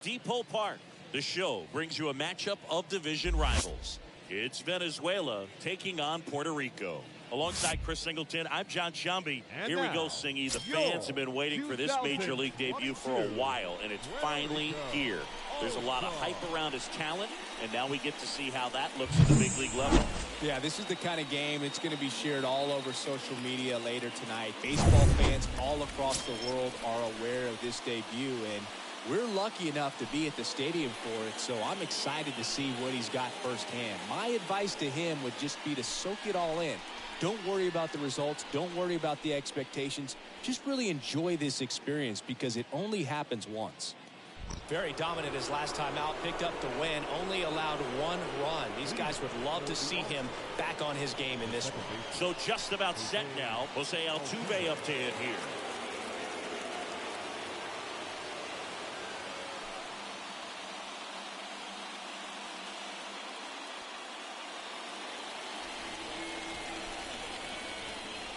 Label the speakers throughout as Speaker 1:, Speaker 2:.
Speaker 1: Depot Park, the show brings you a matchup of division rivals. It's Venezuela taking on Puerto Rico. Alongside Chris Singleton, I'm John Shambi. Here we go, Singy. The fans have been waiting for this Major League debut for a while, and it's finally here. There's a lot of hype around his talent, and now we get to see how that looks at the big league level.
Speaker 2: Yeah, this is the kind of game it's going to be shared all over social media later tonight. Baseball fans all across the world are aware of this debut, and we're lucky enough to be at the stadium for it, so I'm excited to see what he's got firsthand. My advice to him would just be to soak it all in. Don't worry about the results. Don't worry about the expectations. Just really enjoy this experience because it only happens once.
Speaker 3: Very dominant his last time out, picked up the win, only allowed one run. These guys would love to see him back on his game in this one.
Speaker 1: So just about set now. Jose Altuve up to hit here.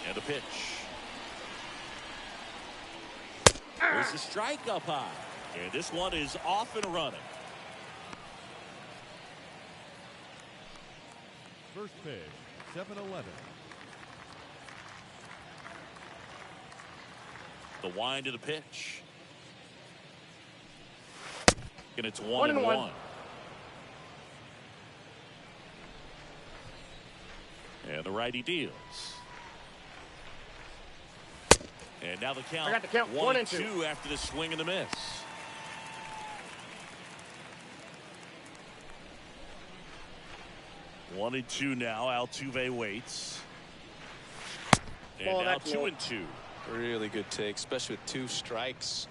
Speaker 1: And a pitch. There's a strike up high. And this one is off and running.
Speaker 4: First pitch, 7-11.
Speaker 1: The wind of the pitch. And it's 1-1. And the righty deals. And now the count.
Speaker 5: I got the count.
Speaker 1: 1-2 after the swing and the miss. One and two now. Altuve waits. And now 2-2.
Speaker 2: Really good take, especially with two strikes.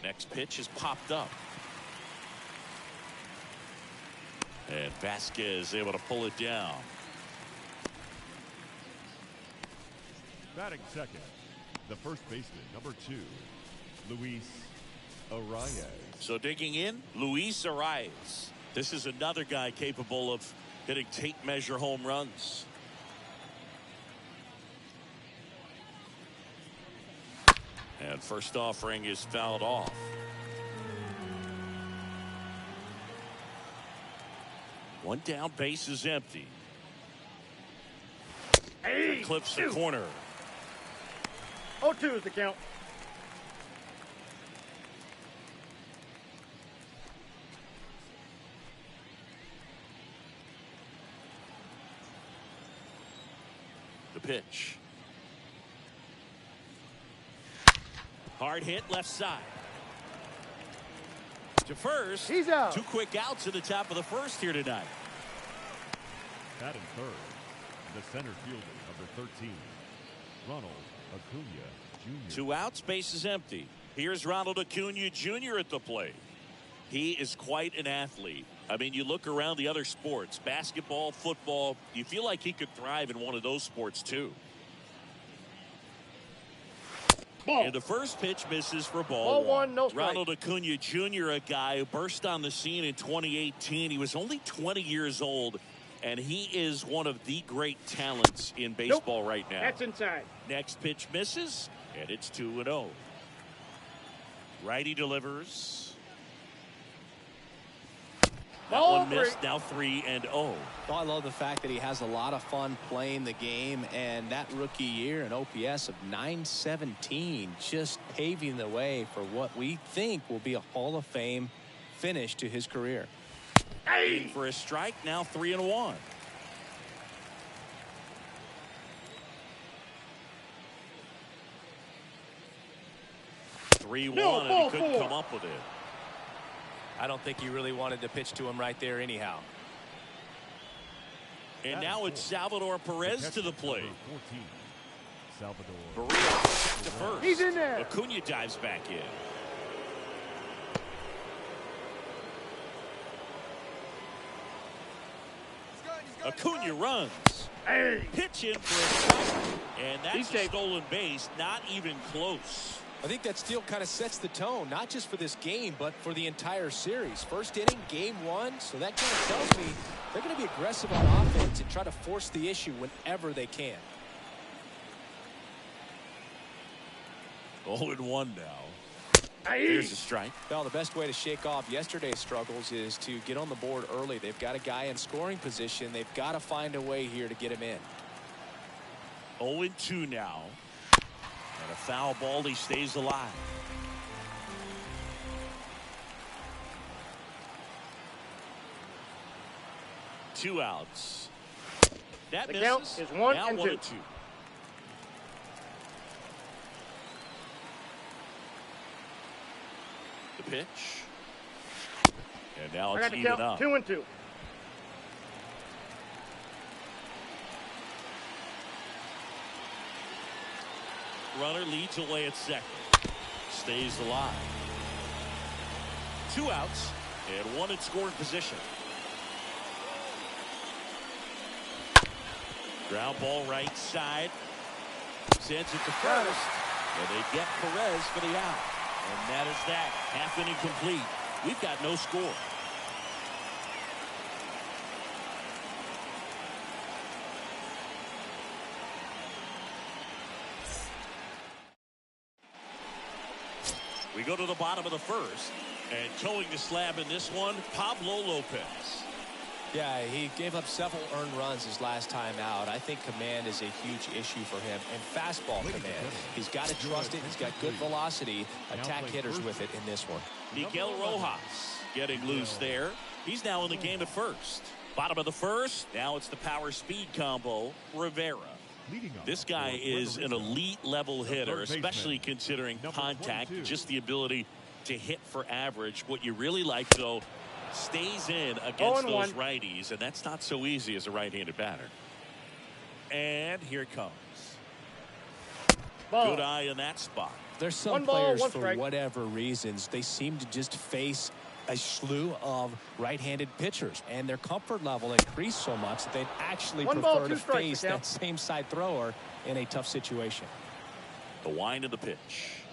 Speaker 1: Next pitch is popped up. And Vasquez able to pull it down.
Speaker 4: Batting second, the first baseman, number 2, Luis Arias.
Speaker 1: So digging in, Luis Arias. This is another guy capable of hitting tape measure home runs. And first offering is fouled off. One down, base is empty.
Speaker 5: Hey,
Speaker 1: clips the corner.
Speaker 5: 0-2 is the count.
Speaker 1: The pitch. Hard hit left side. To first.
Speaker 5: He's out.
Speaker 1: 2 quick outs at the top of the first here tonight.
Speaker 4: Batting third, the center fielder, number 13, Ronald Acuna Jr.
Speaker 1: 2 outs, base is empty. Here's Ronald Acuna Jr. at the plate. He is quite an athlete. I mean, you look around the other sports, basketball, football, you feel like he could thrive in one of those sports too.
Speaker 5: Ball.
Speaker 1: And the first pitch misses for ball
Speaker 5: one, no strike.
Speaker 1: Ronald Acuna Jr., a guy who burst on the scene in 2018. He was only 20 years old, and he is one of the great talents in baseball right now.
Speaker 5: That's inside.
Speaker 1: Next pitch misses, and it's 2-0. Righty delivers. That one missed, now 3-0.
Speaker 2: Well, I love the fact that he has a lot of fun playing the game, and that rookie year, an OPS of 917, just paving the way for what we think will be a Hall of Fame finish to his career.
Speaker 1: Hey! For a strike, now 3-1.
Speaker 5: No,
Speaker 1: and he couldn't come up with it.
Speaker 3: I don't think he really wanted to pitch to him right there anyhow.
Speaker 1: And now it's Salvador Perez to the plate.
Speaker 4: 14, Salvador
Speaker 1: Perez to first.
Speaker 5: He's in there.
Speaker 1: Acuna dives back in. Acuna runs.
Speaker 5: Hey.
Speaker 1: Pitch in for a strike. And that's
Speaker 5: He's
Speaker 1: a
Speaker 5: safe.
Speaker 1: stolen base. Not even close.
Speaker 2: I think that steal kind of sets the tone, not just for this game, but for the entire series. First inning, game one, so that kind of tells me they're going to be aggressive on offense and try to force the issue whenever they can.
Speaker 1: 0-1 now. Here's a strike.
Speaker 2: Well, the best way to shake off yesterday's struggles is to get on the board early. They've got a guy in scoring position. They've got to find a way here to get him in.
Speaker 1: 0-2 now. And a foul ball, he stays alive. Two outs. That
Speaker 5: The
Speaker 1: misses.
Speaker 5: count is 1
Speaker 1: now
Speaker 5: and
Speaker 1: 1
Speaker 5: 2.
Speaker 1: and 2. The pitch. And now
Speaker 5: I
Speaker 1: it's
Speaker 5: got the
Speaker 1: even
Speaker 5: count
Speaker 1: up.
Speaker 5: 2-2.
Speaker 1: Runner leads away at second. Stays alive. Two outs and one in scoring position. Ground ball right side. Sends it to first. And they get Perez for the out. And that is that. Half inning complete. We've got no score. We go to the bottom of the first, and towing the slab in this one, Pablo Lopez.
Speaker 2: Yeah, he gave up several earned runs his last time out. I think command is a huge issue for him, and fastball command. He's got to trust it. He's got good velocity. Attack hitters with it in this one.
Speaker 1: Miguel Rojas getting loose there. He's now in the game at first. Bottom of the first, now it's the power speed combo, Rivera. This guy is an elite level hitter, especially considering contact, just the ability to hit for average. What you really like, though, stays in against those righties, and that's not so easy as a right-handed batter. And here it comes.
Speaker 5: Ball.
Speaker 1: Good eye in that spot.
Speaker 2: There's some
Speaker 5: One ball,
Speaker 2: players,
Speaker 5: one
Speaker 2: for
Speaker 5: strike.
Speaker 2: whatever reasons, they seem to just face a slew of right-handed pitchers, and their comfort level increased so much that they'd actually
Speaker 5: One ball,
Speaker 2: prefer to
Speaker 5: two strikes,
Speaker 2: face that same side thrower in a tough situation.
Speaker 1: The wind of the pitch.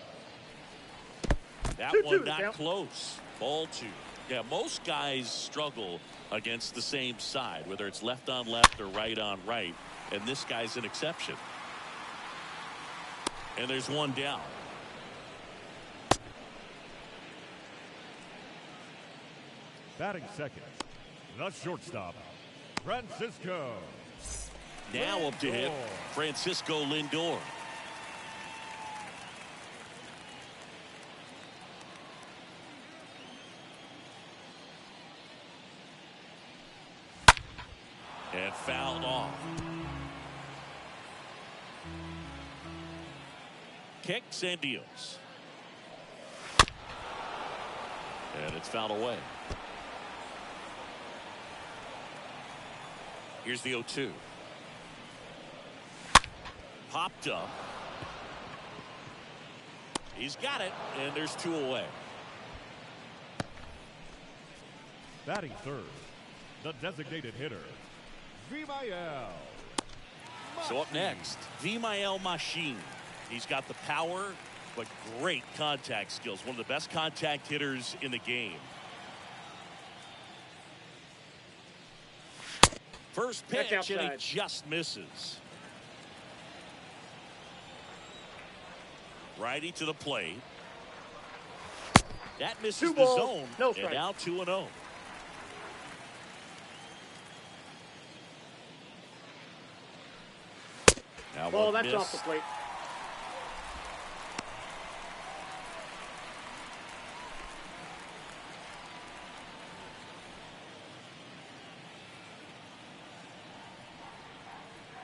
Speaker 1: That
Speaker 5: 2-2
Speaker 1: one
Speaker 5: the
Speaker 1: not
Speaker 5: count.
Speaker 1: close. Ball two. Yeah, most guys struggle against the same side, whether it's left on left or right on right, and this guy's an exception. And there's one down.
Speaker 4: Batting second, the shortstop, Francisco.
Speaker 1: Now up to hit Francisco Lindor. And fouled off. Kicks and deals. And it's fouled away. Here's the 0-2. Popped up. He's got it, and there's two away.
Speaker 4: Batting third, the designated hitter, Vimael.
Speaker 1: So up next, Vimael Machine. He's got the power, but great contact skills. One of the best contact hitters in the game. First pitch, and he just misses. Righty to the plate. That misses the zone.
Speaker 5: No
Speaker 1: and
Speaker 5: strike.
Speaker 1: now 2-0. Now
Speaker 5: Ball,
Speaker 1: one
Speaker 5: that's
Speaker 1: miss.
Speaker 5: off the plate.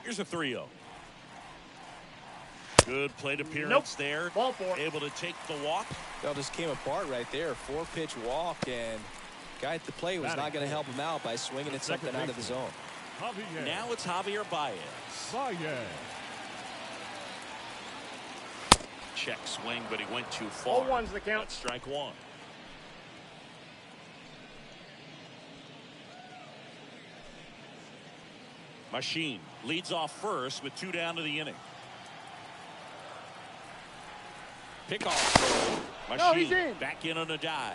Speaker 1: Here's a 3-0. Good plate appearance there.
Speaker 5: Ball four.
Speaker 1: Able to take the walk.
Speaker 2: That just came apart right there. 4-pitch walk, and guy at the plate was not going to help him out by swinging at something out of the zone.
Speaker 4: Javier.
Speaker 1: Now it's Javier Bayas.
Speaker 4: Bayas.
Speaker 1: Check swing, but he went too far.
Speaker 5: 0-1's the count.
Speaker 1: That's strike one. Machine leads off first with two down to the inning. Kickoff throw.
Speaker 5: No, he's
Speaker 1: Machine
Speaker 5: in.
Speaker 1: back in on a dive.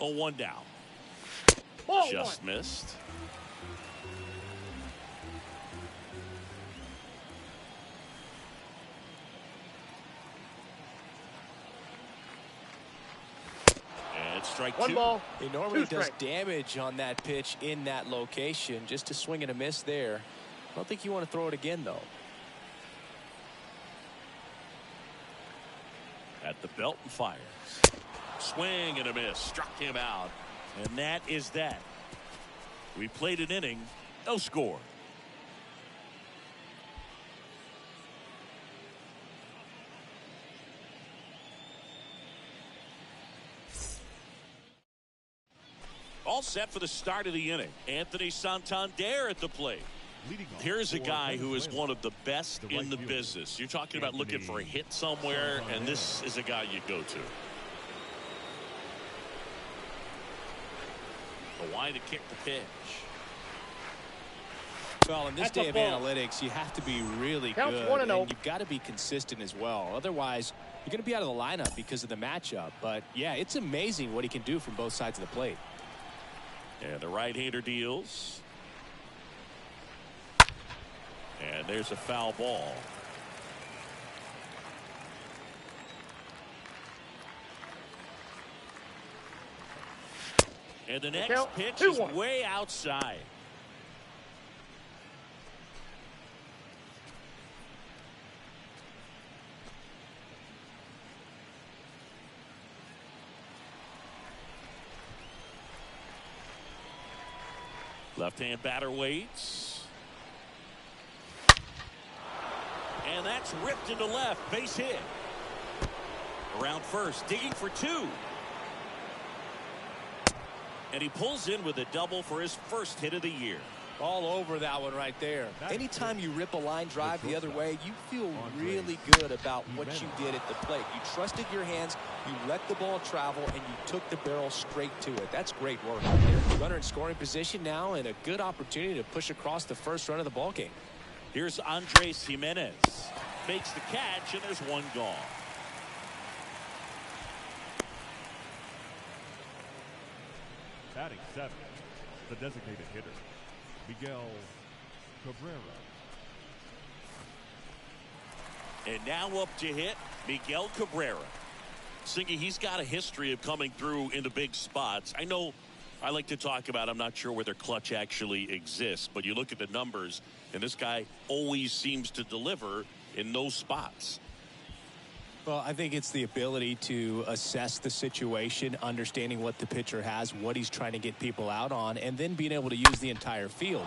Speaker 1: Oh, 1 down.
Speaker 5: Ball
Speaker 1: Just
Speaker 5: one.
Speaker 1: missed. And strike 2.
Speaker 5: 1 ball.
Speaker 2: He normally
Speaker 5: 2
Speaker 2: does
Speaker 5: strikes.
Speaker 2: damage on that pitch in that location. Just a swing and a miss there. I don't think you want to throw it again, though.
Speaker 1: At the belt and fires. Swing and a miss. Struck him out. And that is that. We played an inning. No score. All set for the start of the inning. Anthony Santander at the plate.
Speaker 4: Leading off
Speaker 1: Here's a
Speaker 4: for
Speaker 1: guy who is
Speaker 4: Venezuela,
Speaker 1: one of the best
Speaker 4: the
Speaker 1: in
Speaker 4: right
Speaker 1: the
Speaker 4: fielder,
Speaker 1: business. You're talking about looking for a hit somewhere, and this is a guy you go to. The line to kick the pitch.
Speaker 2: Well, in this
Speaker 5: That's a
Speaker 2: day of
Speaker 5: ball.
Speaker 2: analytics, you have to be really
Speaker 5: Counts
Speaker 2: good,
Speaker 5: 1-0.
Speaker 2: and you've got to be consistent as well. Otherwise, you're going to be out of the lineup because of the matchup. But, yeah, it's amazing what he can do from both sides of the plate.
Speaker 1: And the right-hander deals. And there's a foul ball. And the next
Speaker 5: Count
Speaker 1: pitch
Speaker 5: 2-1.
Speaker 1: is way outside. Left-hand batter waits. And that's ripped into left. Base hit. Around first, digging for 2. And he pulls in with a double for his first hit of the year.
Speaker 2: All over that one right there.
Speaker 4: That's
Speaker 2: Anytime you rip a line drive the other way, you feel
Speaker 4: Andre
Speaker 2: really good about what you did at the plate. You trusted your hands, you let the ball travel, and you took the barrel straight to it. That's great work out there. Runner in scoring position now, and a good opportunity to push across the first run of the ball game.
Speaker 1: Here's Andres Jimenez. Makes the catch, and there's 1 gone.
Speaker 4: Batting 7th, the designated hitter, Miguel Cabrera.
Speaker 1: And now up to hit, Miguel Cabrera. Singy, he's got a history of coming through into big spots. I know I like to talk about, I'm not sure whether clutch actually exists, but you look at the numbers, and this guy always seems to deliver in those spots.
Speaker 2: Well, I think it's the ability to assess the situation, understanding what the pitcher has, what he's trying to get people out on, and then being able to use the entire field.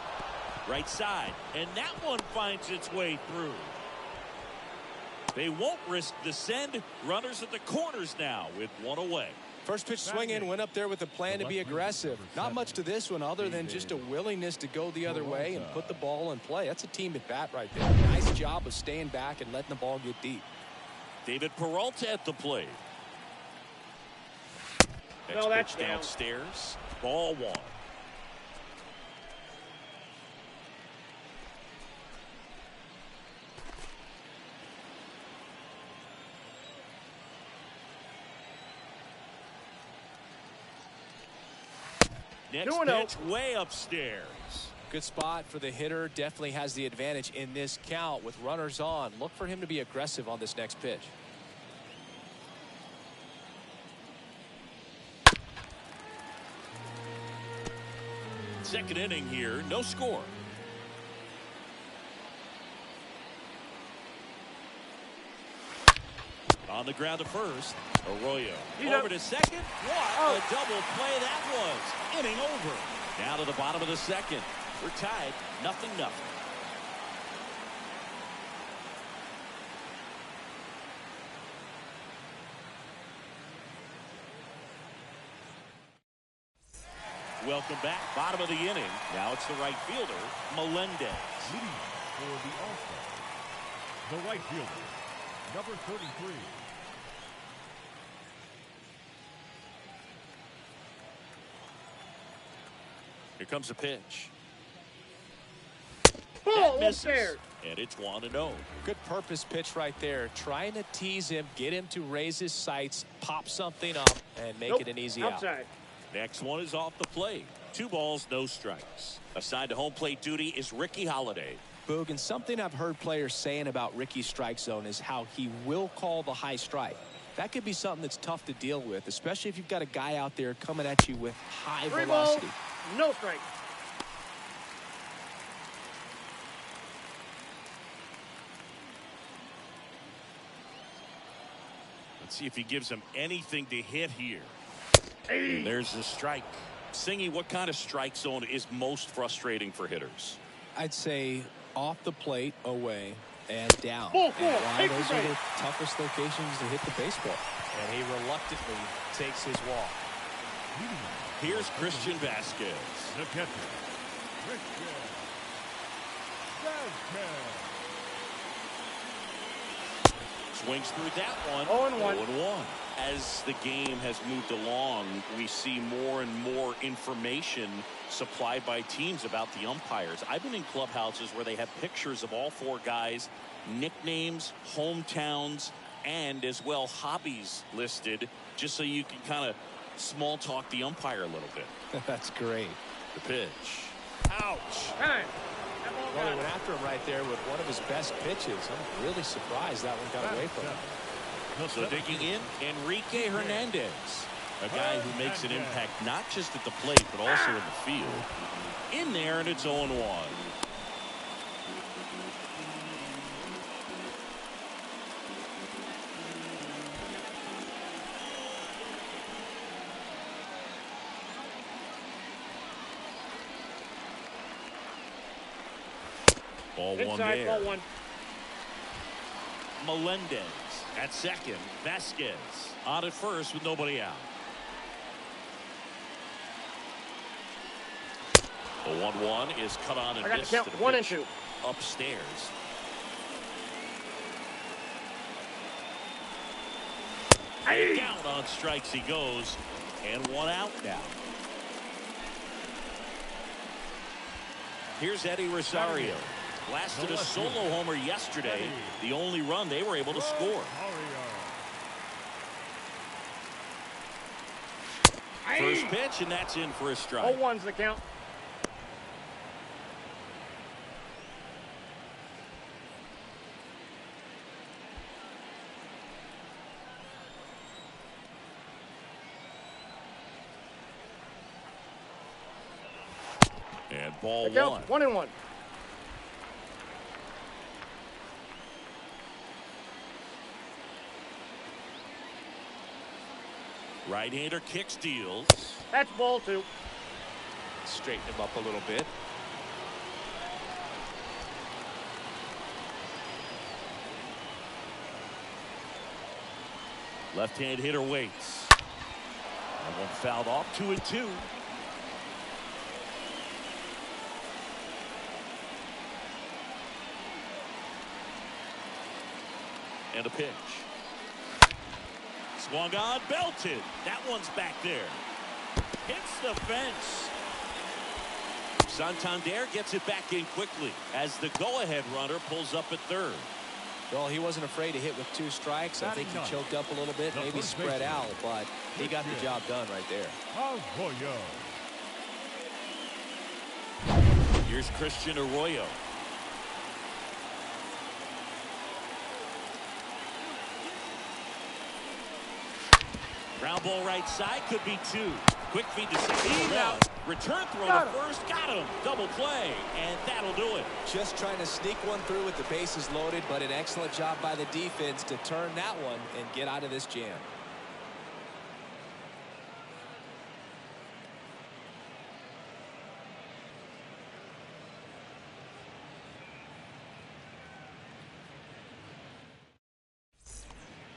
Speaker 1: Right side, and that one finds its way through. They won't risk the send. Runners at the corners now with 1 away.
Speaker 2: First pitch swinging, went up there with a plan to be aggressive. Not much to this one other than just a willingness to go the other way and put the ball in play. That's a team at bat right there. Nice job of staying back and letting the ball get deep.
Speaker 1: David Peralta at the plate.
Speaker 5: No, that's
Speaker 1: pitch downstairs. Ball 1. Next
Speaker 5: 2-0.
Speaker 1: pitch way upstairs.
Speaker 2: Good spot for the hitter. Definitely has the advantage in this count with runners on. Look for him to be aggressive on this next pitch.
Speaker 1: Second inning here, no score. On the ground to first, Arroyo. Over to second. What a double play that was. Inning over. Down to the bottom of the second. We're tied, 0-0. Welcome back. Bottom of the inning. Now it's the right fielder, Melendez.
Speaker 4: Leading for the All-Star, the right fielder, number 33.
Speaker 1: Here comes a pitch.
Speaker 5: Ball
Speaker 1: Misses.
Speaker 5: upstairs.
Speaker 1: And it's 1-0.
Speaker 3: Good purpose pitch right there. Trying to tease him, get him to raise his sights, pop something up, and make it an easy out.
Speaker 5: Outside.
Speaker 1: Next one is off the plate. 2 balls, no strikes. Assigned to home plate duty is Ricky Holiday.
Speaker 3: Boog, and something I've heard players saying about Ricky's strike zone is how he will call the high strike. That could be something that's tough to deal with, especially if you've got a guy out there coming at you with high
Speaker 5: 3
Speaker 3: velocity.
Speaker 5: balls, no strike.
Speaker 1: Let's see if he gives him anything to hit here.
Speaker 5: Hey.
Speaker 1: There's the strike. Singy, what kind of strike zone is most frustrating for hitters?
Speaker 3: I'd say off the plate, away, and down.
Speaker 5: Ball
Speaker 3: And
Speaker 5: four.
Speaker 3: why
Speaker 5: Take
Speaker 3: those
Speaker 5: the
Speaker 3: are
Speaker 5: break.
Speaker 3: the toughest locations to hit the baseball.
Speaker 2: And he reluctantly takes his walk.
Speaker 1: Here's Christian Vasquez.
Speaker 4: The catcher, Christian Vasquez.
Speaker 1: Swings through that one.
Speaker 5: 0-1.
Speaker 1: 0-1. As the game has moved along, we see more and more information supplied by teams about the umpires. I've been in clubhouses where they have pictures of all 4 guys, nicknames, hometowns, and as well hobbies listed, just so you can kind of small talk the umpire a little bit.
Speaker 3: That's great.
Speaker 1: The pitch.
Speaker 5: Ouch. Time. That ball
Speaker 3: Well,
Speaker 5: got
Speaker 3: he went after him right there with one of his best pitches. I'm really surprised that one got away from him.
Speaker 1: So digging in, Enrique Hernandez, a guy who makes an impact not just at the plate but also in the field. In there, and it's 0-1. Ball 1
Speaker 5: inside.
Speaker 1: there.
Speaker 5: Ball 1.
Speaker 1: Melendez at second. Vasquez on at first with nobody out. The 1-1 is cut on and
Speaker 5: I got to
Speaker 1: missed.
Speaker 5: count
Speaker 1: To the
Speaker 5: 1 and
Speaker 1: pitch
Speaker 5: 2.
Speaker 1: upstairs.
Speaker 5: Hey.
Speaker 1: Down on strikes he goes, and 1 out now. Here's Eddie Rosario. Blasted a solo homer yesterday. The only run they were able to score. First pitch, and that's in for a strike.
Speaker 5: 0-1's the count.
Speaker 1: And ball
Speaker 5: The count,
Speaker 1: 1.
Speaker 5: 1-1.
Speaker 1: Right-hander kick steals.
Speaker 5: That's ball 2.
Speaker 3: Straighten him up a little bit.
Speaker 1: Left-hand hitter waits. That one fouled off. 2-2. And a pitch. Swung on, belted. That one's back there. Hits the fence. Santander gets it back in quickly as the go-ahead runner pulls up at third.
Speaker 3: Well, he wasn't afraid to hit with 2 strikes. I think he choked up a little bit, maybe spread out, but he got the job done right there.
Speaker 1: Here's Christian Arroyo. Ground ball right side, could be 2. Quick feed to second. Out. Return throw to first. Got him. Double play. And that'll do it.
Speaker 3: Just trying to sneak one through with the bases loaded, but an excellent job by the defense to turn that one and get out of this jam.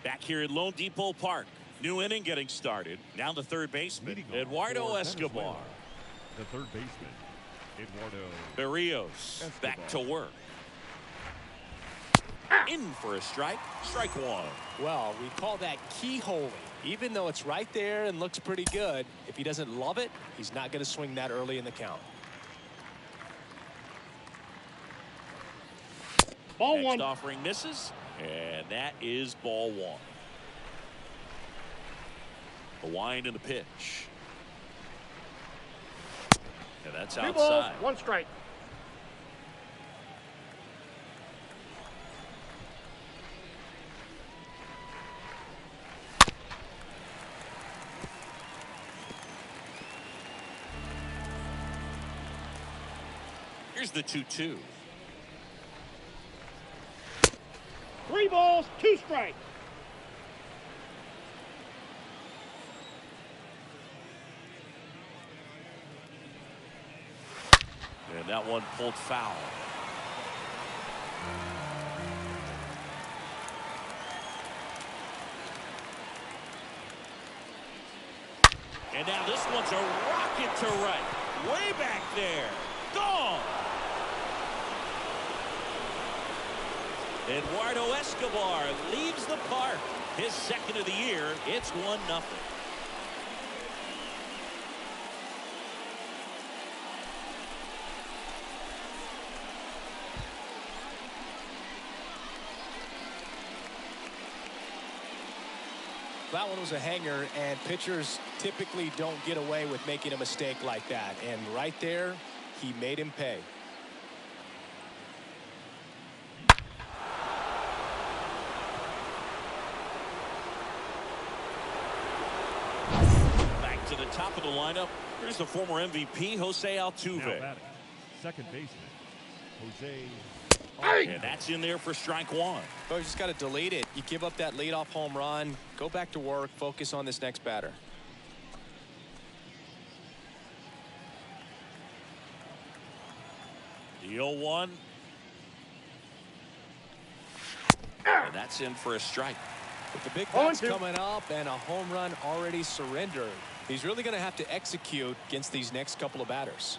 Speaker 1: Back here at Lone Depot Park. New inning getting started. Now the third baseman, Eduardo Escobar.
Speaker 4: The third baseman, Eduardo
Speaker 1: Barrios back to work. In for a strike. Strike 1.
Speaker 3: Well, we call that keyholing. Even though it's right there and looks pretty good, if he doesn't love it, he's not going to swing that early in the count.
Speaker 5: Ball
Speaker 1: Next
Speaker 5: one.
Speaker 1: offering misses, and that is ball one. The wind and the pitch. And that's
Speaker 5: 2 balls,
Speaker 1: outside.
Speaker 5: 1 strike.
Speaker 1: Here's the 2-2.
Speaker 5: 3 balls, 2 strikes.
Speaker 1: And that one pulled foul. And now this one's a rocket to right. Way back there. Gone. Eduardo Escobar leaves the park. His second of the year. It's 1-0.
Speaker 3: That one was a hanger, and pitchers typically don't get away with making a mistake like that. And right there, he made him pay.
Speaker 1: Back to the top of the lineup. Here's the former MVP, Jose
Speaker 4: Now
Speaker 1: Altuve.
Speaker 4: batting, second baseman, Jose.
Speaker 1: And that's in there for strike one.
Speaker 3: Oh, you just got to delete it. You give up that leadoff home run, go back to work, focus on this next batter.
Speaker 1: The 0-1. And that's in for a strike.
Speaker 3: With the big bats
Speaker 5: 0-2.
Speaker 3: coming up and a home run already surrendered, he's really going to have to execute against these next couple of batters.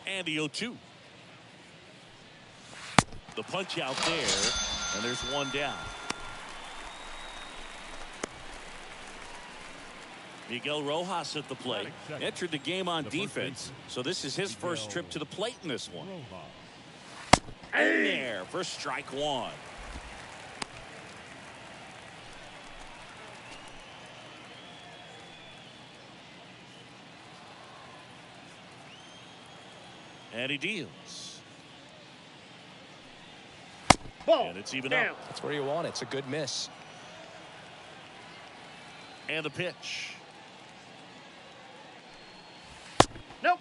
Speaker 1: And the 0-2. The punch out there, and there's one down. Miguel Rojas at the plate. Entered the game on defense, so this is his first trip to the plate in this one. In there for strike one. And he deals.
Speaker 5: Ball.
Speaker 1: And it's even
Speaker 5: Down.
Speaker 1: up.
Speaker 3: That's where you want it. It's a good miss.
Speaker 1: And the pitch.
Speaker 5: Nope.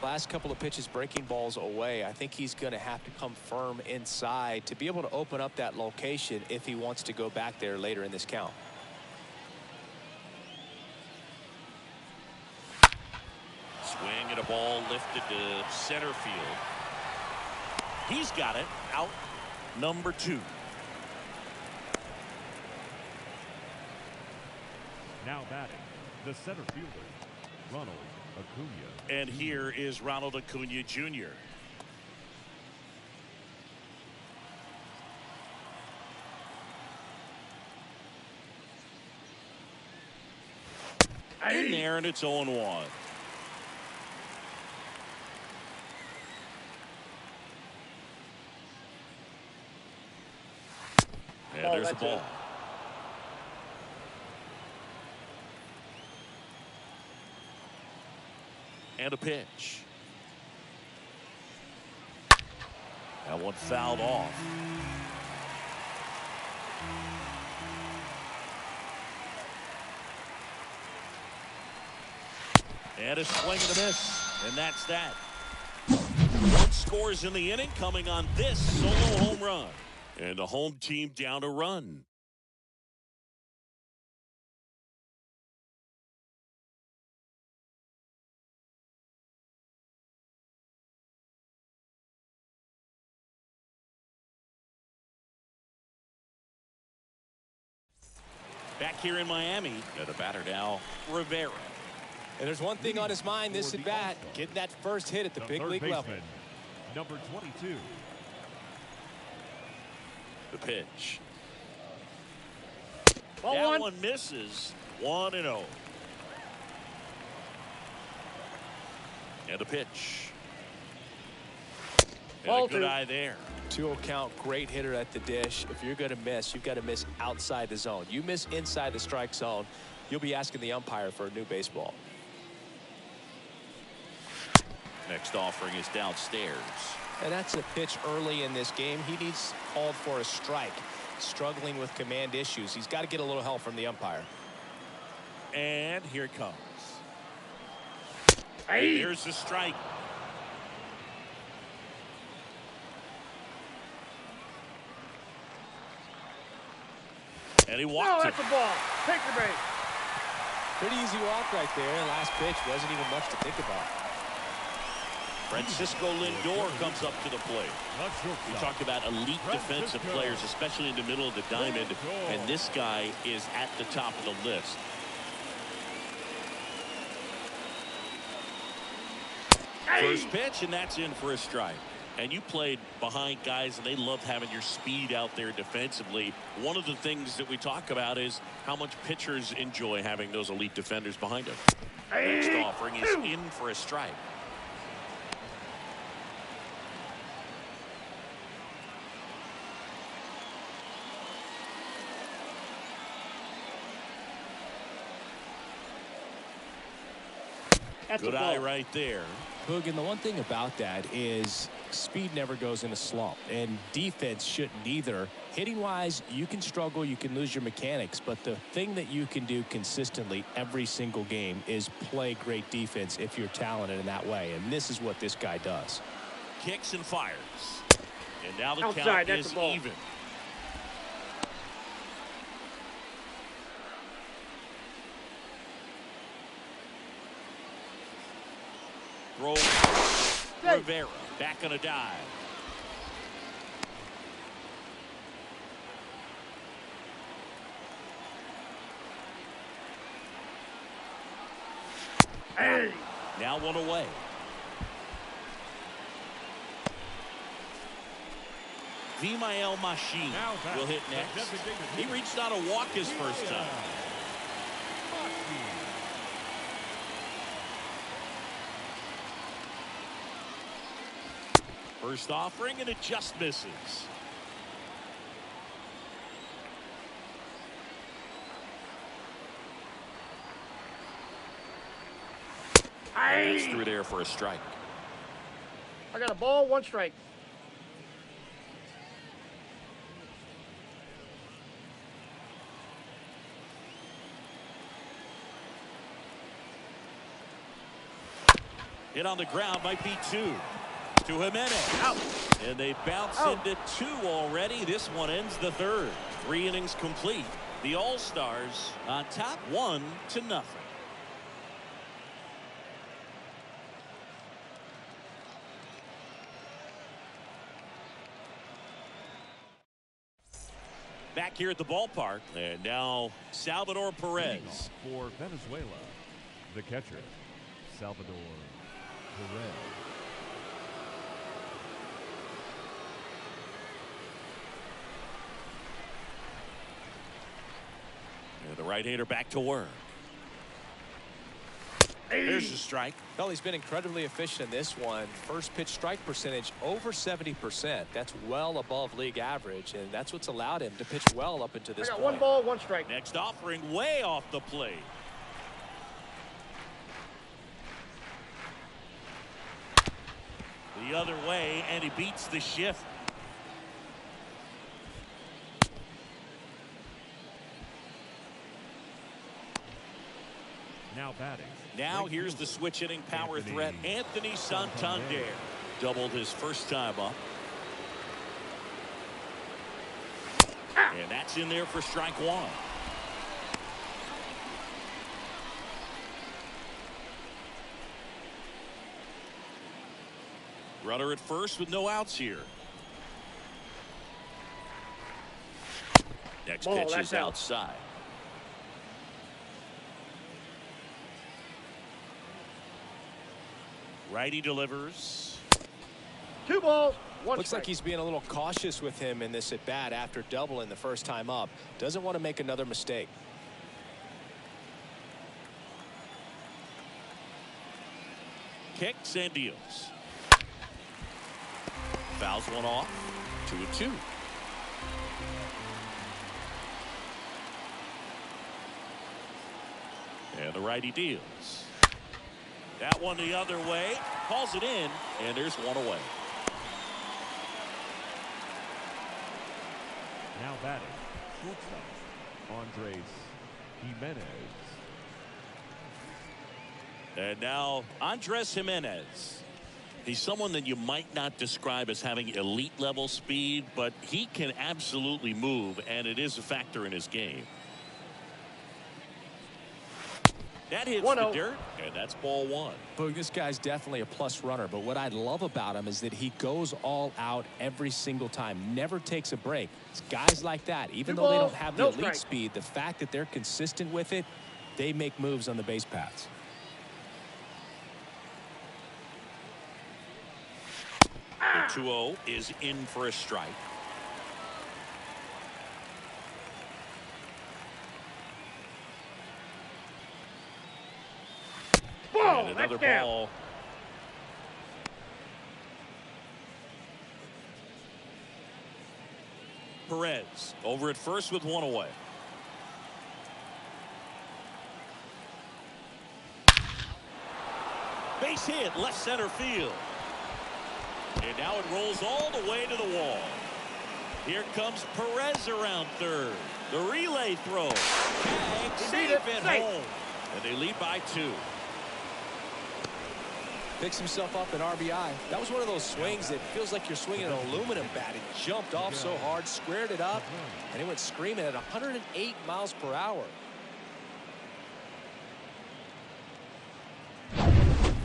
Speaker 3: Last couple of pitches breaking balls away. I think he's going to have to come firm inside to be able to open up that location if he wants to go back there later in this count.
Speaker 1: Swing and a ball lifted to center field. He's got it. Out number 2.
Speaker 4: Now batting, the center fielder, Ronald Acuna.
Speaker 1: And here is Ronald Acuna Jr. In there, and it's 0-1. And
Speaker 5: Oh,
Speaker 1: there's the
Speaker 5: that's
Speaker 1: ball.
Speaker 5: it.
Speaker 1: And a pitch. That one fouled off. And a swing and a miss. And that's that. One scores in the inning coming on this solo home run. And the home team down a run. Back here in Miami, the batter now, Rivera.
Speaker 3: And there's one thing on his mind this at bat, getting that first hit at the big
Speaker 4: third
Speaker 3: league level.
Speaker 4: baseman, number 22.
Speaker 1: The pitch.
Speaker 5: Ball
Speaker 1: That
Speaker 5: 1.
Speaker 1: one misses. 1-0. And the pitch. And
Speaker 5: Ball
Speaker 1: a good
Speaker 5: 2.
Speaker 1: eye there.
Speaker 3: 2-0 count, great hitter at the dish. If you're going to miss, you've got to miss outside the zone. You miss inside the strike zone, you'll be asking the umpire for a new baseball.
Speaker 1: Next offering is downstairs.
Speaker 3: And that's a pitch early in this game. He needs called for a strike. Struggling with command issues. He's got to get a little help from the umpire.
Speaker 1: And here it comes.
Speaker 5: Hey.
Speaker 1: Here's the strike. And he walked
Speaker 5: No,
Speaker 1: it.
Speaker 5: that's a ball. Take your base.
Speaker 3: Pretty easy walk right there. Last pitch wasn't even much to think about.
Speaker 1: Francisco Lindor comes up to the plate. We talk about elite defensive players, especially in the middle of the diamond, and this guy is at the top of the list. First pitch, and that's in for a strike. And you played behind guys, and they love having your speed out there defensively. One of the things that we talk about is how much pitchers enjoy having those elite defenders behind them. Next offering is in for a strike.
Speaker 5: That's
Speaker 1: Good
Speaker 5: a ball.
Speaker 1: eye right there.
Speaker 3: Boog, and the one thing about that is speed never goes in a slump, and defense shouldn't either. Hitting-wise, you can struggle, you can lose your mechanics, but the thing that you can do consistently every single game is play great defense if you're talented in that way, and this is what this guy does.
Speaker 1: Kicks and fires. And now the
Speaker 5: Outside,
Speaker 1: count
Speaker 5: that's
Speaker 1: is
Speaker 5: a ball.
Speaker 1: even. Throw. Rivera back on a dive.
Speaker 5: Hey.
Speaker 1: Now one away. Vimael Machine will hit next. He reached out a walk his first time. First offering, and it just misses. That's through there for a strike.
Speaker 5: I got a ball, 1 strike.
Speaker 1: Hit on the ground, might be 2. To Jimenez.
Speaker 5: Out.
Speaker 1: And they bounce
Speaker 5: Out.
Speaker 1: into 2 already. This one ends the 3rd. 3 innings complete. The All-Stars on top 1-0. Back here at the ballpark, and now Salvador Perez.
Speaker 4: For Venezuela, the catcher, Salvador Perez.
Speaker 1: And the right-hander back to work. There's the strike.
Speaker 3: Well, he's been incredibly efficient in this one. First pitch strike percentage over 70%. That's well above league average, and that's what's allowed him to pitch well up into this
Speaker 5: I got
Speaker 3: point.
Speaker 5: 1 ball, 1 strike.
Speaker 1: Next offering way off the plate. The other way, and he beats the shift.
Speaker 4: Now batting.
Speaker 1: Now here's the switch hitting power threat, Anthony Santander. Doubled his first time up. And that's in there for strike 1. Runner at first with no outs here. Next
Speaker 5: Ball,
Speaker 1: pitch
Speaker 5: that's
Speaker 1: is
Speaker 5: out.
Speaker 1: outside. Righty delivers.
Speaker 5: 2 balls, 1
Speaker 3: Looks
Speaker 5: strike.
Speaker 3: like he's being a little cautious with him in this at bat after doubling the first time up. Doesn't want to make another mistake.
Speaker 1: Kicks and deals. Fouls one off.
Speaker 3: 2-2.
Speaker 1: And the righty deals. That one the other way. Calls it in, and there's one away.
Speaker 4: Now batting, shortstop, Andres Jimenez.
Speaker 1: And now Andres Jimenez. He's someone that you might not describe as having elite level speed, but he can absolutely move, and it is a factor in his game. That hits the dirt, and that's ball one.
Speaker 3: Boog, this guy's definitely a plus runner, but what I love about him is that he goes all out every single time, never takes a break. It's guys like that, even though they don't have the elite speed, the fact that they're consistent with it, they make moves on the base paths.
Speaker 1: The 2-0 is in for a strike. And another ball. Perez over at first with one away. Base hit, left center field. And now it rolls all the way to the wall. Here comes Perez around third. The relay throw. Tag, save it home. And they lead by 2.
Speaker 2: Picks himself up an RBI. That was one of those swings that feels like you're swinging an aluminum bat. It jumped off so hard, squared it up, and it went screaming at 108 miles per hour.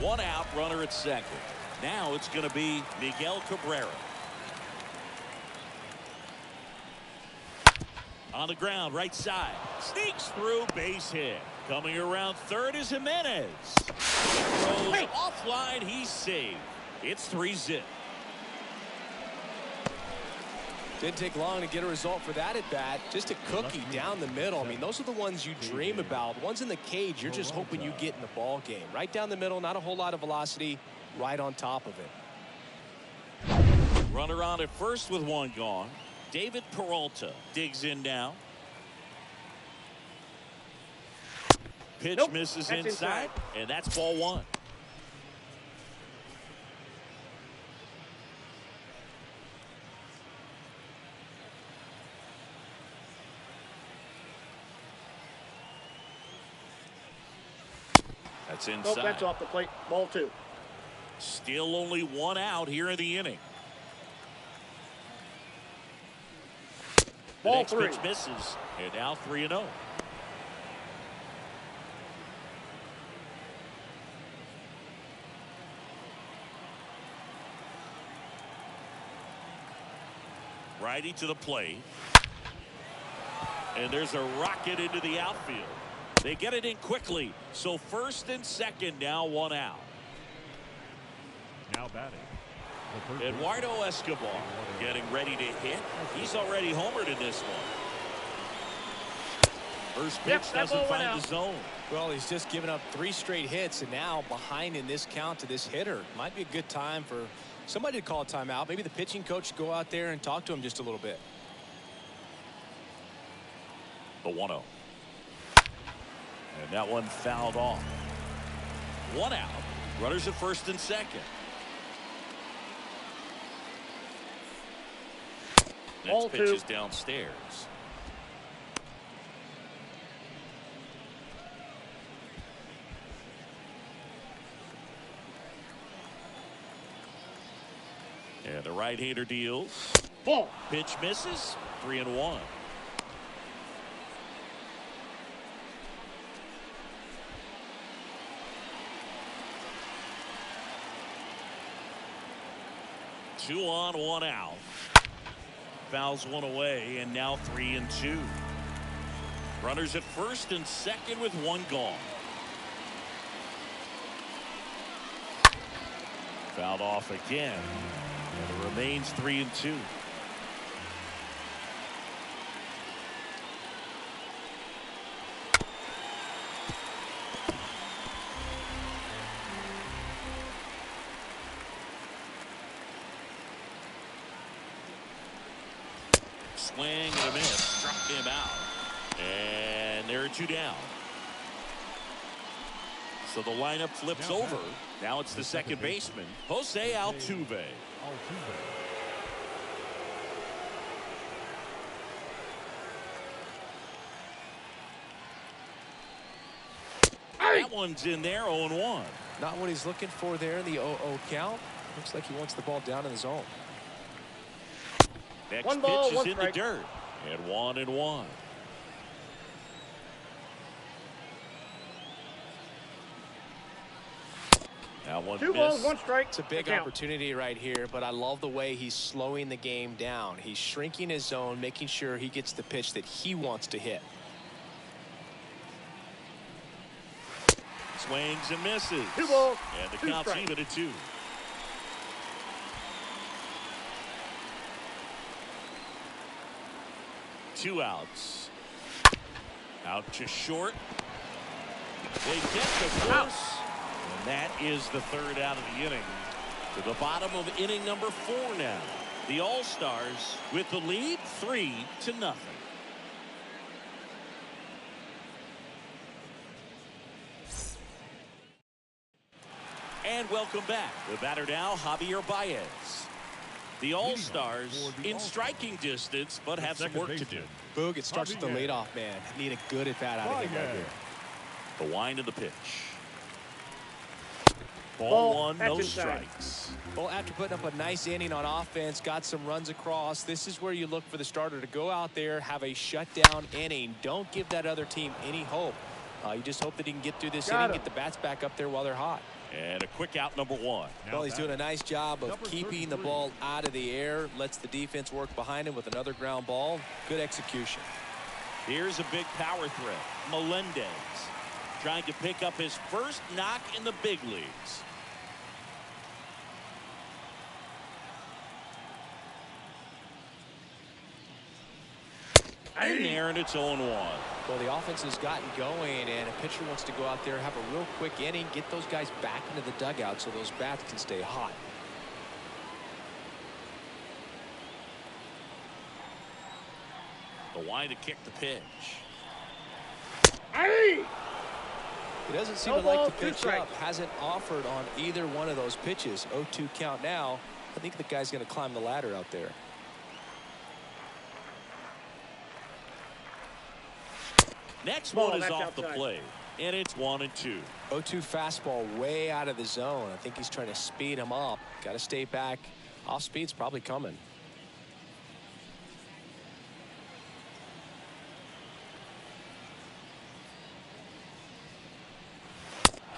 Speaker 1: One out, runner at second. Now it's going to be Miguel Cabrera. On the ground, right side. Sneaks through, base hit. Coming around third is Jimenez. Throws offline, he's saved. It's 3-0.
Speaker 2: Didn't take long to get a result for that at bat. Just a cookie down the middle. I mean, those are the ones you dream about. Ones in the cage, you're just hoping you get in the ball game. Right down the middle, not a whole lot of velocity, right on top of it.
Speaker 1: Runner on at first with one gone. David Peralta digs in now. Pitch misses inside, and that's ball one. That's inside.
Speaker 5: Nope, that's off the plate. Ball 2.
Speaker 1: Still only one out here in the inning. The
Speaker 5: Ball
Speaker 1: next
Speaker 5: 3.
Speaker 1: pitch misses, and now 3-0. Righty to the plate. And there's a rocket into the outfield. They get it in quickly. So first and second, now one out.
Speaker 4: Now batting,
Speaker 1: Eduardo Escobar getting ready to hit. He's already homered in this one. First pitch doesn't find the zone.
Speaker 2: Well, he's just given up 3 straight hits, and now behind in this count to this hitter. Might be a good time for somebody to call a timeout. Maybe the pitching coach go out there and talk to him just a little bit.
Speaker 1: The 1-0. And that one fouled off. One out. Runners at first and second. Next pitch is downstairs. And the right-hander deals.
Speaker 5: Ball.
Speaker 1: Pitch misses. 3-1. Two on, one out. Fouls one away, and now 3-2. Runners at first and second with one gone. Fouled off again. And it remains 3-2. swing and a miss. Struck him out. And there are 2 down. So the lineup flips over. Now it's the second baseman, Jose Altuve. That one's in there, 0-1.
Speaker 3: Not what he's looking for there in the 0-0 count. Looks like he wants the ball down in the zone.
Speaker 1: Next
Speaker 5: One ball,
Speaker 1: pitch is
Speaker 5: one
Speaker 1: in
Speaker 5: strike.
Speaker 1: the dirt. And 1-1. Now 1
Speaker 5: 2
Speaker 1: miss.
Speaker 5: balls, 1 strike.
Speaker 3: It's a big opportunity right here, but I love the way he's slowing the game down. He's shrinking his zone, making sure he gets the pitch that he wants to hit.
Speaker 1: Swings and misses.
Speaker 5: 2 balls,
Speaker 1: And the
Speaker 5: 2
Speaker 1: count's
Speaker 5: strikes.
Speaker 1: even at 2. Two outs. Out to short. They get the first. And that is the 3rd out of the inning. To the bottom of inning number 4 now. The All-Stars with the lead 3-0. And welcome back. The batter now, Javier Bayas. The All-Stars in striking distance, but have some work to do.
Speaker 3: Boog, it starts with the leadoff man. Need a good at-bat out of him right here.
Speaker 1: The wind of the pitch.
Speaker 5: Ball,
Speaker 1: Ball 1,
Speaker 5: that's
Speaker 1: no
Speaker 5: inside.
Speaker 1: strikes.
Speaker 3: Well, after putting up a nice inning on offense, got some runs across, this is where you look for the starter to go out there, have a shutdown inning. Don't give that other team any hope. You just hope that he can get through this inning, get the bats back up there while they're hot.
Speaker 1: And a quick out, number 1.
Speaker 3: Well, he's doing a nice job of keeping the ball out of the air, lets the defense work behind him with another ground ball. Good execution.
Speaker 1: Here's a big power threat. Melendez trying to pick up his first knock in the big leagues. In there, and it's 0-1.
Speaker 3: Well, the offense has gotten going, and a pitcher wants to go out there, have a real quick inning, get those guys back into the dugout so those bats can stay hot.
Speaker 1: The wind to kick the pitch.
Speaker 5: Hey!
Speaker 3: He doesn't seem
Speaker 5: No
Speaker 3: to like
Speaker 5: ball,
Speaker 3: to
Speaker 5: 2
Speaker 3: pitch
Speaker 5: strikes.
Speaker 3: up. Hasn't offered on either one of those pitches. 0-2 count now. I think the guy's going to climb the ladder out there.
Speaker 1: Next
Speaker 5: Ball,
Speaker 1: one is
Speaker 5: that's
Speaker 1: off the
Speaker 5: outside.
Speaker 1: plate, and it's 1-2.
Speaker 3: 0-2 fastball way out of the zone. I think he's trying to speed him up. Got to stay back. Off speed's probably coming.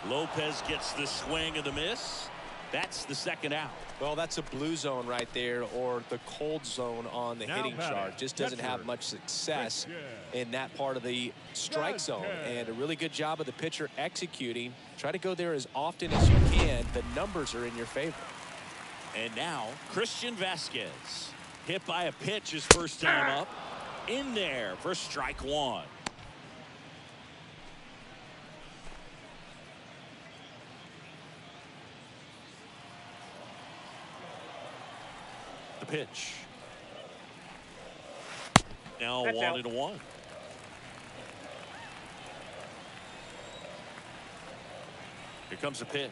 Speaker 1: Lopez gets the swing and the miss. That's the 2nd out.
Speaker 3: Well, that's a blue zone right there, or the cold zone on the
Speaker 4: Now
Speaker 3: hitting
Speaker 4: batting,
Speaker 3: chart. Just doesn't have
Speaker 4: catcher,
Speaker 3: much success
Speaker 4: Rico.
Speaker 3: in that part of the strike zone. And a really good job of the pitcher executing. Try to go there as often as you can. The numbers are in your favor.
Speaker 1: And now, Christian Vasquez. Hit by a pitch his first time up. In there for strike 1. The pitch. Now
Speaker 5: That's
Speaker 1: 1-1. Here comes the pitch.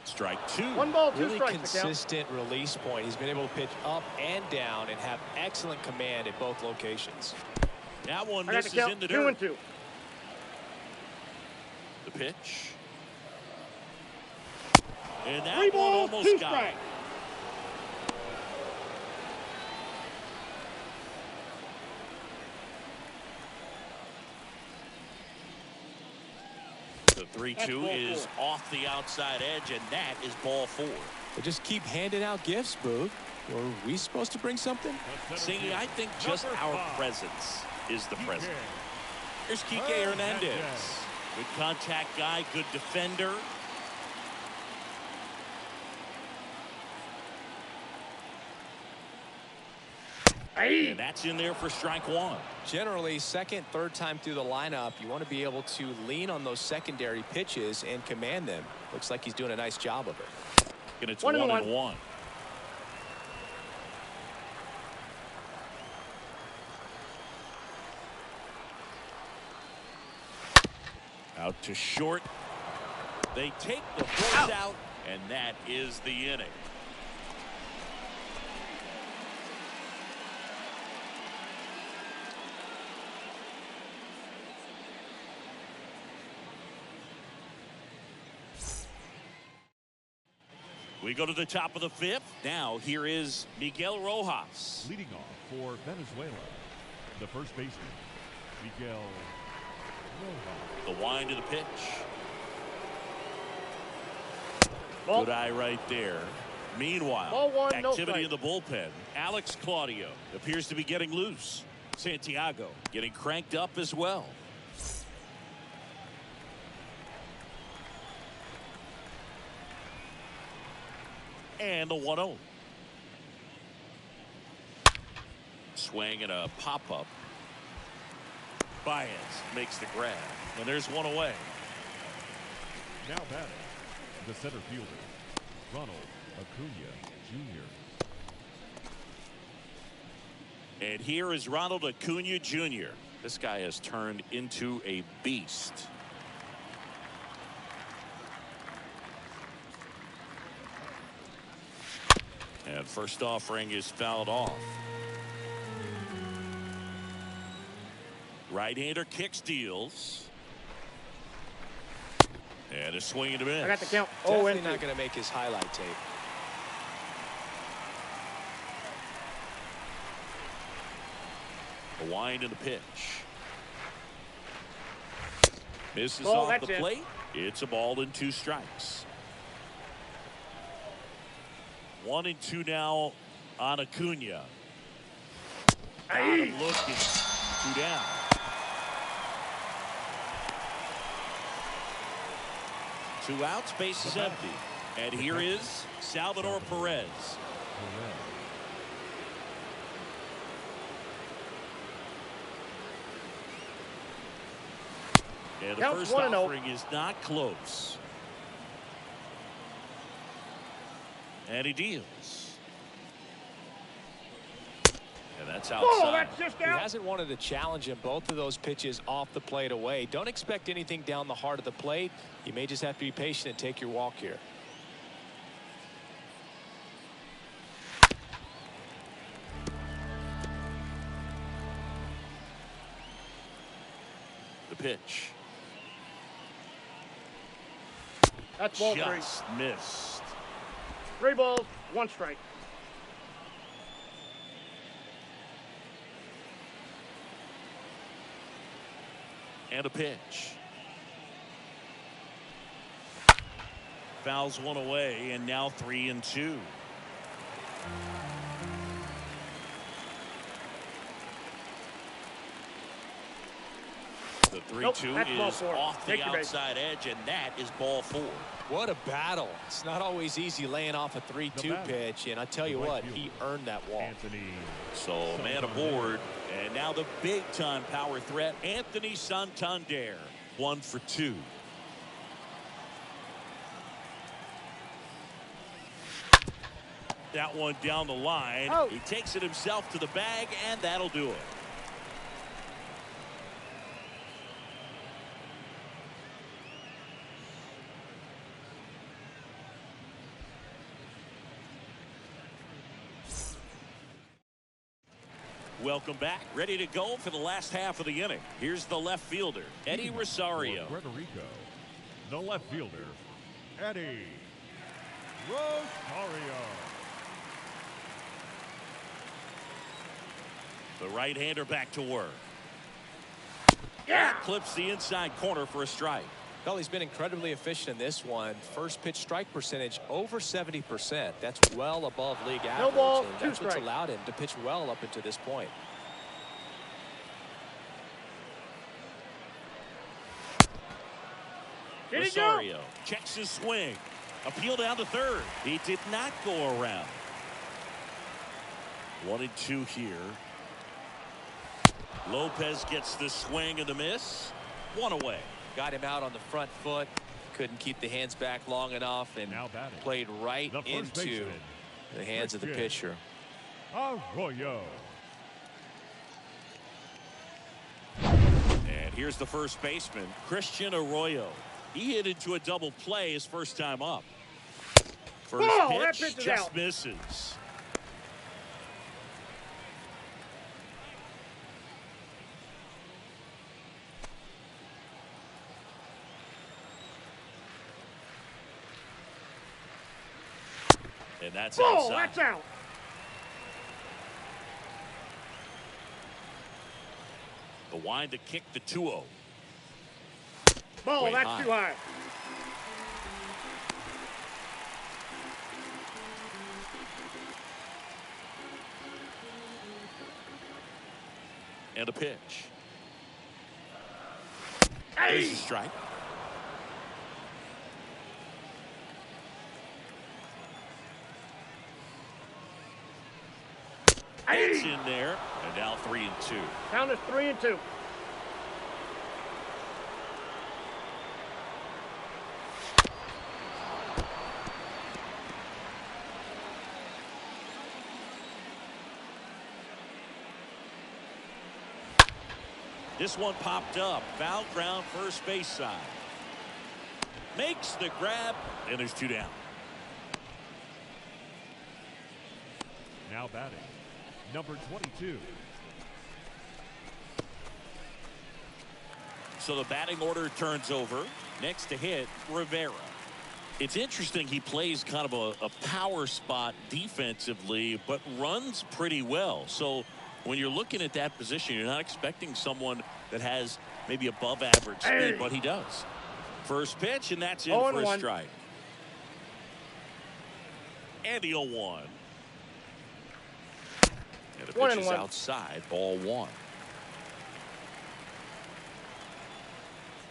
Speaker 1: Strike 2.
Speaker 5: 1 ball, 2
Speaker 3: Really
Speaker 5: strikes. The count.
Speaker 3: consistent release point. He's been able to pitch up and down and have excellent command at both locations.
Speaker 1: That one
Speaker 5: I got to
Speaker 1: misses
Speaker 5: count
Speaker 1: in the
Speaker 5: 2
Speaker 1: dirt.
Speaker 5: and 2.
Speaker 1: The pitch. And that
Speaker 5: 3
Speaker 1: one
Speaker 5: balls,
Speaker 1: almost
Speaker 5: 2
Speaker 1: got
Speaker 5: strikes.
Speaker 1: it. The 3-2 is off the outside edge, and that is ball 4.
Speaker 3: They just keep handing out gifts, Boog. Were we supposed to bring something?
Speaker 1: See, I think just
Speaker 4: Number
Speaker 1: our
Speaker 4: 5.
Speaker 1: presence is the present. Here's Kike
Speaker 4: Hernandez.
Speaker 1: Hernandez. Good contact guy, good defender.
Speaker 5: Hey!
Speaker 1: And that's in there for strike 1.
Speaker 3: Generally, second, third time through the lineup, you want to be able to lean on those secondary pitches and command them. Looks like he's doing a nice job of it.
Speaker 1: And it's
Speaker 5: 1-1.
Speaker 1: 1-1. Out to short. They take the force out, and that is the inning. We go to the top of the fifth. Now here is Miguel Rojas.
Speaker 4: Leading off for Venezuela, the first baseman, Miguel Rojas.
Speaker 1: The wind of the pitch.
Speaker 5: Ball.
Speaker 1: Good eye right there. Meanwhile,
Speaker 5: Ball one,
Speaker 1: activity
Speaker 5: no
Speaker 1: in the bullpen. Alex Claudio appears to be getting loose. Santiago getting cranked up as well. And the 1-0. Swing and a pop-up. Bayas makes the grab. And there's one away.
Speaker 4: Now batting, the center fielder, Ronald Acuna Jr.
Speaker 1: And here is Ronald Acuna Jr. This guy has turned into a beast. And first offering is fouled off. Right-hander kicks, deals. And a swing and a miss.
Speaker 5: I got the count.
Speaker 2: Definitely not going to make his highlight tape.
Speaker 1: A wind in the pitch. Misses
Speaker 5: Ball,
Speaker 1: off the
Speaker 5: that's
Speaker 1: plate. It's a ball and 2 strikes. 1-2 now on Acuna. Got him looking. 2 down. Two outs, base is empty. And here is Salvador Perez. And the first offering is not close. And he deals. And that's outside.
Speaker 5: Oh, that's just
Speaker 2: He
Speaker 5: out.
Speaker 2: hasn't wanted to challenge him. Both of those pitches off the plate away. Don't expect anything down the heart of the plate. You may just have to be patient and take your walk here.
Speaker 1: The pitch.
Speaker 5: That's ball 3.
Speaker 1: Just missed.
Speaker 5: 3 balls, 1 strike.
Speaker 1: And a pitch. Fouls one away, and now 3-2. The 3-2 is off the outside edge, and that is ball 4.
Speaker 2: What a battle. It's not always easy laying off a 3-2 pitch, and I tell you what, he earned that walk.
Speaker 1: So man aboard, and now the big-time power threat, Anthony Santander, 1 for 2. That one down the line.
Speaker 5: Oh.
Speaker 1: He takes it himself to the bag, and that'll do it. Welcome back. Ready to go for the last half of the inning. Here's the left fielder, Eddie Rosario.
Speaker 4: Puerto Rico, the left fielder, Eddie Rosario.
Speaker 1: The right-hander back to work.
Speaker 5: Yeah.
Speaker 1: That clips the inside corner for a strike.
Speaker 2: Well, he's been incredibly efficient in this one. First pitch strike percentage over 70%. That's well above league average.
Speaker 5: ball,
Speaker 2: and
Speaker 5: 2
Speaker 2: that's what's
Speaker 5: strikes.
Speaker 2: allowed him to pitch well up until this point.
Speaker 5: Did he go?
Speaker 1: Rosario checks his swing. Appeal down to third. He did not go around. 1-2 here. Lopez gets the swing and the miss. 1 away.
Speaker 2: Got him out on the front foot. Couldn't keep the hands back long enough and
Speaker 4: Now batting,
Speaker 2: played right
Speaker 4: the first
Speaker 2: into
Speaker 4: baseman,
Speaker 2: the hands of the
Speaker 4: Rico
Speaker 2: pitcher.
Speaker 4: Arroyo.
Speaker 1: And Here's the first baseman, Christian Arroyo. He hit into a double play his first time up. First pitch just misses. And that's outside.
Speaker 5: That's out.
Speaker 1: The wind to kick the 2-0.
Speaker 5: Ball,
Speaker 1: Way
Speaker 5: that's
Speaker 1: high.
Speaker 5: too high.
Speaker 1: And a pitch.
Speaker 5: Hey.
Speaker 1: There's a strike. It's in there, and now 3-2.
Speaker 5: Count is 3-2.
Speaker 1: This one popped up. Foul ground, first base side. Makes the grab, and there's 2 down.
Speaker 4: Now batting, number 22.
Speaker 1: So the batting order turns over. Next to hit, Rivera. It's interesting, he plays kind of a power spot defensively, but runs pretty well. So when you're looking at that position, you're not expecting someone that has maybe above average speed, but he does. First pitch, and that's in for a strike. And the 0-1. And the pitch is outside, ball 1.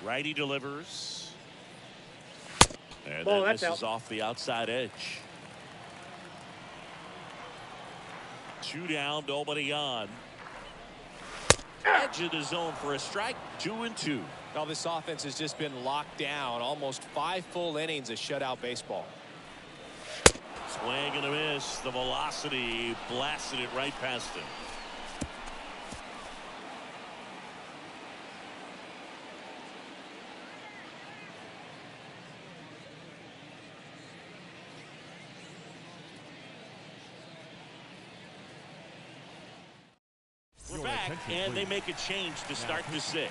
Speaker 1: Righty delivers. And
Speaker 5: Ball,
Speaker 1: then
Speaker 5: that's
Speaker 1: this is
Speaker 5: out.
Speaker 1: off the outside edge. 2 down, nobody on. Edge of the zone for a strike, 2-2.
Speaker 2: Well, this offense has just been locked down. Almost 5 full innings of shutout baseball.
Speaker 1: Swing and a miss. The velocity blasted it right past him. We're back, and they make a change to start the 6th.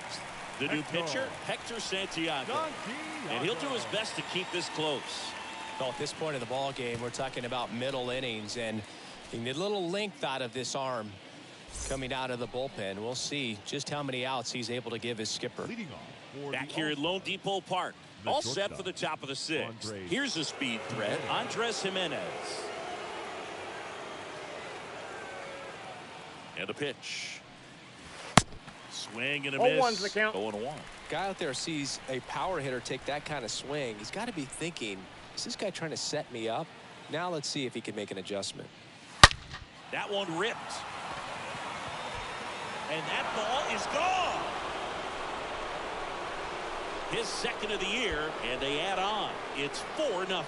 Speaker 1: The new pitcher, Hector Santiago. And he'll do his best to keep this close.
Speaker 3: Well, at this point in the ball game, we're talking about middle innings, and you need a little length out of this arm coming out of the bullpen. We'll see just how many outs he's able to give his skipper.
Speaker 1: Back here at Lone Depot Park, all set for the top of the 6th. Here's a speed threat, Andres Jimenez. And a pitch. Swing and a miss.
Speaker 5: 0-1's the count.
Speaker 1: 0-1.
Speaker 2: Guy out there sees a power hitter take that kind of swing. He's got to be thinking, is this guy trying to set me up? Now let's see if he can make an adjustment.
Speaker 1: That one ripped. And that ball is gone. His 2nd of the year, and they add on. It's 4-0.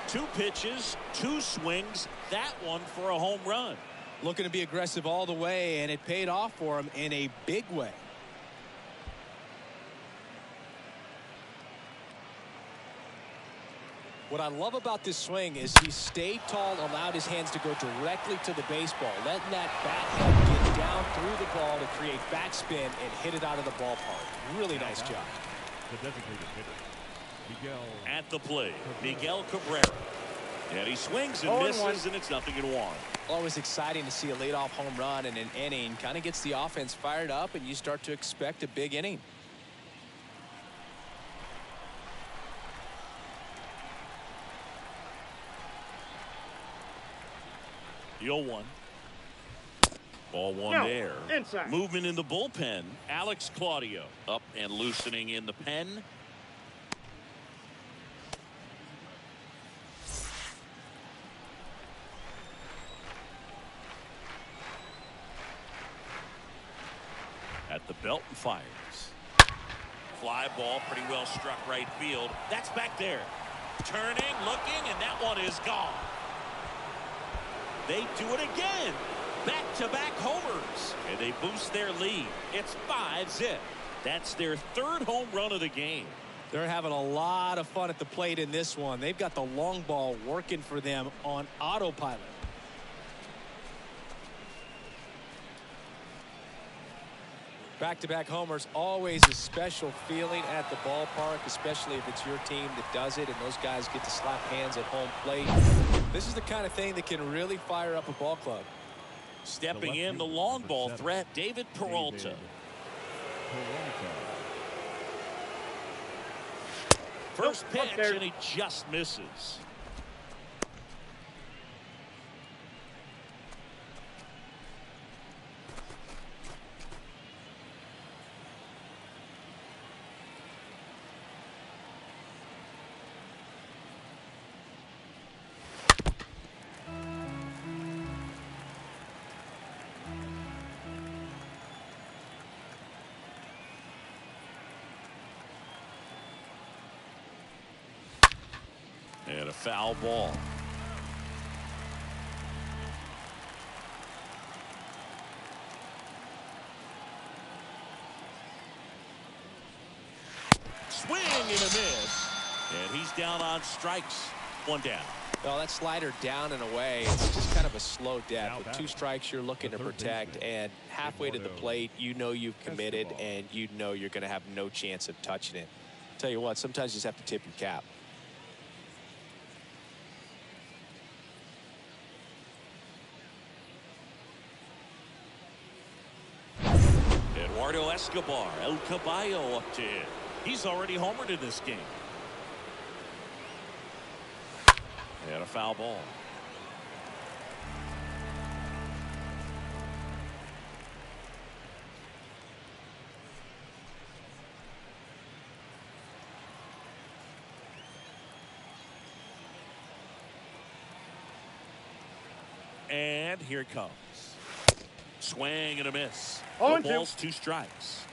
Speaker 1: 2 pitches, 2 swings, that one for a home run.
Speaker 2: Looking to be aggressive all the way, and it paid off for him in a big way. What I love about this swing is he stayed tall, allowed his hands to go directly to the baseball, letting that bat head get down through the ball to create backspin and hit it out of the ballpark. Really nice job.
Speaker 4: The designated hitter, Miguel.
Speaker 1: At the plate, Miguel Cabrera. And he swings and misses, and it's 0-1.
Speaker 2: Always exciting to see a leadoff home run in an inning. Kind of gets the offense fired up, and you start to expect a big inning.
Speaker 1: The 0-1. Ball 1
Speaker 5: No,
Speaker 1: there.
Speaker 5: inside.
Speaker 1: Movement in the bullpen. Alex Claudio up and loosening in the pen. At the belt and fires. Fly ball pretty well struck right field. That's back there. Turning, looking, and that one is gone. They do it again. Back-to-back homers. And they boost their lead. It's 5-0. That's their third home run of the game.
Speaker 2: They're having a lot of fun at the plate in this one. They've got the long ball working for them on autopilot. Back-to-back homers, always a special feeling at the ballpark, especially if it's your team that does it and those guys get to slap hands at home plate. This is the kind of thing that can really fire up a ball club.
Speaker 1: Stepping in the long ball threat, David Peralta. First pitch, and he just misses. And a foul ball. Swing and a miss. And he's down on strikes. One down.
Speaker 2: Well, that slider down and away, it's just kind of a slow death. With 2 strikes, you're looking to protect, and halfway to the plate, you know you've committed, and you know you're going to have no chance of touching it. Tell you what, sometimes you just have to tip your cap.
Speaker 1: Eduardo Escobar, El Caballo up to him. He's already homered in this game. And a foul ball. And here it comes. Swing and a miss. No balls, 2 strikes.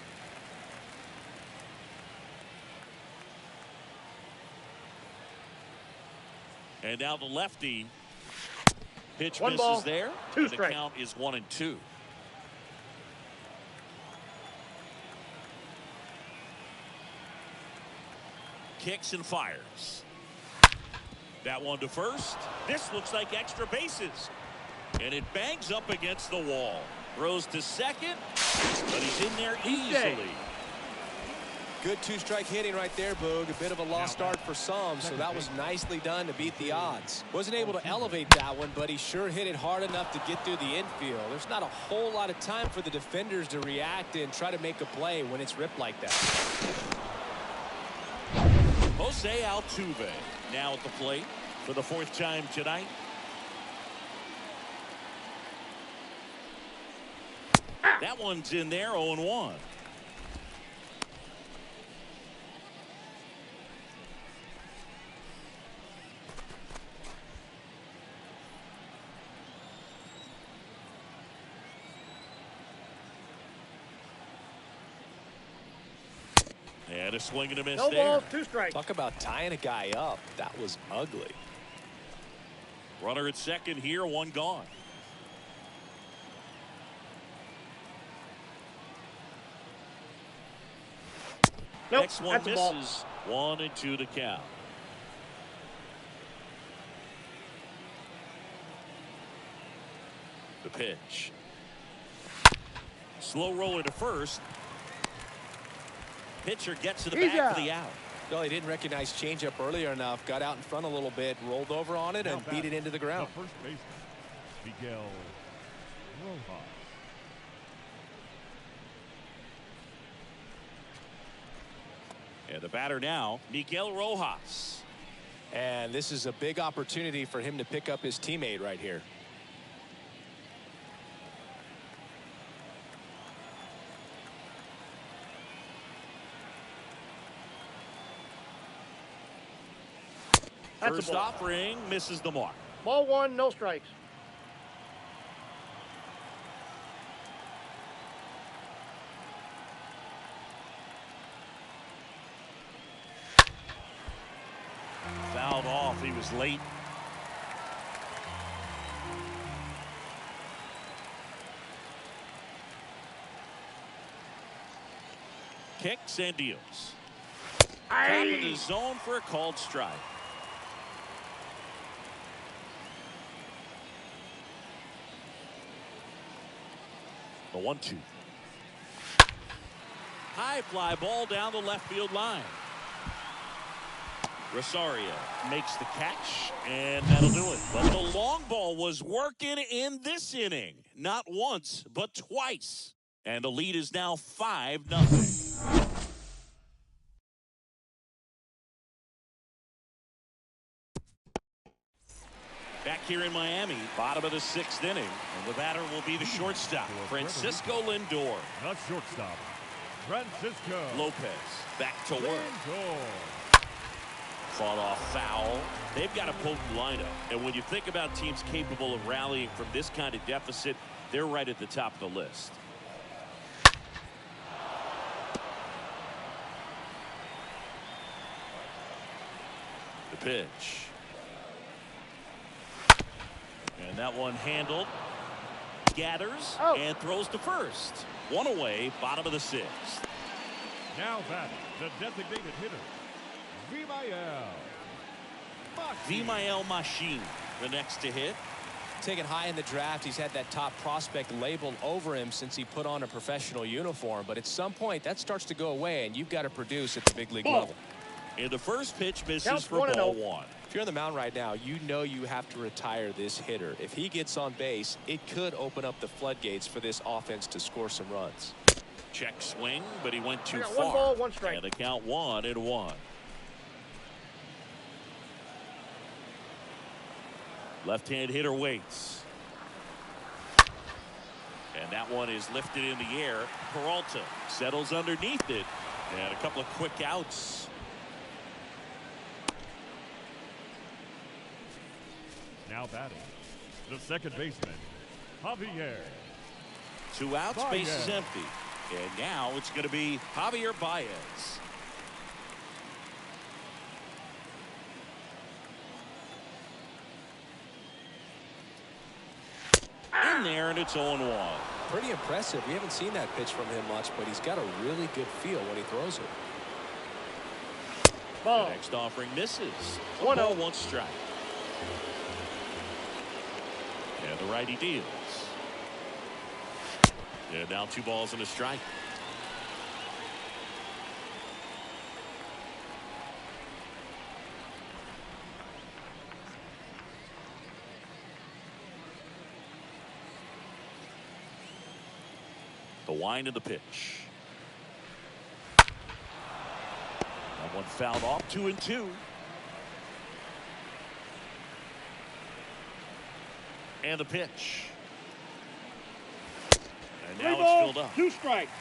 Speaker 1: And now the lefty. Pitch misses
Speaker 5: ball,
Speaker 1: there.
Speaker 5: 2
Speaker 1: The
Speaker 5: strikes.
Speaker 1: count is 1-2. Kicks and fires. That one to first. This looks like extra bases. And it bangs up against the wall. Throws to second, but he's in there easily.
Speaker 2: Good 2-strike hitting right there, Boog. A bit of a lost start for some, so that was nicely done to beat the odds. Wasn't able to elevate that one, but he sure hit it hard enough to get through the infield. There's not a whole lot of time for the defenders to react and try to make a play when it's ripped like that.
Speaker 1: Jose Altuve now at the plate for the 4th time tonight. That one's in there, 0-1. And a swing and a miss
Speaker 5: No
Speaker 1: there.
Speaker 5: balls, 2 strikes.
Speaker 2: Talk about tying a guy up. That was ugly.
Speaker 1: Runner at second here, 1 gone.
Speaker 5: Nope,
Speaker 1: Next one
Speaker 5: that's a ball.
Speaker 1: misses. 1-2 to count. The pitch. Slow roller to first. Pitcher gets to the back for the out.
Speaker 2: Well, he didn't recognize changeup earlier enough. Got out in front a little bit, rolled over on it, and beat it into the ground.
Speaker 4: The first baseman, Miguel Rojas.
Speaker 1: And the batter now, Miguel Rojas.
Speaker 2: And this is a big opportunity for him to pick up his teammate right here.
Speaker 1: First offering misses the mark.
Speaker 5: Ball 1, no strikes.
Speaker 1: Fouled off. He was late. Kicks and deals. Top of the zone for a called strike. The 1-2. High fly ball down the left field line. Rosario makes the catch, and that'll do it. But the long ball was working in this inning. Not once, but twice. And the lead is now 5-0. Back here in Miami, bottom of the 6th inning. And the batter will be the shortstop, Francisco Lindor.
Speaker 4: The shortstop, Francisco
Speaker 1: Lopez back to work. Fought off foul. They've got a potent lineup. And when you think about teams capable of rallying from this kind of deficit, they're right at the top of the list. The pitch. And that one handled. Gathers and throws to first. One away, bottom of the 6th.
Speaker 4: Now batting, the designated hitter,
Speaker 1: Vimael Machine, the next to hit.
Speaker 3: Taken high in the draft, he's had that top prospect labeled over him since he put on a professional uniform. But at some point, that starts to go away, and you've got to produce at the big league level.
Speaker 1: And the first pitch misses
Speaker 5: Counts
Speaker 1: for ball 1.
Speaker 3: If you're on the mound right now, you know you have to retire this hitter. If he gets on base, it could open up the floodgates for this offense to score some runs.
Speaker 1: Check swing, but he went too far.
Speaker 5: 1 ball, 1 strike.
Speaker 1: And the count 1-1. Left-hand hitter waits. And that one is lifted in the air. Peralta settles underneath it. And a couple of quick outs.
Speaker 4: Now batting, the second baseman, Javier.
Speaker 1: 2 outs, base is empty. And now it's going to be Javier Bayas. In there, and it's 0-1.
Speaker 3: Pretty impressive. We haven't seen that pitch from him much, but he's got a really good feel when he throws it.
Speaker 5: Ball.
Speaker 1: The next offering misses.
Speaker 5: 1-0.
Speaker 1: 1 strike. And the righty deals. And now 2 balls and a strike. The wind of the pitch. That one fouled off. 2-2. And the pitch. And now it's filled up.
Speaker 5: 2 strikes.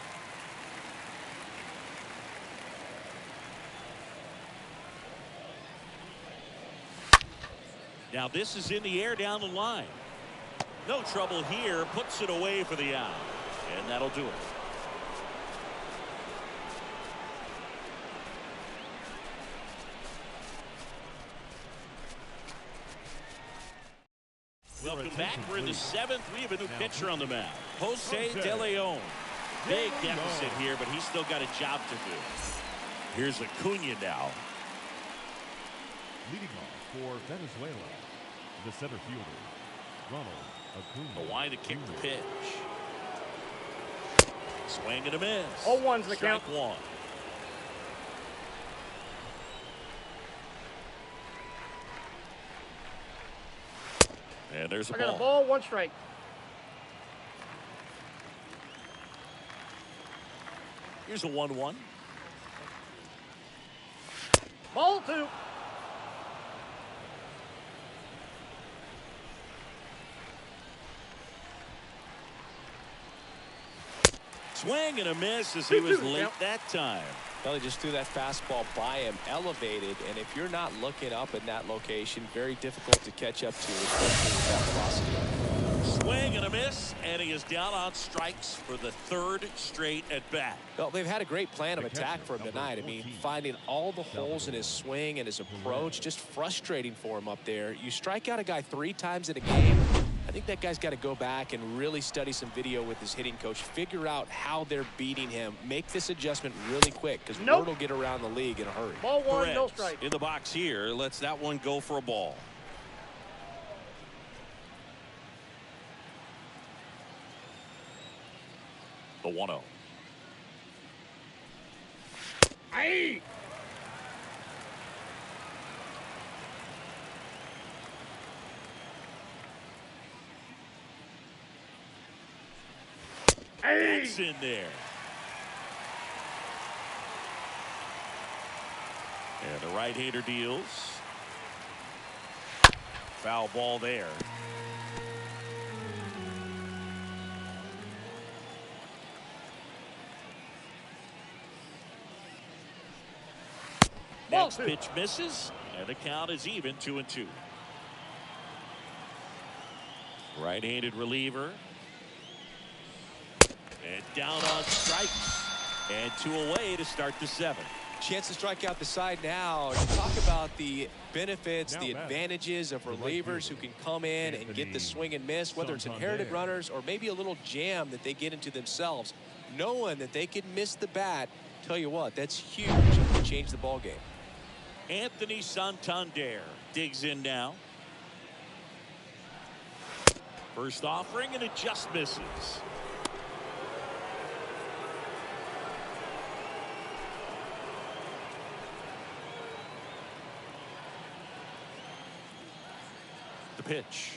Speaker 1: Now this is in the air down the line. No trouble here. Puts it away for the out. And that'll do it. Welcome back. We're in the 7th. We have a new pitcher on the mound. Jose De Leon. Big deficit here, but he's still got a job to do. Here's Acuna now.
Speaker 4: Leading off for Venezuela, the center fielder, Ronald Acuna.
Speaker 1: The line to kick the pitch. Swing and a miss.
Speaker 5: 0-1's the
Speaker 1: Strike
Speaker 5: count.
Speaker 1: 1. And there's a
Speaker 5: I got
Speaker 1: ball.
Speaker 5: a ball, 1 strike.
Speaker 1: Here's a 1-1.
Speaker 5: Ball 2.
Speaker 1: Swing and a miss as he was late that time.
Speaker 3: Well, he just threw that fastball by him, elevated, and if you're not looking up in that location, very difficult to catch up to, especially with that velocity.
Speaker 1: Swing and a miss, and he is down on strikes for the 3rd straight at bat.
Speaker 3: Well, they've had a great plan of attack for him tonight. I mean, finding all the holes in his swing and his approach, just frustrating for him up there. You strike out a guy 3 times in a game, I think that guy's got to go back and really study some video with his hitting coach, figure out how they're beating him, make this adjustment really quick, because word will get around the league in a hurry.
Speaker 5: Ball one,
Speaker 1: Perez
Speaker 5: no strike.
Speaker 1: in the box here. Lets that one go for a ball. The 1-0.
Speaker 5: Aye.
Speaker 1: That's in there. And the right-hander deals. Foul ball there. Next pitch misses, and the count is even 2-2. Right-handed reliever. And down on strikes. And 2 away to start the 7th.
Speaker 2: Chance to strike out the side now. You talk about the benefits, the advantages of relievers who can come in and get the swing and miss, whether it's inherited runners or maybe a little jam that they get into themselves. Knowing that they can miss the bat, tell you what, that's huge to change the ball game.
Speaker 1: Anthony Santander digs in now. First offering, and it just misses. The pitch.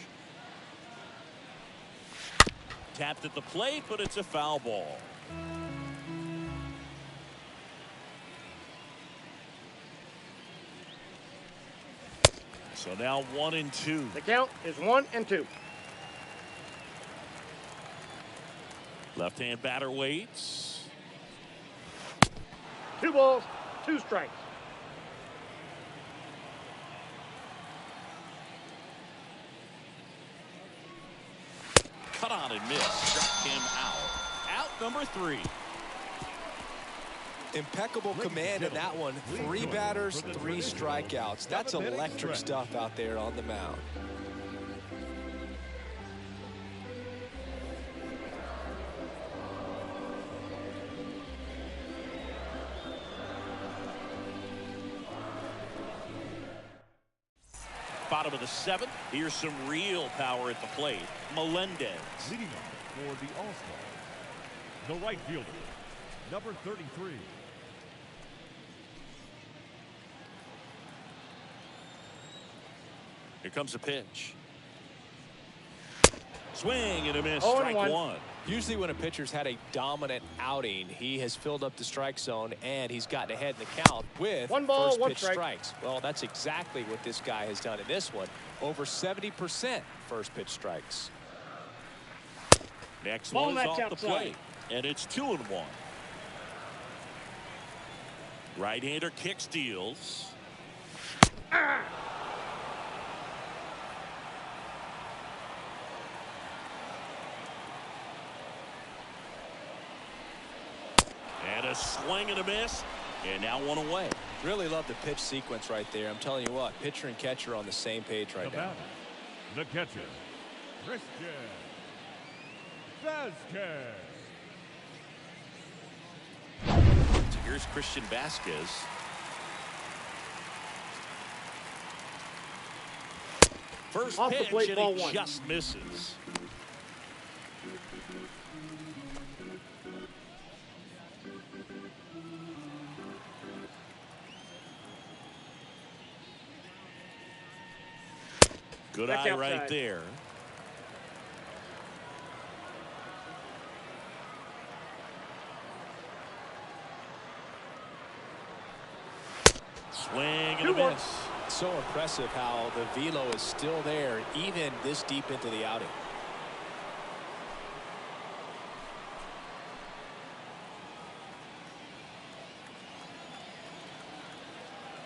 Speaker 1: Tapped at the plate, but it's a foul ball. So now 1-2.
Speaker 5: The count is 1-2.
Speaker 1: Left-hand batter waits.
Speaker 5: 2 balls, 2 strikes.
Speaker 1: Cut on and miss. Struck him out. Out number 3.
Speaker 2: Impeccable command in that one. 3 batters, 3 strikeouts. That's electric stuff out there on the mound.
Speaker 1: Bottom of the 7th. Here's some real power at the plate. Melendez.
Speaker 4: Leading off for the All-Star, the right fielder, number 33.
Speaker 1: Here comes a pitch. Swing and a miss.
Speaker 5: 0-1.
Speaker 1: Strike 1.
Speaker 3: Usually when a pitcher's had a dominant outing, he has filled up the strike zone and he's gotten ahead in the count with
Speaker 5: 1 ball,
Speaker 3: first
Speaker 5: 1
Speaker 3: pitch
Speaker 5: strike.
Speaker 3: strikes. Well, that's exactly what this guy has done in this one. Over 70% first pitch strikes.
Speaker 1: Next
Speaker 5: Ball
Speaker 1: one's
Speaker 5: match
Speaker 1: off the
Speaker 5: outside.
Speaker 1: plate. And it's 2-1. Right-hander kick steals. And a swing and a miss. And now 1 away.
Speaker 3: Really love the pitch sequence right there. I'm telling you what, pitcher and catcher on the same page right now.
Speaker 4: The catcher, Christian Vasquez.
Speaker 1: So here's Christian Vasquez. First
Speaker 5: Off the
Speaker 1: pitch,
Speaker 5: plate,
Speaker 1: and
Speaker 5: ball
Speaker 1: he
Speaker 5: 1.
Speaker 1: just misses. Good
Speaker 5: That's
Speaker 1: eye
Speaker 5: outside.
Speaker 1: right there. Swing and a
Speaker 5: 2-1.
Speaker 1: miss.
Speaker 3: So impressive how the velo is still there even this deep into the outing.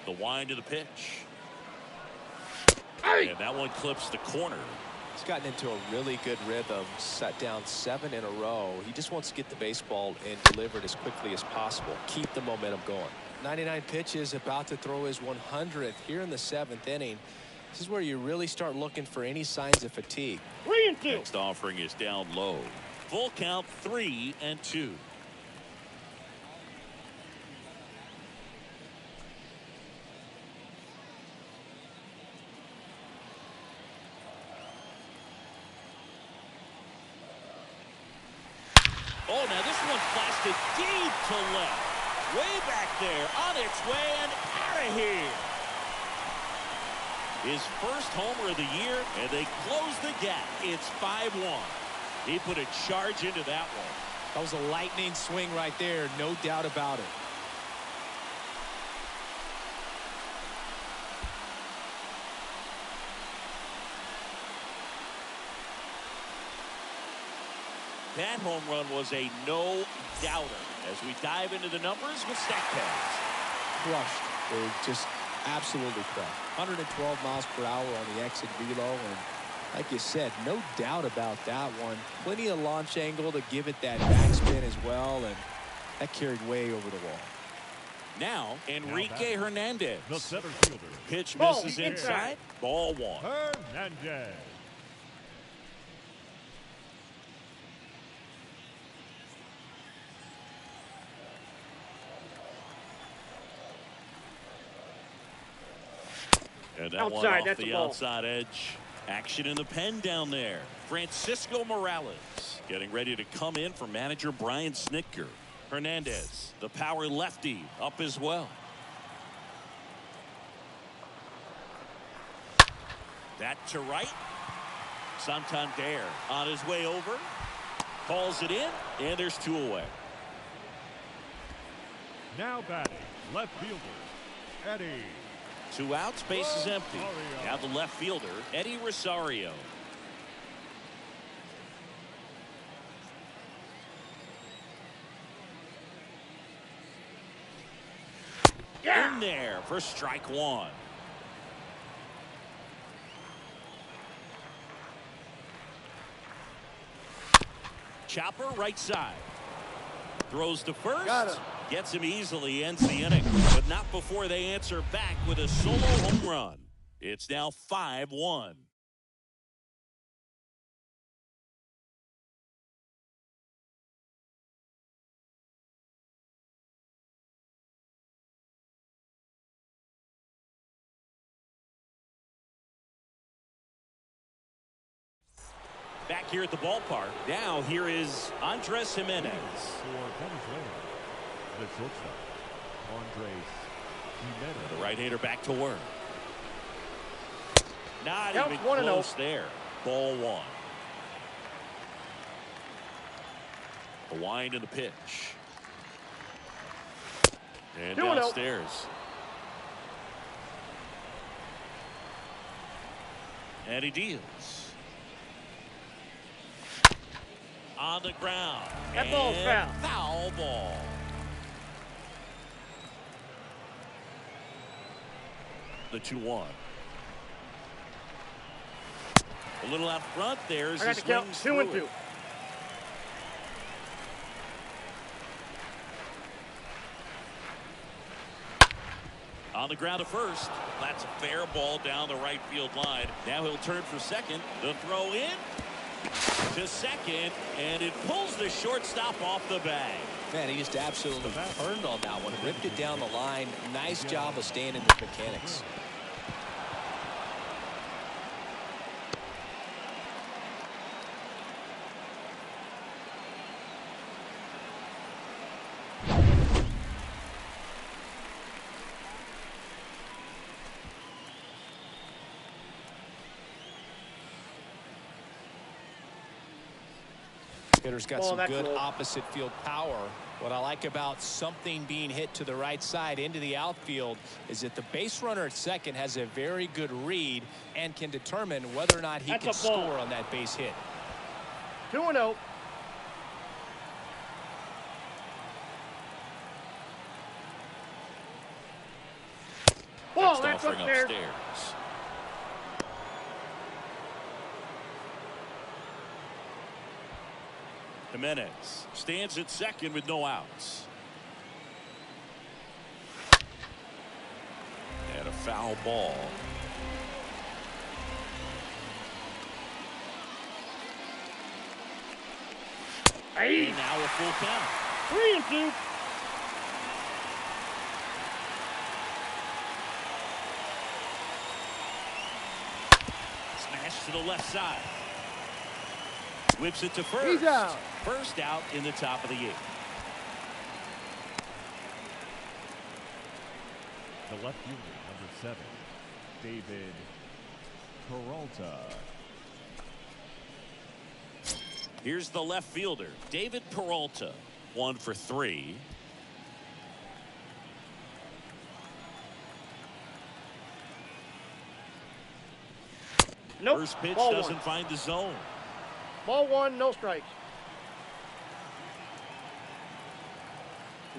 Speaker 1: The wind of the pitch. And that one clips the corner.
Speaker 3: He's gotten into a really good rhythm, set down 7 in a row. He just wants to get the baseball and deliver it as quickly as possible. Keep the momentum going. 99 pitches, about to throw his 100th here in the 7th inning.
Speaker 2: This is where you really start looking for any signs of fatigue.
Speaker 5: 3-2.
Speaker 1: Next offering is down low. Full count, 3-2. Oh, now this one blasted deep to left. Way back there, on its way and out of here. His first homer of the year, and they close the gap. It's 5-1. He put a charge into that one.
Speaker 2: That was a lightning swing right there, no doubt about it.
Speaker 1: That home run was a no-doubter. As we dive into the numbers with StatCast.
Speaker 2: Crushed. They're just absolutely crushed. 112 miles per hour on the exit velo, and like you said, no doubt about that one. Plenty of launch angle to give it that backspin as well, and that carried way over the wall.
Speaker 1: Now, Enrique Hernandez.
Speaker 4: The center fielder.
Speaker 1: Pitch
Speaker 5: Ball
Speaker 1: misses
Speaker 5: inside.
Speaker 1: inside. Ball one.
Speaker 4: Hernandez.
Speaker 1: And that
Speaker 5: Outside,
Speaker 1: one off
Speaker 5: that's a
Speaker 1: the
Speaker 5: ball.
Speaker 1: outside edge. Action in the pen down there. Francisco Morales getting ready to come in for manager Brian Snitker. Hernandez, the power lefty, up as well. That to right. Santander on his way over. Calls it in, and there's two away.
Speaker 4: Now batting, left fielder, Eddie.
Speaker 1: 2 outs, base is empty. Now the left fielder, Eddie Rosario. In there for strike one. Chopper right side. Throws to first.
Speaker 5: Got it.
Speaker 1: Gets him easily, ends the inning. But not before they answer back with a solo home run. It's now 5-1. Back here at the ballpark. Now here is Andres Jimenez.
Speaker 4: For Venezuela, the shortstop, Andres Jimenez.
Speaker 1: The right-hander back to work. Not
Speaker 5: Count
Speaker 1: even
Speaker 5: 1-0.
Speaker 1: close there. Ball one. The wind and the pitch. And
Speaker 5: 2-0.
Speaker 1: downstairs. And he deals. On the ground.
Speaker 5: That ball's
Speaker 1: And
Speaker 5: foul.
Speaker 1: Foul ball. The 2-1. A little out front there as
Speaker 5: I
Speaker 1: he
Speaker 5: got to count
Speaker 1: swings
Speaker 5: 2
Speaker 1: through
Speaker 5: and
Speaker 1: it.
Speaker 5: 2.
Speaker 1: On the ground to first. That's a fair ball down the right field line. Now he'll turn for second. The throw in to second, and it pulls the shortstop off the bag.
Speaker 2: Man, he just absolutely turned on that one, ripped it down the line. Nice job of staying in his mechanics. Hitter's got some good opposite field power. What I like about something being hit to the right side into the outfield is that the base runner at second has a very good read and can determine whether or not he can score on that base hit.
Speaker 5: 2-0. Ball, that's up there.
Speaker 1: Upstairs. Jimenez stands at second with no outs. And a foul ball.
Speaker 5: Hey.
Speaker 1: And now a full count.
Speaker 5: 3-2.
Speaker 1: Smash to the left side. Whips it to first.
Speaker 5: He's out.
Speaker 1: First out in the top of the 8th.
Speaker 4: The left fielder, number 7, David Peralta.
Speaker 1: Here's the left fielder, David Peralta. 1 for 3.
Speaker 5: Nope.
Speaker 1: First pitch
Speaker 5: Ball
Speaker 1: doesn't
Speaker 5: one.
Speaker 1: find the zone.
Speaker 5: Ball 1, no strikes.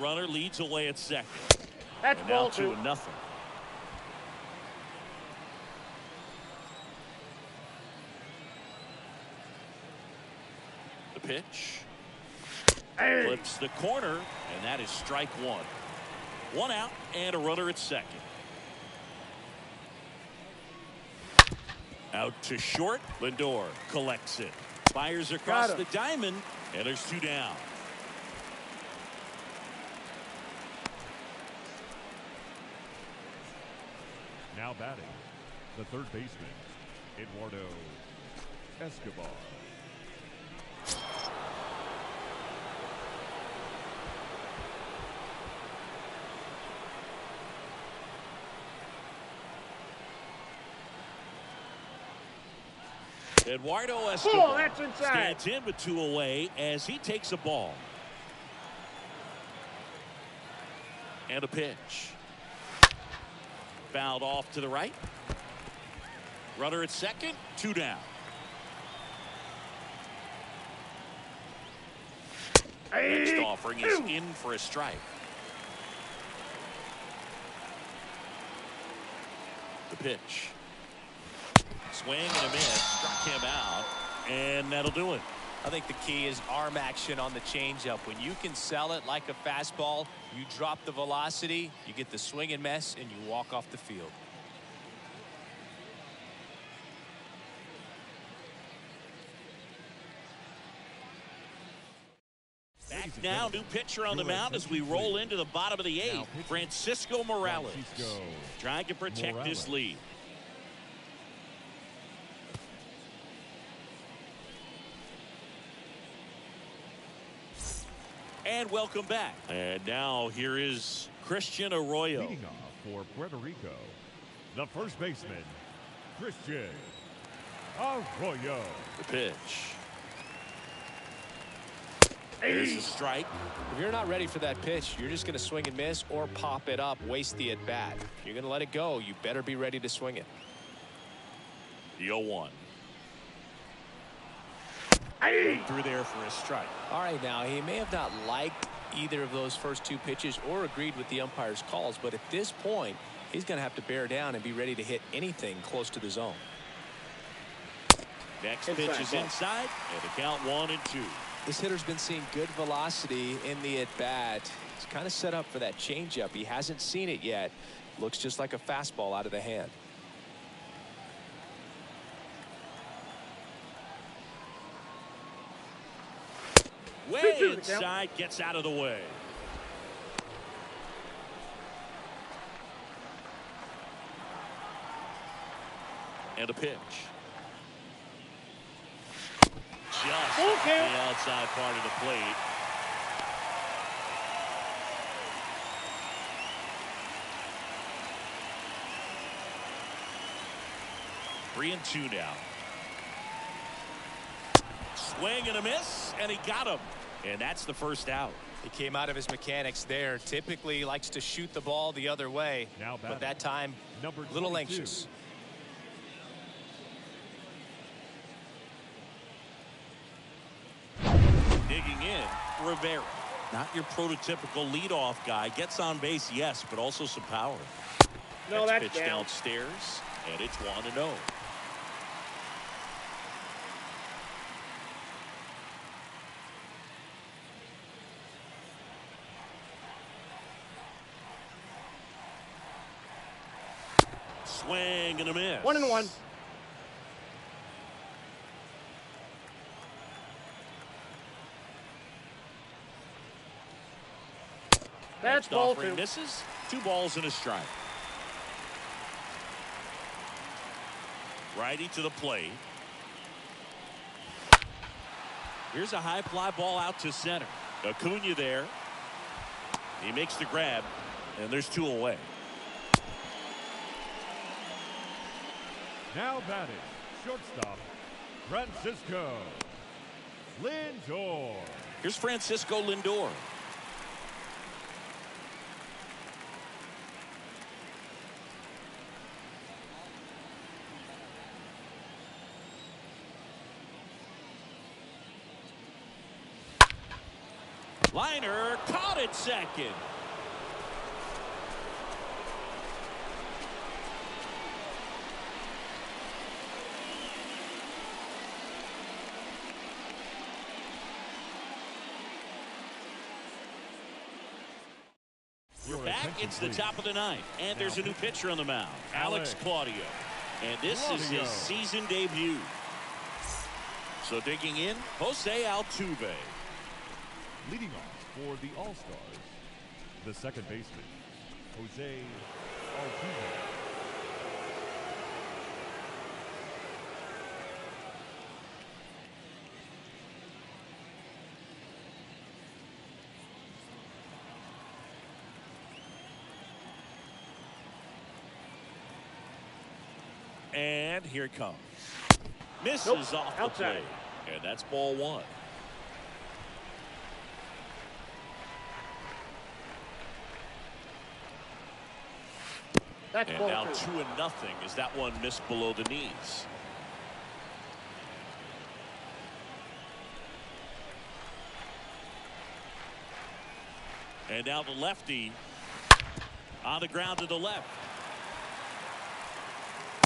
Speaker 1: Runner leads away at second.
Speaker 5: That's
Speaker 1: And
Speaker 5: ball
Speaker 1: now
Speaker 5: 2.
Speaker 1: 2-0. The pitch.
Speaker 5: Hey.
Speaker 1: Flips the corner, and that is strike 1. 1 out and a runner at second. Out to short. Lindor collects it. Fires across the diamond, and there's 2 down.
Speaker 4: Now batting, the third baseman, Eduardo Escobar.
Speaker 1: Eduardo Escobar.
Speaker 5: Oh, that's inside.
Speaker 1: Stands in with 2 away as he takes a ball. And a pitch. Fouled off to the right. Runner at second, 2 down. Next offering is in for a strike. The pitch. Swing and a miss. Struck him out. And that'll do it.
Speaker 3: I think the key is arm action on the changeup. When you can sell it like a fastball, you drop the velocity, you get the swing and miss, and you walk off the field.
Speaker 1: Back now, new pitcher on the mound as we roll into the bottom of the 8th. Francisco Morales trying to protect this lead. And welcome back. And now here is Christian Arroyo.
Speaker 4: Leading off for Puerto Rico, the first baseman, Christian Arroyo.
Speaker 1: The pitch. There's a strike.
Speaker 3: If you're not ready for that pitch, you're just going to swing and miss or pop it up, waste the at-bat. If you're going to let it go, you better be ready to swing it.
Speaker 1: The 0-1. Through there for a strike.
Speaker 3: All right, now, he may have not liked either of those first 2 pitches or agreed with the umpire's calls, but at this point, he's going to have to bear down and be ready to hit anything close to the zone.
Speaker 1: Next pitch is inside, and the count 1-2.
Speaker 3: This hitter's been seeing good velocity in the at-bat. He's kind of set up for that changeup. He hasn't seen it yet. Looks just like a fastball out of the hand.
Speaker 1: Way inside, gets out of the way. And a pitch. Just off the outside part of the plate. Three and 2 now. Swing and a miss, and he got him. And that's the first out.
Speaker 3: He came out of his mechanics there. Typically likes to shoot the ball the other way, but that time a little anxious.
Speaker 1: Digging in, Rivera. Not your prototypical leadoff guy. Gets on base, yes, but also some power.
Speaker 5: No, that's
Speaker 1: pitch downstairs, and it's 1-0. Swing and a miss.
Speaker 5: 1-1. That's
Speaker 1: Next
Speaker 5: ball
Speaker 1: offering
Speaker 5: 2.
Speaker 1: misses. 2 balls and a strike. Righty to the plate. Here's a high fly ball out to center. Acuna there. He makes the grab, and there's 2 away.
Speaker 4: Now batting, shortstop, Francisco Lindor.
Speaker 1: Here's Francisco Lindor. Liner caught at second. We're back. It's the top of the 9th, and there's a new pitcher on the mound, Alex Claudio. And this is his season debut. So digging in, Jose Altuve.
Speaker 4: Leading off for the All-Stars, the second baseman, Jose Altuve.
Speaker 1: And here it comes. Misses off the
Speaker 5: outside.
Speaker 1: plate. And that's ball 1.
Speaker 5: That's
Speaker 1: And
Speaker 5: ball
Speaker 1: now
Speaker 5: 2.
Speaker 1: 2-0 as that one missed below the knees. And now the lefty on the ground to the left.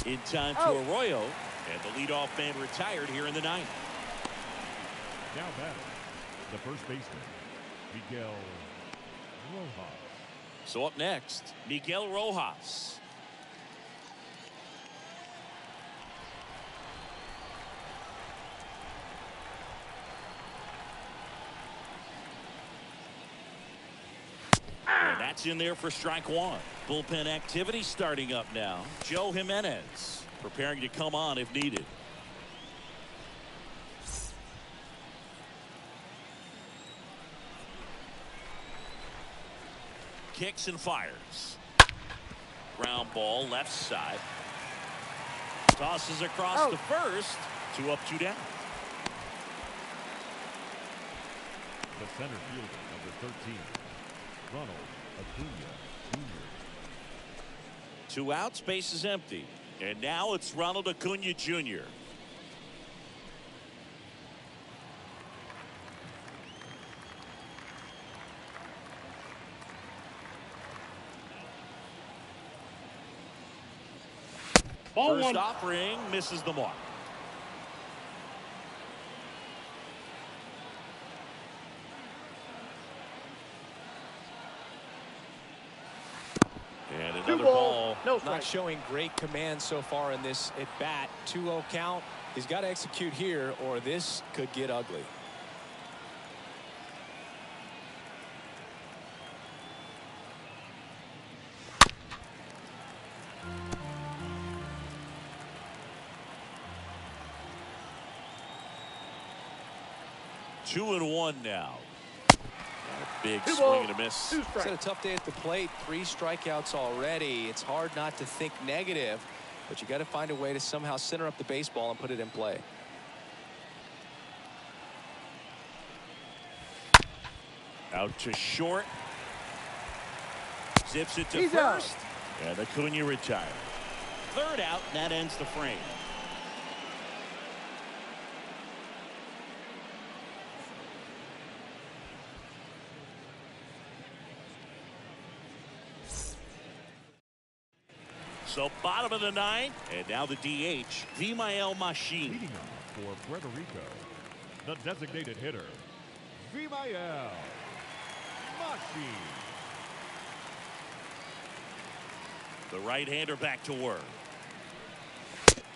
Speaker 1: In time to Arroyo, and the leadoff man retired here in the 9th.
Speaker 4: Now batting, the first baseman, Miguel Rojas.
Speaker 1: So up next, Miguel Rojas. And that's in there for strike 1. Bullpen activity starting up now. Joe Jimenez preparing to come on if needed. Kicks and fires. Ground ball left side. Tosses across the first. 2 up, 2 down.
Speaker 4: The center fielder, number 13, Ronald Acuna Jr.
Speaker 1: 2 outs, base is empty. And now it's Ronald Acuna Jr.
Speaker 5: Ball
Speaker 1: First
Speaker 5: 1.
Speaker 1: offering misses the mark. And another ball.
Speaker 5: No
Speaker 2: Not
Speaker 5: strike.
Speaker 2: showing great command so far in this at bat. 2-0 count. He's got to execute here, or this could get ugly.
Speaker 1: Two and one now. A big
Speaker 5: Two
Speaker 1: swing
Speaker 5: balls,
Speaker 1: and a miss.
Speaker 5: 2
Speaker 2: It's
Speaker 5: strikes.
Speaker 2: had a tough day at the plate. 3 strikeouts already. It's hard not to think negative, but you got to find a way to somehow center up the baseball and put it in play.
Speaker 1: Out to short. Zips it to
Speaker 5: He's out.
Speaker 1: first. And Acuna retired. Third out, and that ends the frame. So bottom of the 9th, and now the DH, Vimael Machine.
Speaker 4: Leading off for Puerto Rico, the designated hitter, Vimael Machine.
Speaker 1: The right-hander back to work.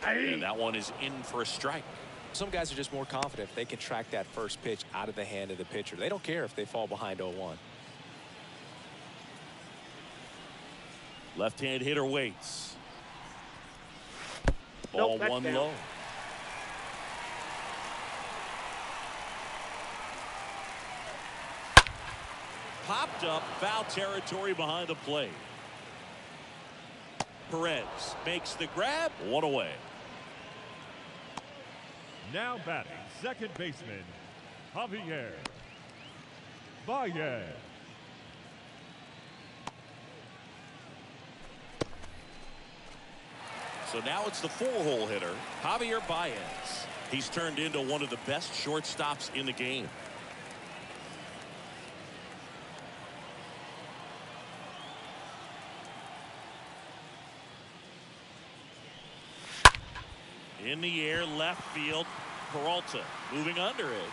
Speaker 1: And that one is in for a strike.
Speaker 2: Some guys are just more confident if they can track that first pitch out of the hand of the pitcher. They don't care if they fall behind 0-1.
Speaker 1: Left-hand hitter waits.
Speaker 5: Nope,
Speaker 1: Ball
Speaker 5: that's
Speaker 1: one
Speaker 5: down.
Speaker 1: low. Popped up, foul territory behind the plate. Perez makes the grab, one away.
Speaker 4: Now batting, second baseman, Javier Bayas.
Speaker 1: So now it's the four-hole hitter, Javier Bayas. He's turned into one of the best shortstops in the game. In the air, left field, Peralta moving under it.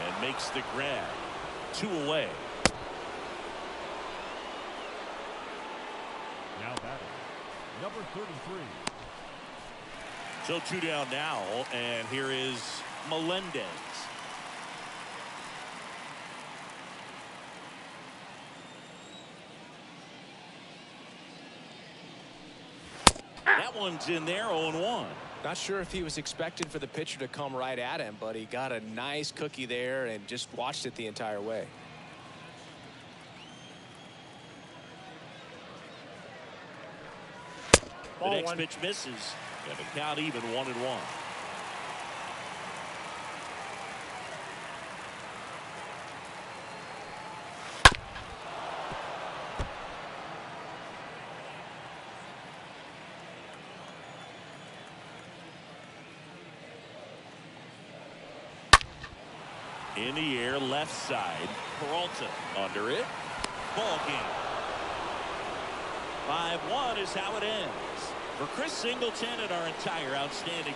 Speaker 1: And makes the grab. 2 away.
Speaker 4: Now batting, number 33.
Speaker 1: So 2 down now, and here is Melendez. That one's in there, 0-1.
Speaker 3: Not sure if he was expecting for the pitcher to come right at him, but he got a nice cookie there and just watched it the entire way.
Speaker 1: The next pitch misses. And the count even 1-1. In the air, left side. Peralta under it. Ball game. 5-1 is how it ends. For Chris Singleton and our entire outstanding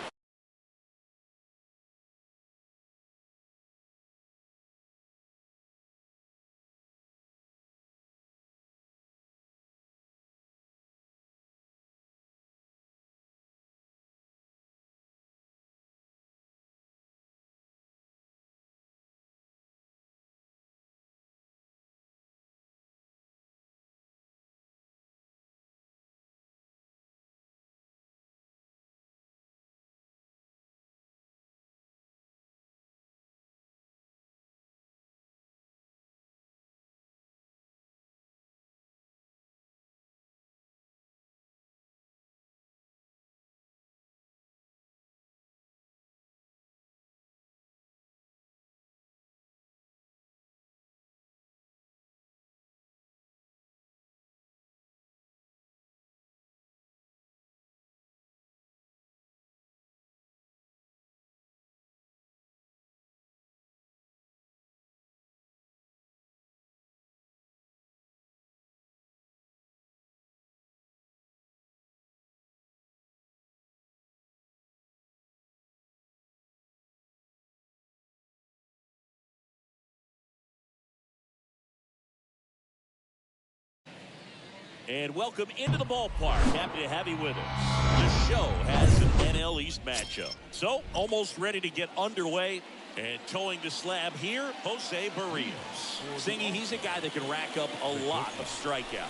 Speaker 1: and welcome into the ballpark. Happy to have you with us. The show has an NL East matchup. So almost ready to get underway. And towing the slab here, Jose Barrios. Singy, he's a guy that can rack up a lot of strikeouts.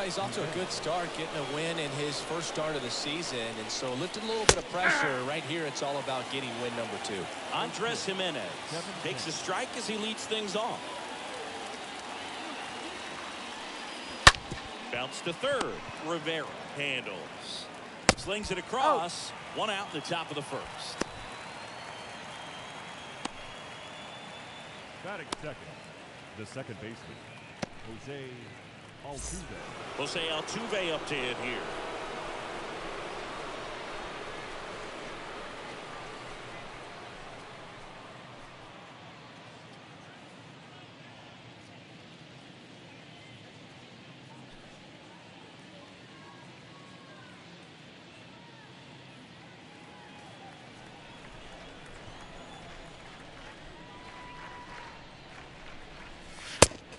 Speaker 3: He's off to a good start, getting a win in his first start of the season, and so lifted a little bit of pressure. Right here, it's all about getting win number 2.
Speaker 1: Andres Jimenez takes a strike as he leads things off. Bounce to third. Rivera handles. Slings it across. 1 out in the top of the first.
Speaker 4: Batting second, the second baseman, Jose Altuve.
Speaker 1: Jose Altuve up to hit here.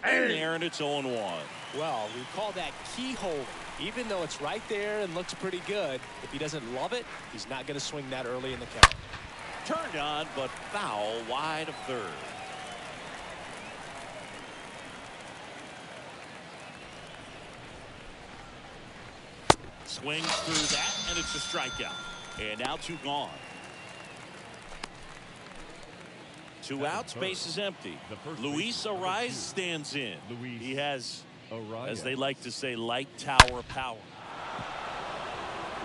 Speaker 1: In there, and it's 0-1.
Speaker 3: Well, we call that keyhole. Even though it's right there and looks pretty good, if he doesn't love it, he's not going to swing that early in the count.
Speaker 1: Turned on, but foul wide of third. Swings through that, and it's a strikeout. And now 2 gone. 2 outs, base is empty. Luis Arias stands in. He has, as they like to say, light tower power.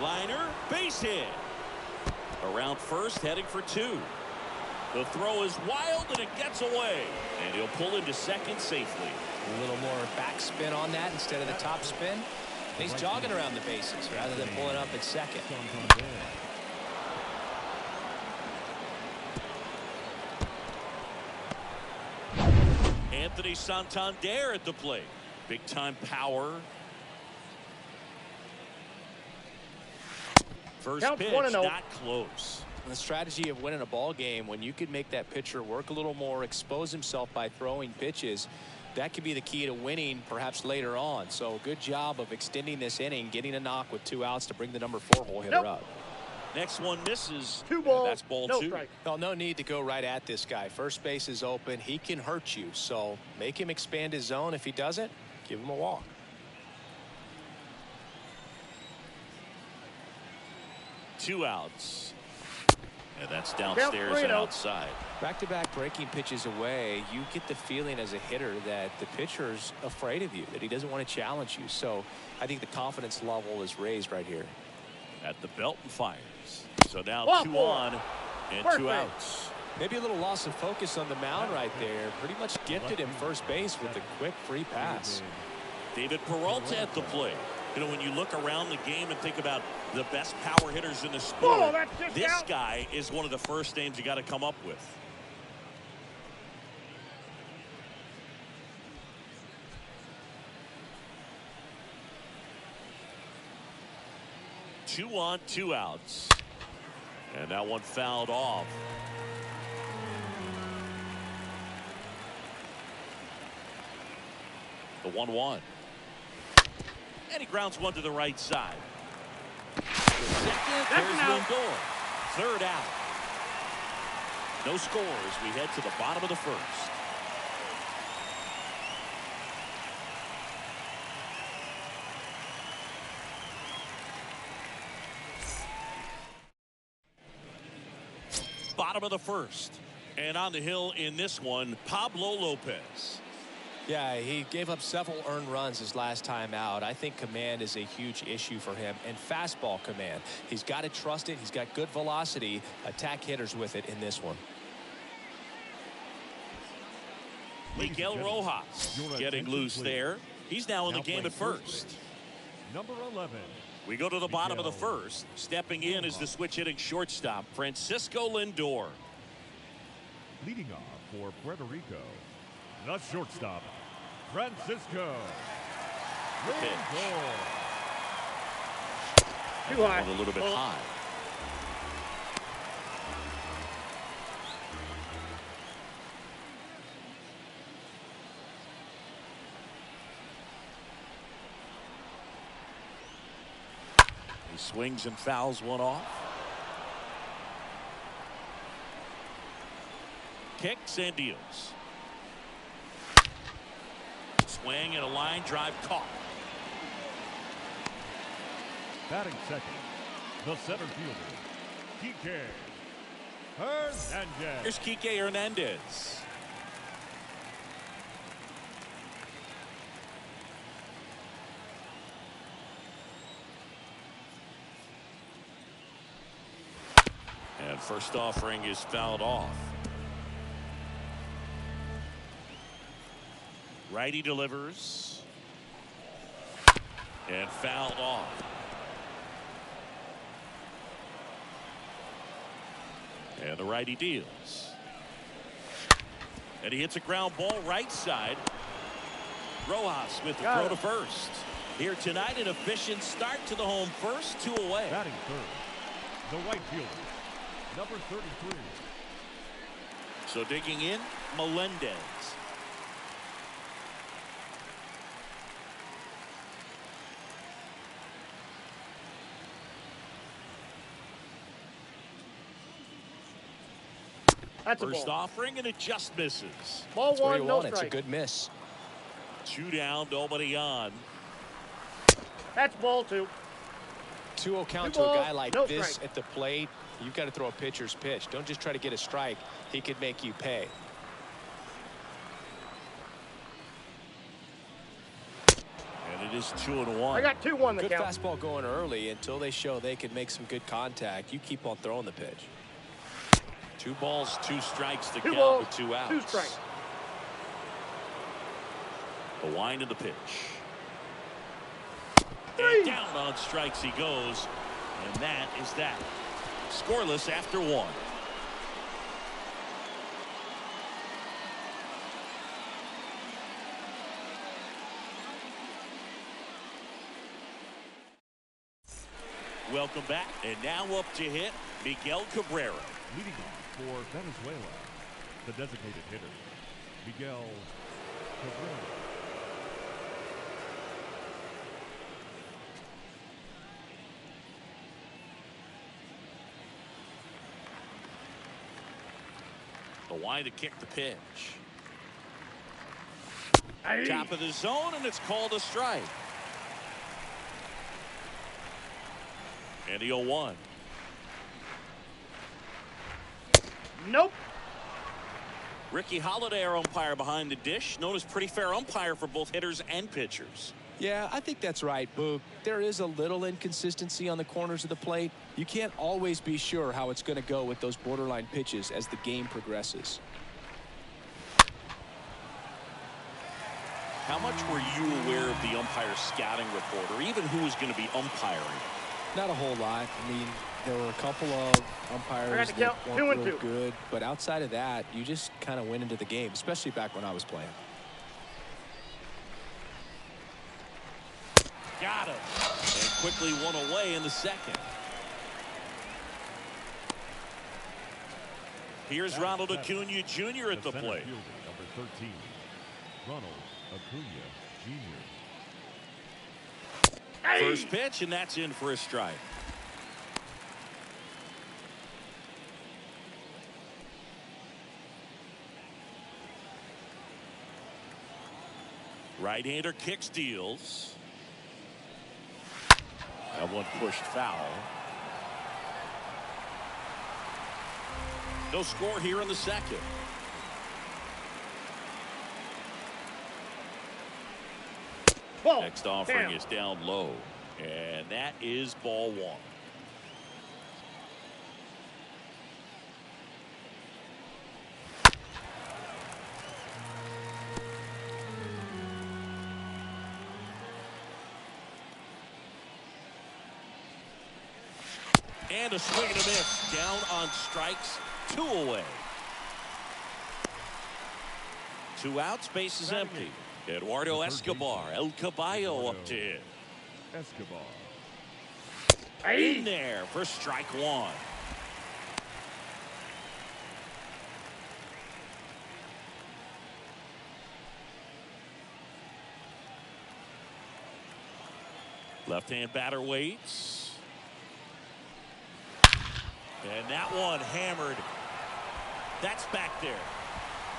Speaker 1: Liner, base hit. Around first, heading for 2. The throw is wild, and it gets away. And he'll pull into second safely.
Speaker 3: A little more backspin on that instead of the top spin. He's jogging around the bases rather than pulling up at second.
Speaker 1: Anthony Santander at the plate. Big time power. First pitch, not close.
Speaker 3: The strategy of winning a ball game, when you could make that pitcher work a little more, expose himself by throwing pitches, that could be the key to winning perhaps later on. So good job of extending this inning, getting a knock with 2 outs to bring the number 4 hole hitter up.
Speaker 1: Next one misses.
Speaker 5: 2 balls.
Speaker 1: That's ball
Speaker 5: no
Speaker 1: 2.
Speaker 5: strike.
Speaker 3: Well, no need to go right at this guy. First base is open. He can hurt you. So make him expand his zone. If he doesn't, give him a walk.
Speaker 1: Two outs. And that's downstairs and outside.
Speaker 3: Back-to-back breaking pitches away, you get the feeling as a hitter that the pitcher's afraid of you, that he doesn't want to challenge you. So I think the confidence level is raised right here.
Speaker 1: At the belt and fires. So now
Speaker 5: Ball
Speaker 1: 2
Speaker 5: 4.
Speaker 1: on and
Speaker 5: Perfect.
Speaker 1: 2 outs.
Speaker 3: Maybe a little loss of focus on the mound right there. Pretty much gifted him first base with a quick free pass.
Speaker 1: David Peralta at the plate. You know, when you look around the game and think about the best power hitters in the sport, this guy is one of the first names you got to come up with. Two on, 2 outs. And that one fouled off. The 1-1. And he grounds one to the right side. Second, there's Lindor. Third out. No scores. We head to the bottom of the first. Bottom of the first. And on the hill in this one, Pablo Lopez.
Speaker 3: Yeah, he gave up several earned runs his last time out. I think command is a huge issue for him, and fastball command. He's got to trust it. He's got good velocity. Attack hitters with it in this one.
Speaker 1: Miguel Rojas getting loose there. He's now in the game at first.
Speaker 4: Number 11.
Speaker 1: We go to the bottom of the first. Stepping in is the switch hitting shortstop, Francisco Lindor.
Speaker 4: Leading off for Puerto Rico, the shortstop, Francisco Lindor.
Speaker 5: Too high.
Speaker 1: A little bit high. He swings and fouls one off. Kicks and deals. Swing and a line drive caught.
Speaker 4: Batting second, the center fielder, Kike Hernandez.
Speaker 1: Here's Kike Hernandez. And first offering is fouled off. Righty delivers. And fouled off. And the righty deals. And he hits a ground ball right side. Rojas with the throw to first. Here tonight, an efficient start to the home first, 2 away.
Speaker 4: Batting third, the right fielder, number 33.
Speaker 1: So digging in, Melendez.
Speaker 5: That's
Speaker 1: First
Speaker 5: a ball.
Speaker 1: offering, and it just misses.
Speaker 5: Ball
Speaker 3: That's where
Speaker 5: 1,
Speaker 3: you
Speaker 5: no
Speaker 3: want it. It's a
Speaker 5: strike.
Speaker 3: good miss.
Speaker 1: 2 down, nobody on.
Speaker 5: That's ball 2.
Speaker 3: 2-0 count to a guy like this at the plate, you've got to throw a pitcher's pitch. Don't just try to get a strike. He could make you pay.
Speaker 1: And it is 2-1.
Speaker 5: I got 2-1 the
Speaker 3: Good
Speaker 5: count.
Speaker 3: fastball going early until they show they can make some good contact. You keep on throwing the pitch.
Speaker 1: 2 balls, 2 strikes to
Speaker 5: 2
Speaker 1: count
Speaker 5: balls,
Speaker 1: with 2 outs.
Speaker 5: 2 strikes.
Speaker 1: The wind of the pitch.
Speaker 5: 3.
Speaker 1: And down on strikes he goes. And that is that. Scoreless after 1. Welcome back. And now up to hit, Miguel Cabrera.
Speaker 4: Leading off for Venezuela, the designated hitter, Miguel Cabrera.
Speaker 1: The wind to kick the pitch.
Speaker 5: Hey.
Speaker 1: Top of the zone, and it's called a strike. And the 0-1.
Speaker 5: Nope.
Speaker 1: Ricky Holiday, our umpire behind the dish, known as pretty fair umpire for both hitters and pitchers.
Speaker 3: Yeah, I think that's right, Boog. There is a little inconsistency on the corners of the plate. You can't always be sure how it's going to go with those borderline pitches as the game progresses.
Speaker 1: How much were you aware of the umpire scouting report, or even who was going to be umpiring?
Speaker 3: Not a whole lot. I mean, there were a couple of umpires that weren't real good, but outside of that, you just kind of went into the game, especially back when I was playing.
Speaker 1: Got him. And quickly one away in the second. Here's Ronald Acuna Jr. at the plate.
Speaker 4: Number 13, Ronald Acuna Jr.
Speaker 5: Hey.
Speaker 1: First pitch, and that's in for a strike. Right-hander kicks, deals. That one pushed foul. No score here in the second.
Speaker 5: Ball.
Speaker 1: Next offering is down low, and that is ball 1. And a swing and a miss. Down on strikes, 2 away. 2 outs, base is empty. Eduardo Escobar, El Caballo up to hit.
Speaker 4: Escobar.
Speaker 1: In there for strike 1. Left-hand batter waits. And that one hammered. That's back there.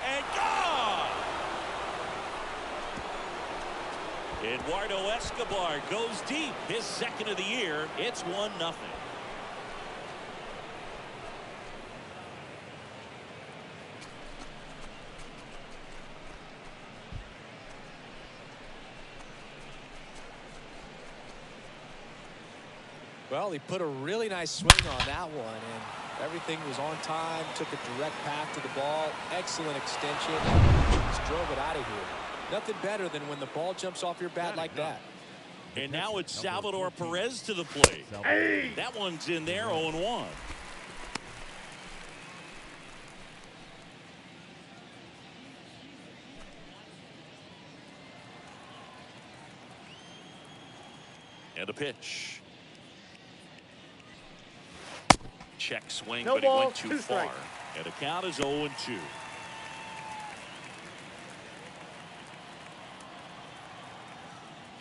Speaker 1: And gone! Eduardo Escobar goes deep. His second of the year. It's 1-0.
Speaker 3: Well, he put a really nice swing on that one, and everything was on time. Took a direct path to the ball. Excellent extension. Just drove it out of here. Nothing better than when the ball jumps off your bat like that.
Speaker 1: And now it's Salvador Perez to the plate.
Speaker 5: Hey.
Speaker 1: That one's in there, 0-1. And a pitch. Check swing,
Speaker 5: No
Speaker 1: but he
Speaker 5: ball,
Speaker 1: went too
Speaker 5: 2
Speaker 1: far.
Speaker 5: strikes.
Speaker 1: And the count is 0-2.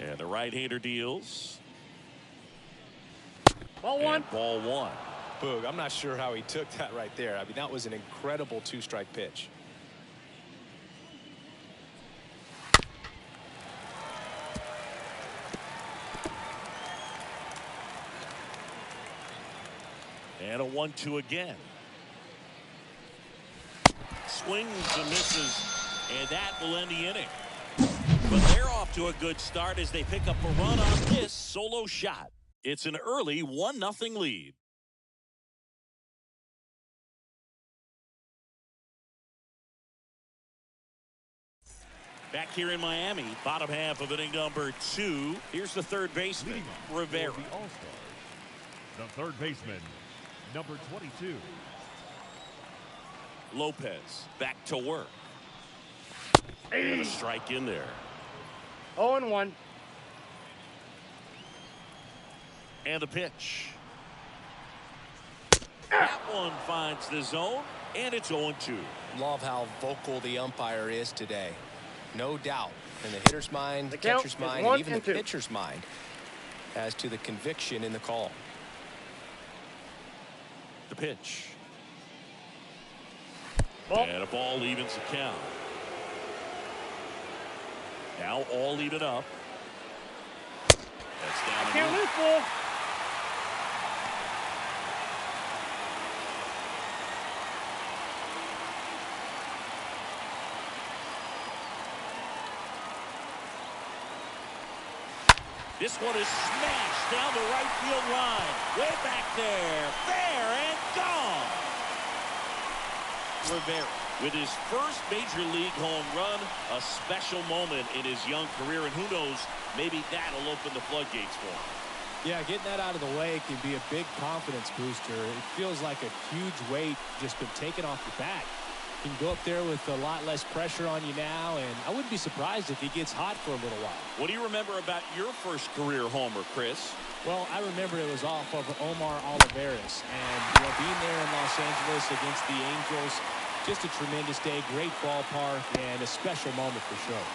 Speaker 1: And the right-hander deals.
Speaker 5: Ball 1.
Speaker 1: And ball 1.
Speaker 3: Boog, I'm not sure how he took that right there. I mean, that was an incredible 2-strike pitch.
Speaker 1: And a 1-2 again. Swings and misses, and that will end the inning. But they're off to a good start as they pick up a run on this solo shot. It's an early 1-0 lead. Back here in Miami, bottom half of inning number 2. Here's the third baseman, Rivera.
Speaker 4: The All-Stars, the third baseman, number 22.
Speaker 1: Lopez back to work. And a strike in there.
Speaker 5: 0-1.
Speaker 1: And a pitch. That one finds the zone, and it's 0-2.
Speaker 3: Love how vocal the umpire is today. No doubt in the hitter's mind, the catcher's mind, and even the pitcher's mind as to the conviction in the call.
Speaker 1: The pitch.
Speaker 5: Ball.
Speaker 1: And a ball evens the count. Now all even up. That's down.
Speaker 5: Can't lose, ball.
Speaker 1: This one is smashed down the right field line. Way back there. Fair and gone. Rivera with his first major league home run. A special moment in his young career. And who knows, maybe that'll open the floodgates for him.
Speaker 3: Yeah, getting that out of the way can be a big confidence booster. It feels like a huge weight just been taken off your back. You can go up there with a lot less pressure on you now, and I wouldn't be surprised if he gets hot for a little while.
Speaker 1: What do you remember about your first career homer, Chris?
Speaker 3: Well, I remember it was off of Omar Oliveras, and being there in Los Angeles against the Angels, just a tremendous day, great ballpark, and a special moment for sure.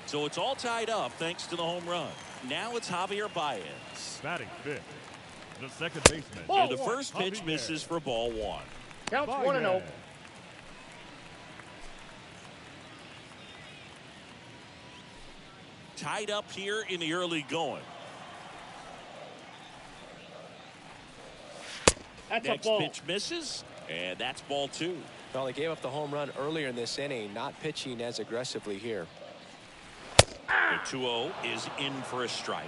Speaker 1: So it's all tied up thanks to the home run. Now it's Javier Bayas.
Speaker 4: Batting fifth, the second baseman.
Speaker 1: And the first pitch misses for ball 1.
Speaker 5: Counts 1-0.
Speaker 1: Tied up here in the early going.
Speaker 5: That's
Speaker 1: Next
Speaker 5: a ball.
Speaker 1: pitch misses, and that's ball 2.
Speaker 3: Well, they gave up the home run earlier in this inning, not pitching as aggressively here.
Speaker 1: The 2-0 is in for a strike.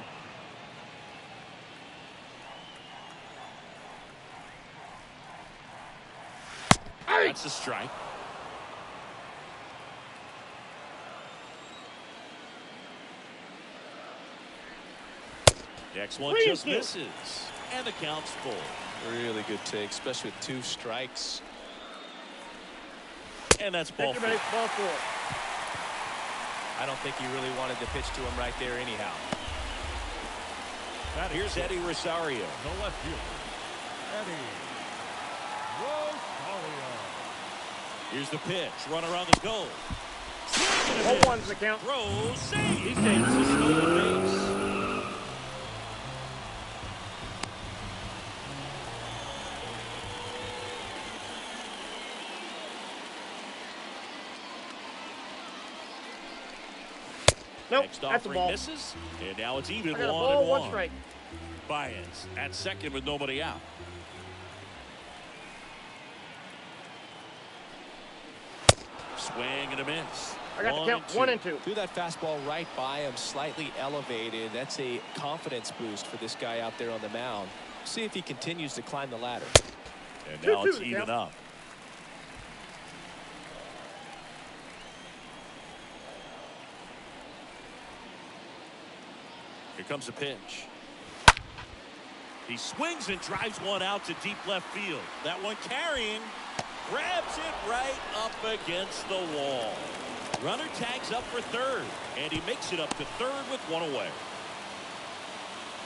Speaker 1: That's a strike. Next one just misses. And the count's full.
Speaker 3: Really good take, especially with 2 strikes.
Speaker 1: And that's ball 4.
Speaker 5: Ball 4.
Speaker 3: I don't think he really wanted to pitch to him right there anyhow.
Speaker 1: Here's Eddie Rosario.
Speaker 4: The left fielder, Eddie Rosario.
Speaker 1: Here's the pitch. Runner on the goal.
Speaker 5: 0-1's the count.
Speaker 1: Throws, save. He takes the stolen base.
Speaker 5: Nope,
Speaker 1: Next
Speaker 5: that's a
Speaker 1: offering
Speaker 5: ball.
Speaker 1: misses, and now it's even.
Speaker 5: I got a
Speaker 1: 1-1.
Speaker 5: ball, 1 strike.
Speaker 1: Bayas at second with nobody out. Swing and a miss.
Speaker 5: I got the count 1-2.
Speaker 3: Threw that fastball right by him, slightly elevated. That's a confidence boost for this guy out there on the mound. See if he continues to climb the ladder.
Speaker 1: And now it's even up. Here comes a pitch. He swings and drives one out to deep left field. That one carrying, grabs it right up against the wall. Runner tags up for third, and he makes it up to third with 1 away.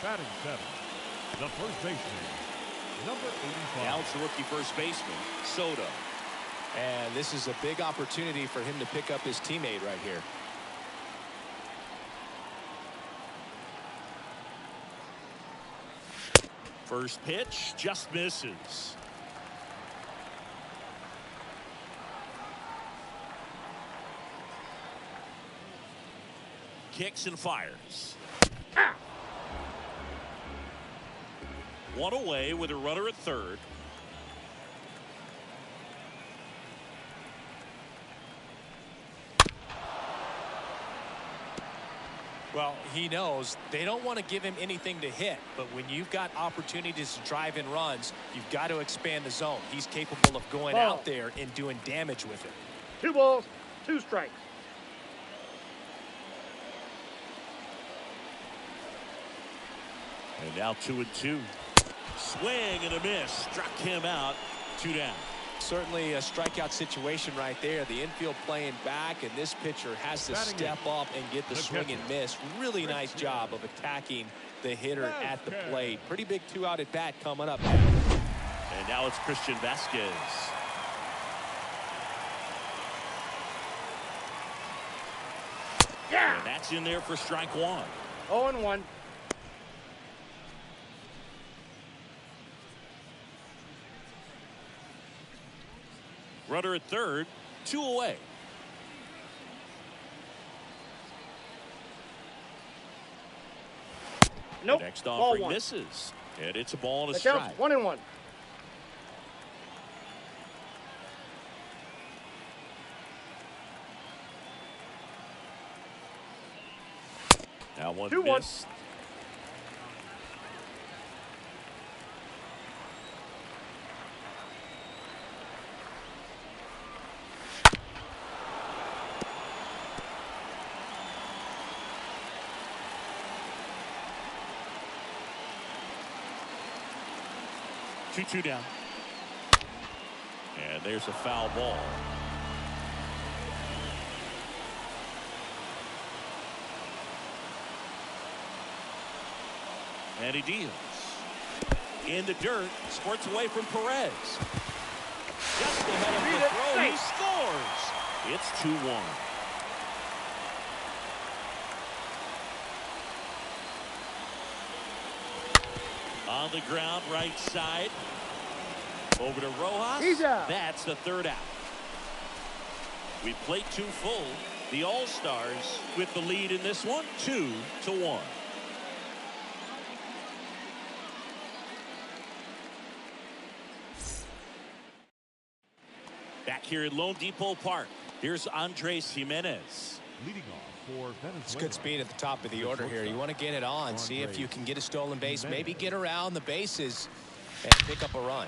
Speaker 4: Batting seventh, the first baseman, number 85.
Speaker 1: Now it's the rookie first baseman, Soto.
Speaker 3: And this is a big opportunity for him to pick up his teammate right here.
Speaker 1: First pitch just misses. Kicks and fires. One away with a runner at third.
Speaker 3: Well, he knows they don't want to give him anything to hit, but when you've got opportunities to drive in runs, you've got to expand the zone. He's capable of going out there and doing damage with it.
Speaker 5: 2 balls, 2 strikes.
Speaker 1: And now 2-2. Swing and a miss. Struck him out. 2 down.
Speaker 3: Certainly a strikeout situation right there. The infield playing back, and this pitcher has to step up and get the swing and miss. Really nice job of attacking the hitter at the plate. Pretty big 2-out at bat coming up.
Speaker 1: And now it's Christian Vasquez.
Speaker 5: Yeah.
Speaker 1: And that's in there for strike 1.
Speaker 5: 0-1.
Speaker 1: Runner at third, 2 away.
Speaker 5: Nope.
Speaker 1: Next
Speaker 5: Ball
Speaker 1: offering
Speaker 5: 1.
Speaker 1: misses. And it's a ball and a
Speaker 5: The
Speaker 1: strike.
Speaker 5: count's 1-1.
Speaker 1: Now 1
Speaker 5: 2-1.
Speaker 1: miss. Two down. And there's a foul ball. And he deals. In the dirt. Squirts away from Perez. Just ahead of the throw. He scores. It's 2-1. On the ground, right side. Over to Rojas.
Speaker 5: He's out.
Speaker 1: That's the 3rd out. We played 2 full. The All-Stars with the lead in this one, 2-1. Back here at Lone Depot Park, here's Andres Jimenez.
Speaker 4: Leading off for Venezuela.
Speaker 3: It's good speed at the top of the order here. You want to get it on, see if you can get a stolen base, maybe get around the bases and pick up a run.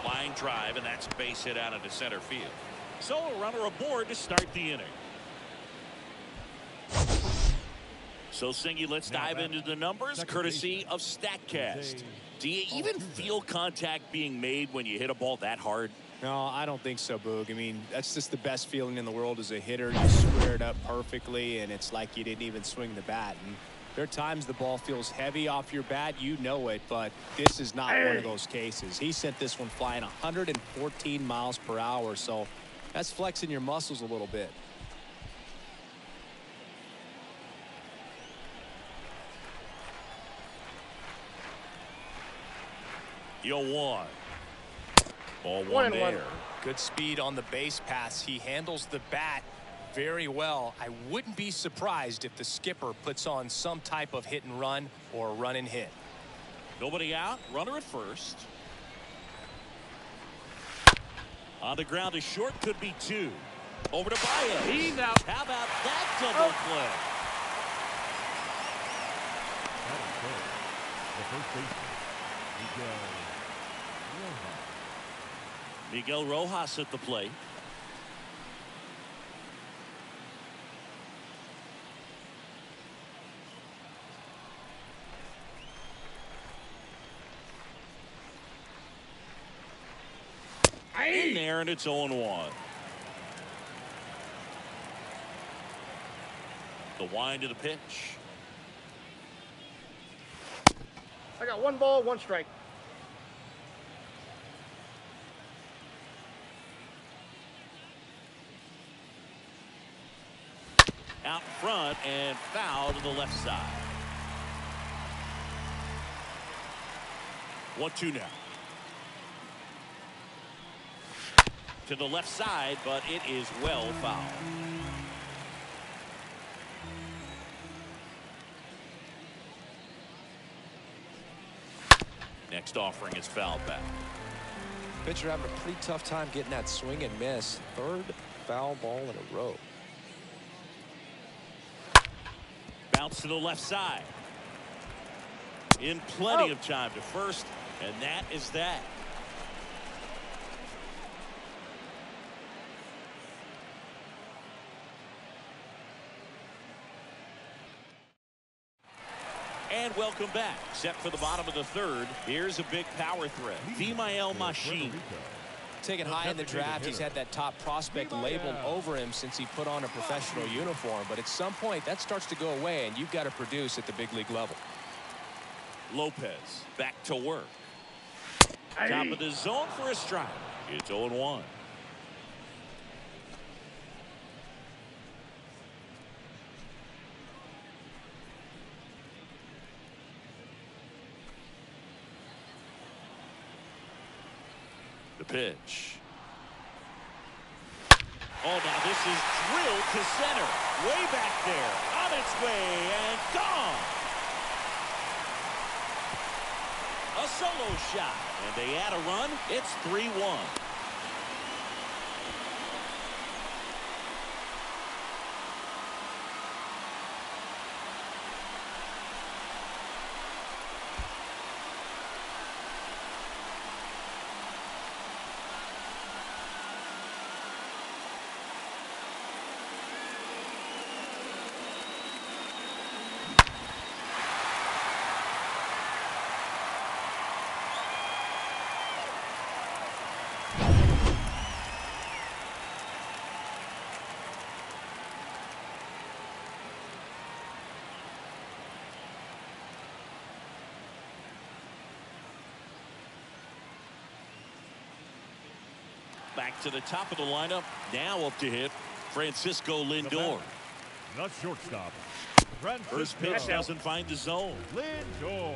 Speaker 1: Line drive, and that's a base hit out into center field. So a runner aboard to start the inning. So, Singy, let's dive into the numbers, courtesy of StatCast. Do you even feel contact being made when you hit a ball that hard?
Speaker 3: No, I don't think so, Boog. I mean, that's just the best feeling in the world as a hitter. You square it up perfectly, and it's like you didn't even swing the bat. And there are times the ball feels heavy off your bat. You know it, but this is not one of those cases. He sent this one flying 114 miles per hour, so that's flexing your muscles a little bit.
Speaker 1: You'll one. Ball 1
Speaker 5: 1-1.
Speaker 1: there.
Speaker 3: Good speed on the base pass. He handles the bat very well. I wouldn't be surprised if the skipper puts on some type of hit and run or run and hit.
Speaker 1: Nobody out. Runner at first. On the ground is short. Could be 2. Over to Bayas.
Speaker 5: He's out.
Speaker 1: How about that double play?
Speaker 4: The first baseman,
Speaker 1: Miguel Rojas at the plate. In there, and it's 0-1. The wind to the pitch.
Speaker 5: I got 1 ball, 1 strike.
Speaker 1: Out front and foul to the left side. 1-2 now. To the left side, but it is well fouled. Next offering is fouled back.
Speaker 3: Pitcher having a pretty tough time getting that swing and miss. Third foul ball in a row.
Speaker 1: Bounce to the left side. In plenty of time to first, and that is that. And welcome back. Set for the bottom of the third. Here's a big power threat. Vimael Machine.
Speaker 3: Taken high in the draft, he's had that top prospect labeled over him since he put on a professional uniform. But at some point, that starts to go away, and you've got to produce at the big league level.
Speaker 1: Lopez back to work. Top of the zone for a strike. It's 0-1. The pitch. Oh, now this is drilled to center. Way back there. On its way and gone. A solo shot. And they add a run. It's 3-1. Back to the top of the lineup. Now up to hit Francisco Lindor.
Speaker 4: The shortstop.
Speaker 1: First pitch doesn't find the zone.
Speaker 4: Lindor.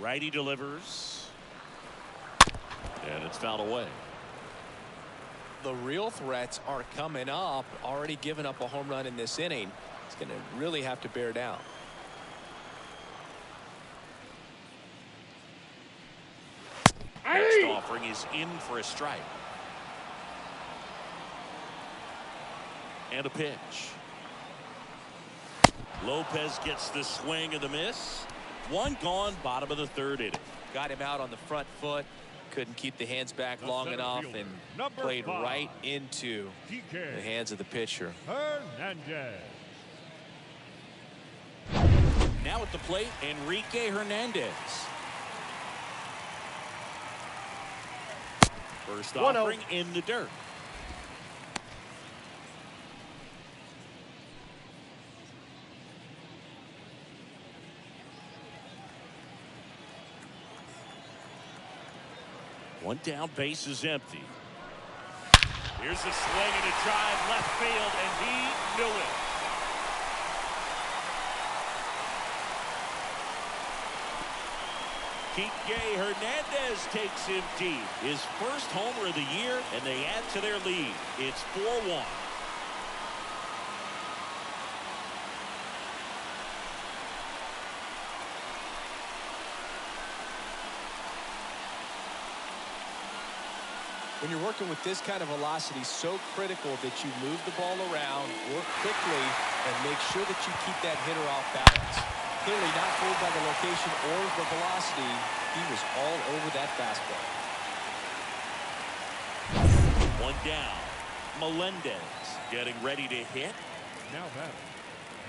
Speaker 1: Righty delivers. And it's fouled away.
Speaker 3: The real threats are coming up. Already given up a home run in this inning. It's going to really have to bear down.
Speaker 1: Next offering is in for a strike. And a pitch. Lopez gets the swing and the miss. One gone, bottom of the third inning.
Speaker 3: Got him out on the front foot. Couldn't keep the hands back long enough and played right into the hands of the pitcher.
Speaker 4: Hernandez.
Speaker 1: Now at the plate, Enrique Hernandez. First offering in the dirt. One down, base is empty. Here's a swing and a drive left field, and he knew it. Kike Hernandez takes him deep. His first homer of the year, and they add to their lead. It's 4-1.
Speaker 3: When you're working with this kind of velocity, so critical that you move the ball around, work quickly, and make sure that you keep that hitter off balance. Clearly not fooled by the location or the velocity. He was all over that fastball.
Speaker 1: One down. Melendez getting ready to hit.
Speaker 4: Now batting,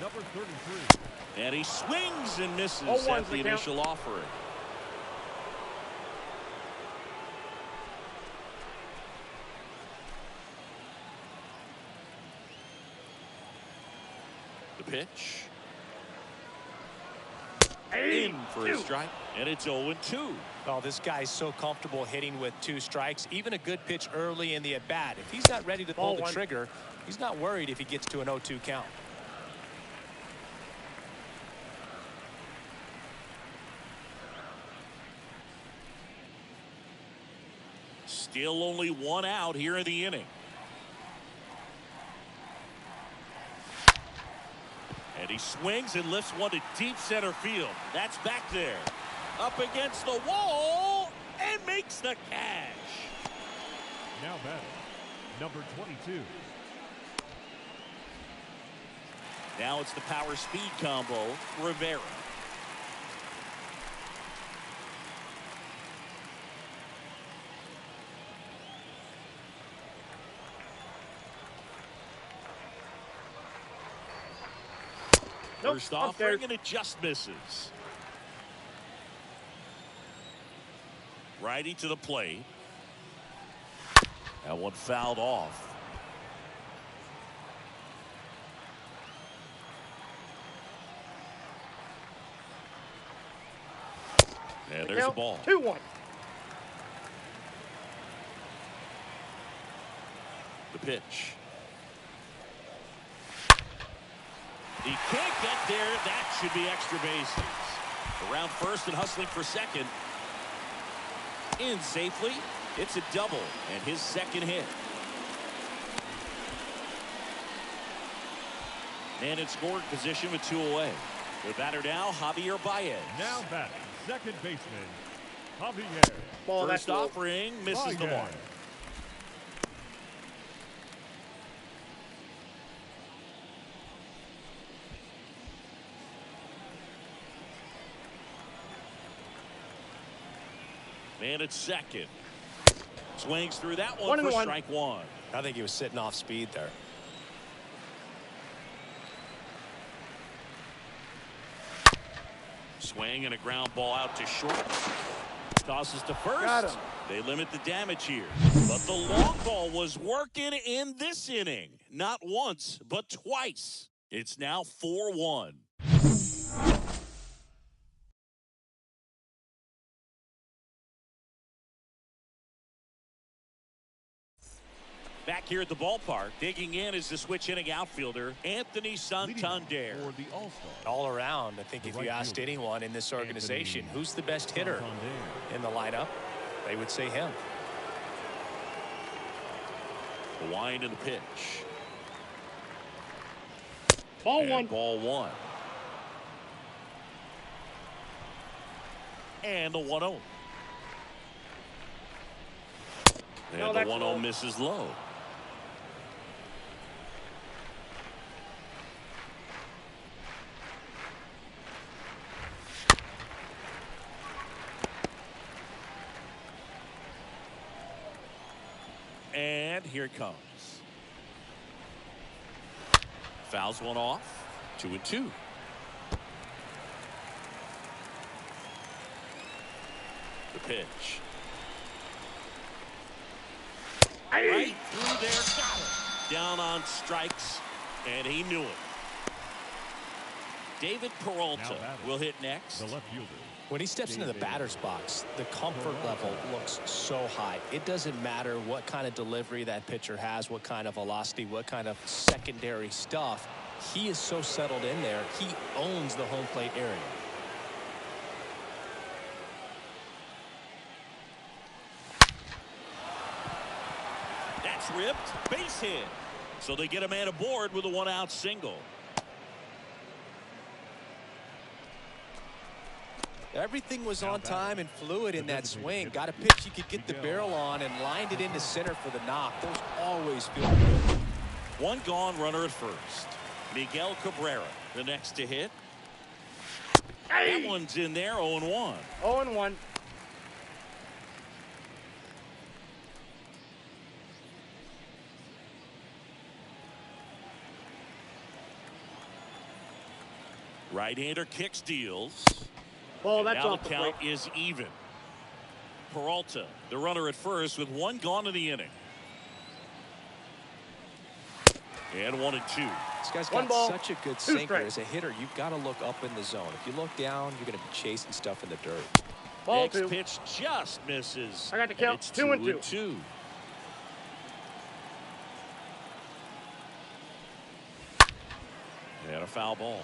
Speaker 4: number 33.
Speaker 1: And he swings and misses at the initial offering. The pitch. In for a strike, and it's 0-2.
Speaker 3: Oh, this guy's so comfortable hitting with 2 strikes. Even a good pitch early in the at-bat. If he's not ready to pull the trigger, he's not worried if he gets to an 0-2 count.
Speaker 1: Still only 1 out here in the inning. And he swings and lifts one to deep center field. That's back there. Up against the wall and makes the catch.
Speaker 4: Now batting, number 22.
Speaker 1: Now it's the power speed combo, Rivera. First offering, and it just misses. Righty to the plate. That one fouled off. And there's the ball.
Speaker 5: 2-1.
Speaker 1: The pitch. He can't get there. That should be extra bases. Around first and hustling for second. In safely. It's a double and his second hit. And in scoring position with 2 away. The batter now, Javier Bayas.
Speaker 4: Now batting, second baseman, Javier.
Speaker 1: First offering, misses the mark. Man at second. Swings through that one for strike 1.
Speaker 3: I think he was sitting off speed there.
Speaker 1: Swing and a ground ball out to short. Tosses to first. They limit the damage here. But the long ball was working in this inning. Not once, but twice. It's now 4-1. Back here at the ballpark, digging in is the switch hitting outfielder, Anthony Santander.
Speaker 4: For the All-Star.
Speaker 3: All around, I think if you asked anyone in this organization, who's the best hitter in the lineup, they would say him.
Speaker 1: The wind and the pitch.
Speaker 5: Ball 1.
Speaker 1: Ball 1. And the 1-0. And the 1-0 misses low. And here it comes. Fouls one off. 2-2. The pitch. Right through there. Got it. Down on strikes. And he knew it. David Peralta will hit next.
Speaker 4: The left fielder.
Speaker 3: When he steps into the batter's box, the comfort level looks so high. It doesn't matter what kind of delivery that pitcher has, what kind of velocity, what kind of secondary stuff. He is so settled in there. He owns the home plate area.
Speaker 1: That's ripped. Base hit. So they get a man aboard with a one-out single.
Speaker 2: Everything was on time and fluid in that swing. Got a pitch you could get the barrel on and lined it into center for the knock. Those always feel good.
Speaker 1: One gone, runner at first. Miguel Cabrera, the next to hit. That one's in there, 0-1.
Speaker 5: 0-1.
Speaker 1: Right-hander kicks, deals.
Speaker 5: Ball, that's
Speaker 1: now
Speaker 5: off
Speaker 1: the
Speaker 5: the
Speaker 1: count
Speaker 5: plate.
Speaker 1: is even. Peralta, the runner at first with one gone in the inning. And 1-2.
Speaker 2: This guy's
Speaker 5: One
Speaker 2: got
Speaker 5: ball,
Speaker 2: such a good
Speaker 5: two
Speaker 2: sinker.
Speaker 5: strikes.
Speaker 2: As a hitter, you've got to look up in the zone. If you look down, you're going to be chasing stuff in the dirt.
Speaker 5: Ball
Speaker 1: Next
Speaker 5: 2.
Speaker 1: pitch just misses.
Speaker 5: I got the
Speaker 1: And
Speaker 5: count.
Speaker 1: it's
Speaker 5: 2-2.
Speaker 1: 2-2. And a foul ball.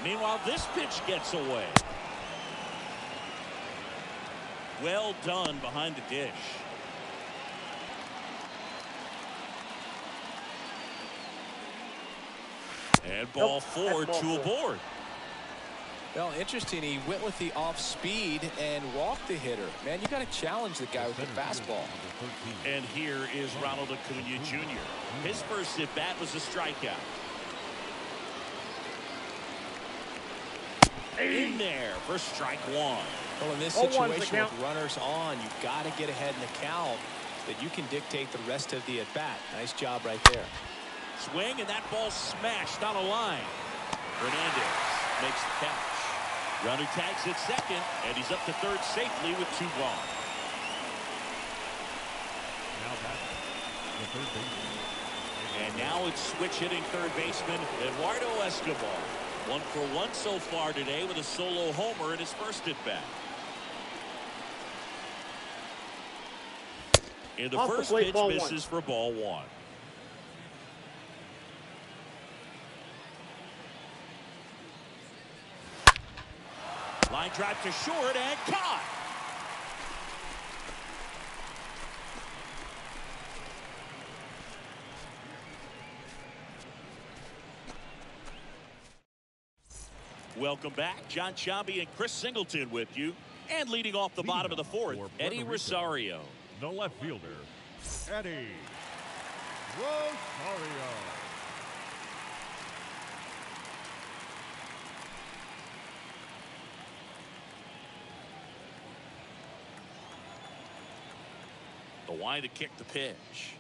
Speaker 1: Meanwhile, this pitch gets away. Well done behind the dish. And ball 4, 2 aboard.
Speaker 2: Well, interesting. He went with the off speed and walked the hitter. Man, you got to challenge the guy with the fastball.
Speaker 1: And here is Ronald Acuna Jr. His first at bat was a strikeout. In there for strike 1.
Speaker 2: Well, in this
Speaker 5: 0-1's the
Speaker 2: situation
Speaker 5: count.
Speaker 2: with runners on, you've got to get ahead in the count that you can dictate the rest of the at bat. Nice job right there.
Speaker 1: Swing, and that ball smashed on a line. Hernandez makes the catch. Runner tags at second, and he's up to third safely with 2 gone.
Speaker 4: Now back the third baseman.
Speaker 1: And now it's switch hitting third baseman Eduardo Escobar. 1 for 1 so far today with a solo homer in his first at bat. And the
Speaker 5: Off the
Speaker 1: first
Speaker 5: plate,
Speaker 1: pitch
Speaker 5: ball
Speaker 1: misses for ball 1. Line drive to short and caught. Welcome back. John Chambi and Chris Singleton with you. And leading off the bottom of the fourth, Eddie Rosario.
Speaker 4: The left fielder, Eddie Rosario.
Speaker 1: The wide to kick the pitch.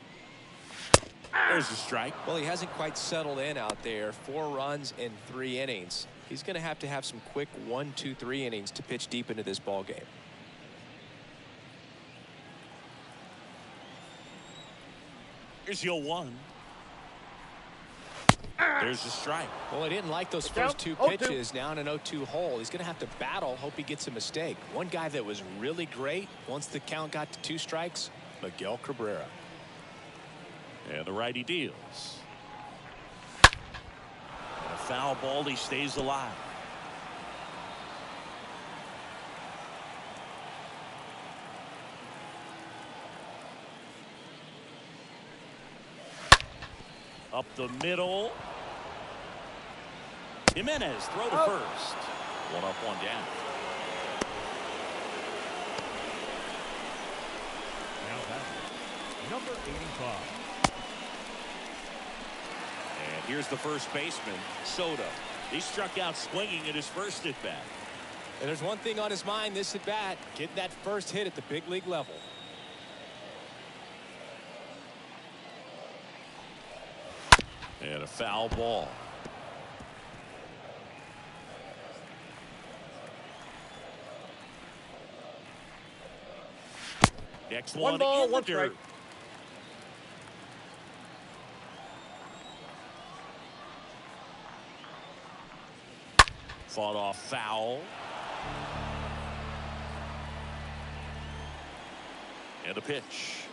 Speaker 1: There's a strike.
Speaker 2: Well, he hasn't quite settled in out there. 4 runs in 3 innings. He's going to have some quick 1, 2, 3 innings to pitch deep into this ball game.
Speaker 1: Here's your 1. There's a strike.
Speaker 2: Well, I didn't like those first 2 pitches. Now in an 0-2 hole. He's going to have to battle. Hope he gets a mistake. One guy that was really great once the count got to 2 strikes, Miguel Cabrera.
Speaker 1: And the righty deals. And a foul ball. He stays alive. Up the middle. Jimenez throw to first. 1 up, 1 down.
Speaker 4: Now back number 85.
Speaker 1: And here's the first baseman, Soto. He struck out swinging at his first at bat.
Speaker 2: And there's one thing on his mind this at bat, getting that first hit at the big league level.
Speaker 1: And a foul ball. Next one,
Speaker 5: One ball,
Speaker 1: in the
Speaker 5: 1
Speaker 1: dirt.
Speaker 5: strike.
Speaker 1: Fought off foul. And a pitch.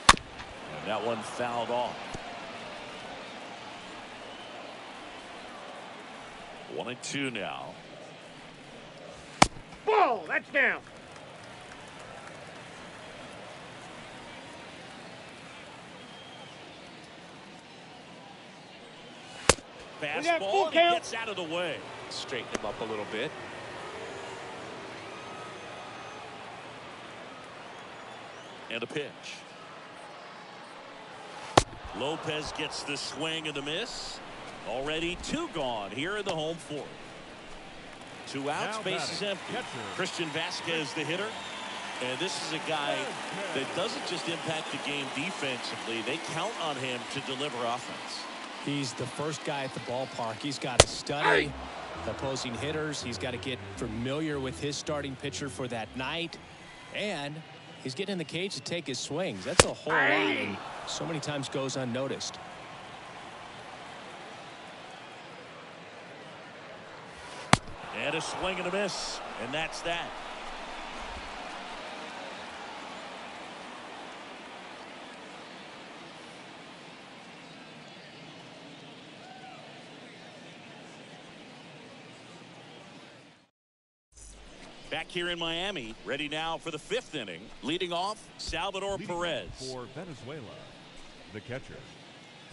Speaker 1: And that one fouled off. 1-2 now.
Speaker 5: Ball. That's down. got full
Speaker 1: Fastball, and he
Speaker 5: count.
Speaker 1: gets out of the way.
Speaker 2: Straighten him up a little bit.
Speaker 1: And a pitch. Lopez gets the swing and the miss. Already 2 gone here in the home 4th. 2 outs,
Speaker 4: Now
Speaker 1: bases
Speaker 4: batting,
Speaker 1: empty.
Speaker 4: catcher.
Speaker 1: Christian Vasquez, the hitter. And this is a guy that doesn't just impact the game defensively. They count on him to deliver offense.
Speaker 3: He's the first guy at the ballpark. He's got to study, opposing hitters. He's got to get familiar with his starting pitcher for that night. And he's getting in the cage to take his swings. That's a whole lot, and so many times goes unnoticed.
Speaker 1: And a swing and a miss. And that's that. Back here in Miami, ready now for the 5th inning. Leading off, Salvador Perez.
Speaker 4: For Venezuela, the catcher,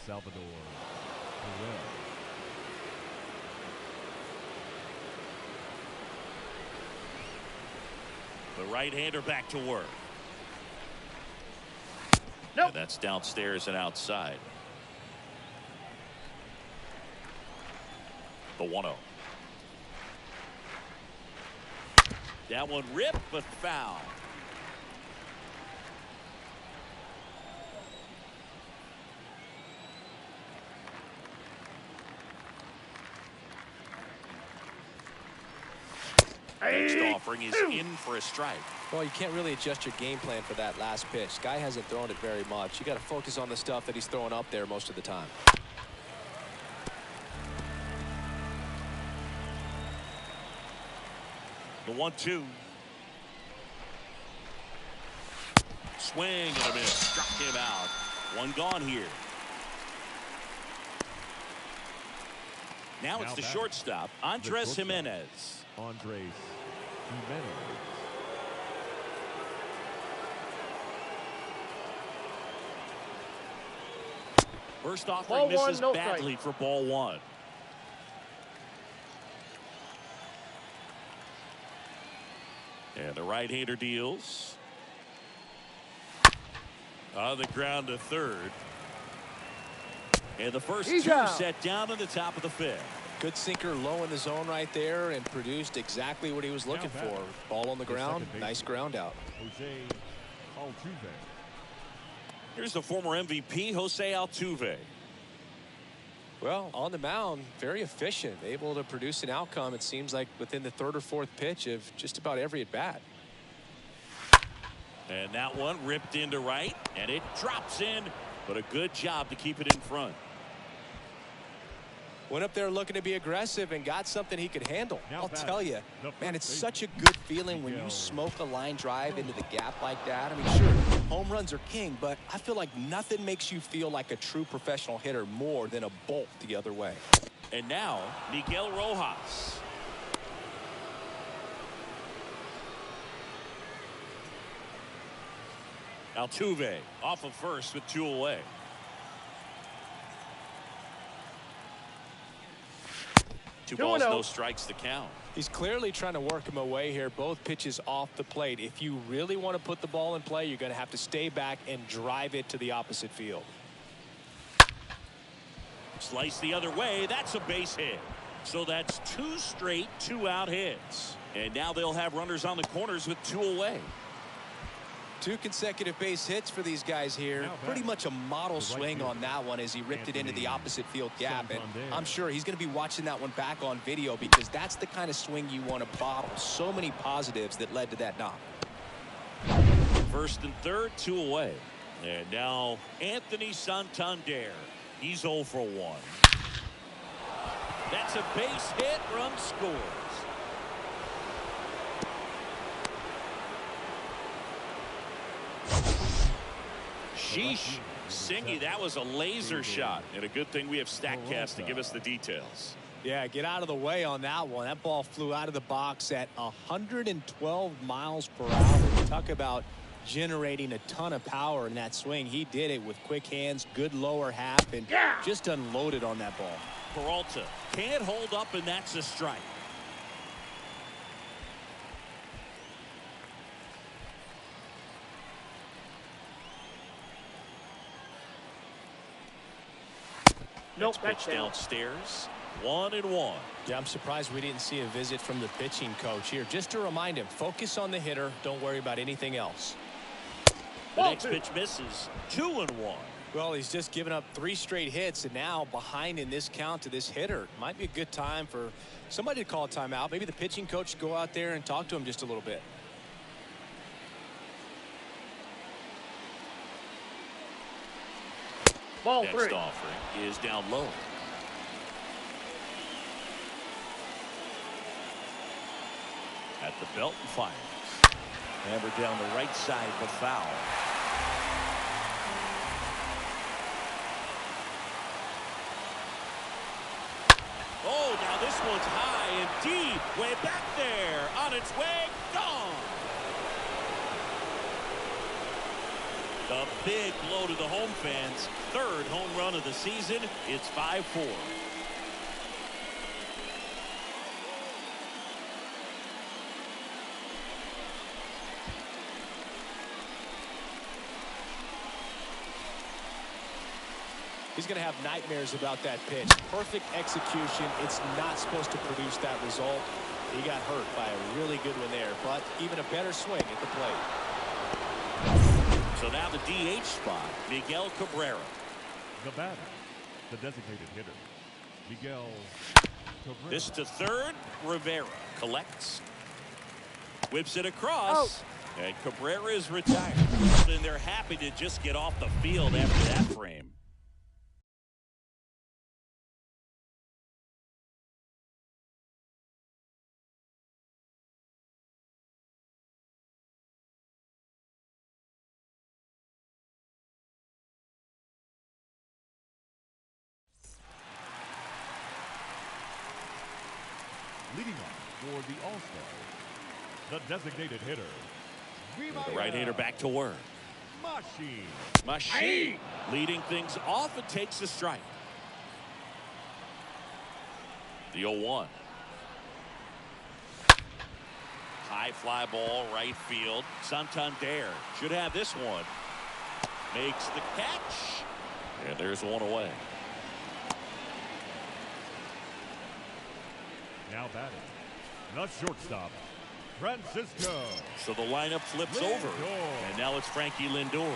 Speaker 4: Salvador Perez.
Speaker 1: The right-hander back to work.
Speaker 5: Nope.
Speaker 1: And that's downstairs and outside. The 1-0. That one ripped, but foul. Next offering is in for a strike.
Speaker 2: Well, you can't really adjust your game plan for that last pitch. Guy hasn't thrown it very much. You got to focus on the stuff that he's throwing up there most of the time.
Speaker 1: The 1-2. Swing and a miss. Struck him out. One gone here. Now it's the shortstop, Andres Jimenez.
Speaker 4: Andres Jimenez.
Speaker 1: First offering misses badly for ball 1. And the right-hander deals. On the ground to third. And the first two set down to the top of the 5th.
Speaker 2: Good sinker low in the zone right there and produced exactly what he was looking for. Ball on the ground, nice ground out.
Speaker 4: Jose Altuve.
Speaker 1: Here's the former MVP, Jose Altuve.
Speaker 2: Well, on the mound, very efficient, able to produce an outcome, it seems like, within the 3rd or 4th pitch of just about every at-bat.
Speaker 1: And that one ripped into right, and it drops in, but a good job to keep it in front.
Speaker 2: Went up there looking to be aggressive and got something he could handle. I'll tell you, man, it's such a
Speaker 4: baseman,
Speaker 2: good feeling when you smoke a line drive into the gap like that. I mean, sure, home runs are king, but I feel like nothing makes you feel like a true professional hitter more than a bolt the other way.
Speaker 1: And now, Miguel Rojas. Altuve off of first with 2 away. Two balls, no strikes to count.
Speaker 2: He's clearly trying to work him away here. Both pitches off the plate. If you really want to put the ball in play, you're going to have to stay back and drive it to the opposite field.
Speaker 1: Slice the other way. That's a base hit. So that's 2 straight 2-out hits. And now they'll have runners on the corners with 2 away.
Speaker 2: 2 consecutive base hits for these guys here. Pretty much a model swing on that one as he ripped it into the opposite field gap. And I'm sure he's going to be watching that one back on video because that's the kind of swing you want to bottle. So many positives that led to that knock.
Speaker 1: First and third, 2 away. And now Anthony Santander. He's 0 for 1. That's a base hit. Run scores. Sheesh. Singy, that was a laser shot. And a good thing we have StatCast to give us the details.
Speaker 2: Yeah, get out of the way on that one. That ball flew out of the box at 112 miles per hour. Talk about generating a ton of power in that swing. He did it with quick hands, good lower half, and just unloaded on that ball.
Speaker 1: Peralta can't hold up, and that's a strike.
Speaker 5: Nope,
Speaker 1: pitch downstairs. 1-1.
Speaker 3: Yeah, I'm surprised we didn't see a visit from the pitching coach here. Just to remind him, focus on the hitter. Don't worry about anything else.
Speaker 1: The next pitch misses. 2-1.
Speaker 3: Well, he's just given up 3 straight hits, and now behind in this count to this hitter. Might be a good time for somebody to call a timeout. Maybe the pitching coach go out there and talk to him just a little bit.
Speaker 5: Ball
Speaker 1: Next
Speaker 5: 3.
Speaker 1: offering is down low. At the belt and fires. Hammered down the right side, but foul. Oh, now this one's high and deep. Way back there. On its way. Gone. A big blow to the home fans. 3rd home run of the season. It's 5-4.
Speaker 3: He's going to have nightmares about that pitch. Perfect execution. It's not supposed to produce that result. He got hurt by a really good one there, but even a better swing at the plate.
Speaker 1: So now the DH spot, Miguel Cabrera.
Speaker 4: The batter, the designated hitter, Miguel Cabrera.
Speaker 1: This to 3rd, Rivera collects. Whips it across. Oh. And Cabrera is retired. And they're happy to just get off the field after that frame.
Speaker 4: Leading off for the All-Star, the designated hitter,
Speaker 1: The right-hander back to work. Machine leading things off and takes the strike. The 0-1. High fly ball, right field. Santander should have this one. Makes the catch. And there's one away.
Speaker 4: Now batting, the shortstop, Francisco.
Speaker 1: So the lineup flips
Speaker 4: Lindor.
Speaker 1: over. And now it's Frankie Lindor.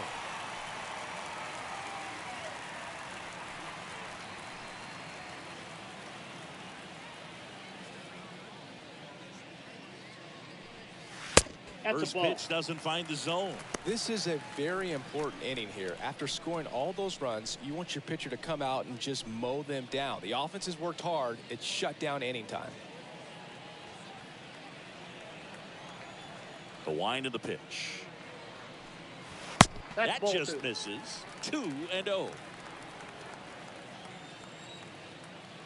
Speaker 1: First pitch doesn't find the zone.
Speaker 3: This is a very important inning here. After scoring all those runs, you want your pitcher to come out and just mow them down. The offense has worked hard. It's shut down inning time.
Speaker 1: The wind of the pitch.
Speaker 5: That's
Speaker 1: that just misses. 2-0.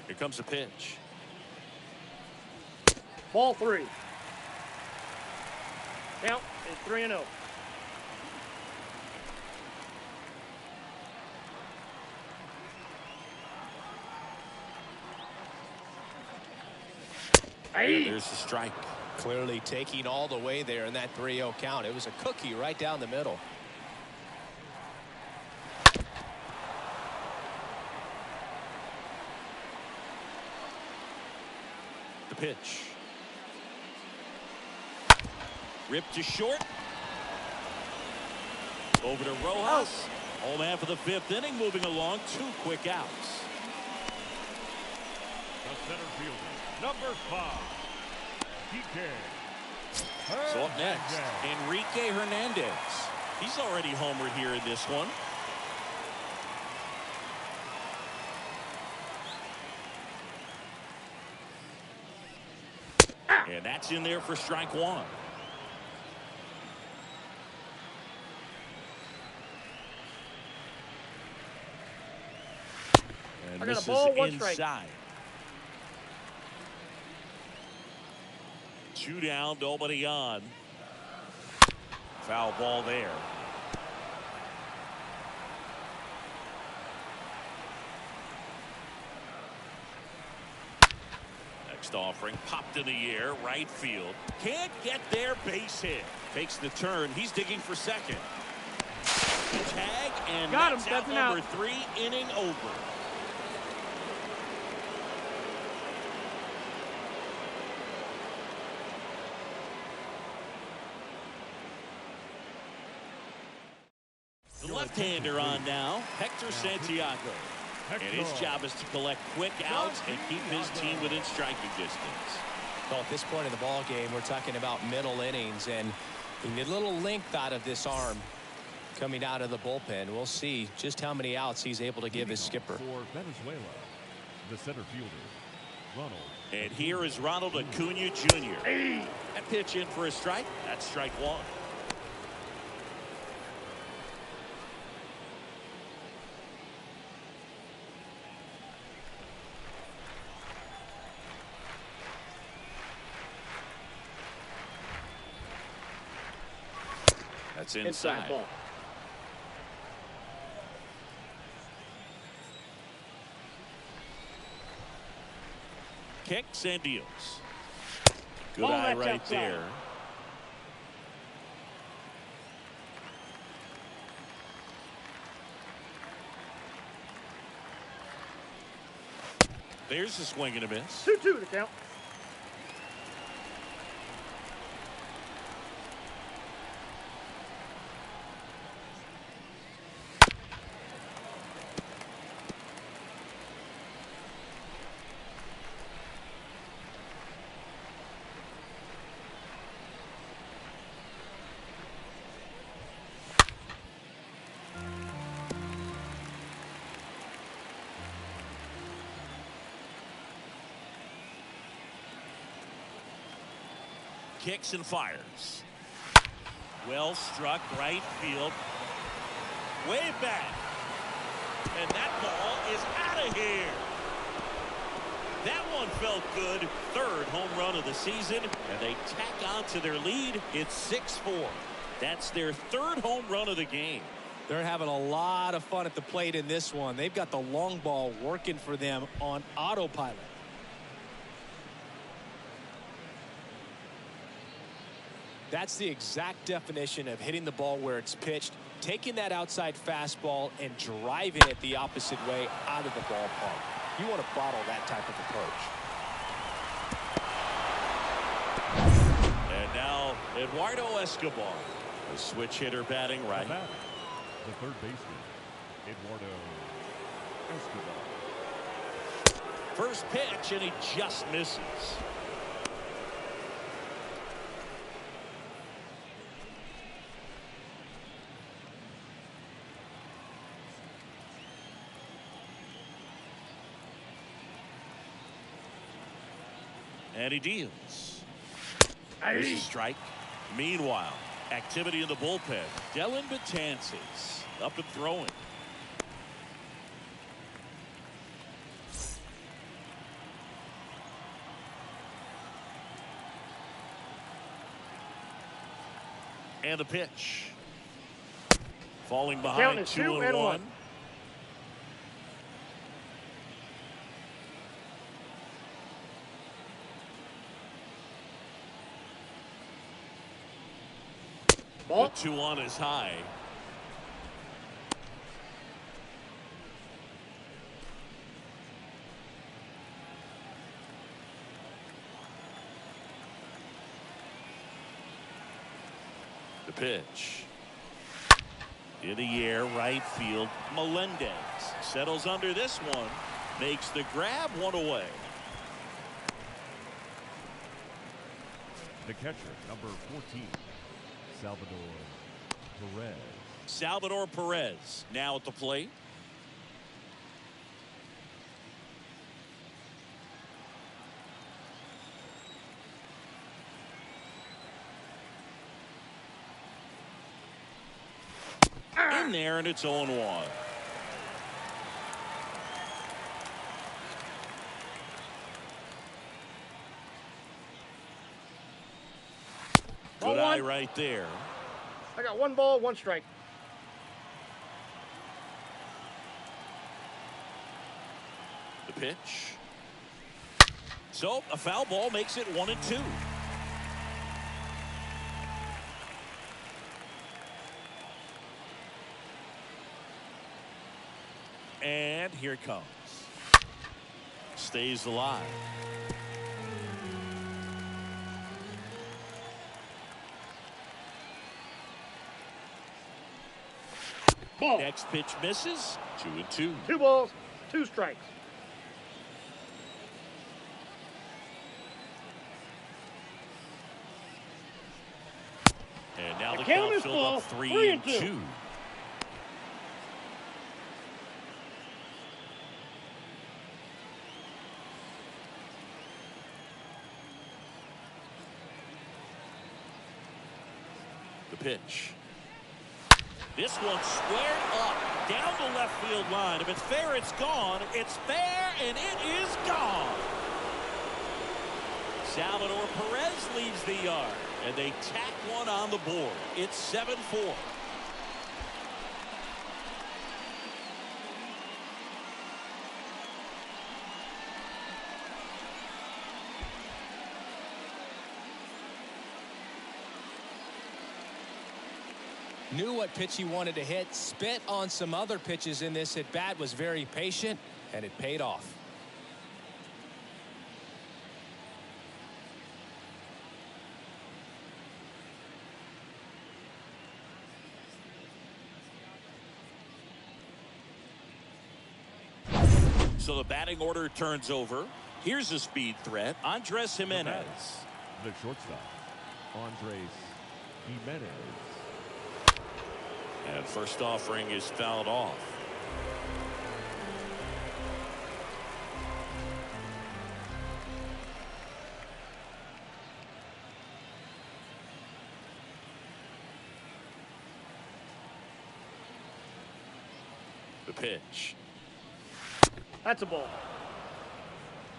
Speaker 1: Here comes the pitch.
Speaker 5: Ball 3. Count is 3-0.
Speaker 1: There's the strike.
Speaker 3: Clearly taking all the way there in that 3-0 count. It was a cookie right down the middle.
Speaker 1: The pitch. Ripped to short. Over to Rojas. Home half of the 5th inning, moving along. 2 quick outs.
Speaker 4: The center fielder, number 5, DK.
Speaker 1: So up next, Enrique Hernandez. He's already homered here in this one. And that's in there for strike 1. And this is inside. 2 down, nobody on. Foul ball there. Next offering popped in the air, right field. Can't get there, base hit. Takes the turn. He's digging for second. Tag and
Speaker 5: got him.
Speaker 1: that's
Speaker 5: That's
Speaker 1: out
Speaker 5: an
Speaker 1: number
Speaker 5: out.
Speaker 1: 3, inning over. The left-hander on now, Hector Santiago. And his job is to collect quick outs and keep his team within striking distance.
Speaker 3: Well, at this point in the ball game, we're talking about middle innings, and we need a little length out of this arm coming out of the bullpen. We'll see just how many outs he's able to give his skipper.
Speaker 4: For Venezuela, the center fielder, Ronald.
Speaker 1: And here is Ronald Acuna Jr. That pitch in for a strike. That's strike one. That's inside.
Speaker 5: Ball.
Speaker 1: Kicks and deals. Good
Speaker 5: Ball
Speaker 1: eye
Speaker 5: that's
Speaker 1: right
Speaker 5: outside.
Speaker 1: there. There's the swing and a miss.
Speaker 5: 2-2 the count.
Speaker 1: Kicks and fires. Well struck right field. Way back. And that ball is out of here. That one felt good. Third home run of the season. And they tack on to their lead. It's 6-4. That's their third home run of the game.
Speaker 2: They're having a lot of fun at the plate in this one. They've got the long ball working for them on autopilot. That's the exact definition of hitting the ball where it's pitched, taking that outside fastball and driving it the opposite way out of the ballpark. You want to bottle that type of approach.
Speaker 1: And now Eduardo Escobar, a switch hitter batting right.
Speaker 4: The third baseman, Eduardo Escobar.
Speaker 1: First pitch, and he just misses. And he deals. There's a strike. Meanwhile, activity in the bullpen. Dylan Betances up and throwing. And the pitch. Falling behind 2-1.
Speaker 5: Ball.
Speaker 1: The 2-1 is high. The pitch. In the air, right field. Melendez settles under this one. Makes the grab, one away.
Speaker 4: The catcher, number 14. Salvador Perez.
Speaker 1: Salvador Perez now at the plate. In there, and it's 0-1. Good eye right there.
Speaker 5: I got 1 ball, 1 strike.
Speaker 1: The pitch. So a foul ball makes it 1-2. And here it comes. Stays alive.
Speaker 5: Ball.
Speaker 1: Next pitch misses. 2-2.
Speaker 5: 2 balls, 2 strikes.
Speaker 1: And now
Speaker 5: The
Speaker 1: the
Speaker 5: count
Speaker 1: count
Speaker 5: is
Speaker 1: filled
Speaker 5: full.
Speaker 1: up
Speaker 5: 3-2.
Speaker 1: 3-2. The pitch. This one squared up down the left field line. If it's fair, it's gone. It's fair, and it is gone. Salvador Perez leaves the yard, and they tack one on the board. It's 7-4.
Speaker 3: Knew what pitch he wanted to hit, spit on some other pitches in this at bat, was very patient, and it paid off.
Speaker 1: So the batting order turns over. Here's a speed threat. Andres Jimenez.
Speaker 4: The shortstop, Andres Jimenez.
Speaker 1: And first offering is fouled off. The pitch.
Speaker 5: That's a ball.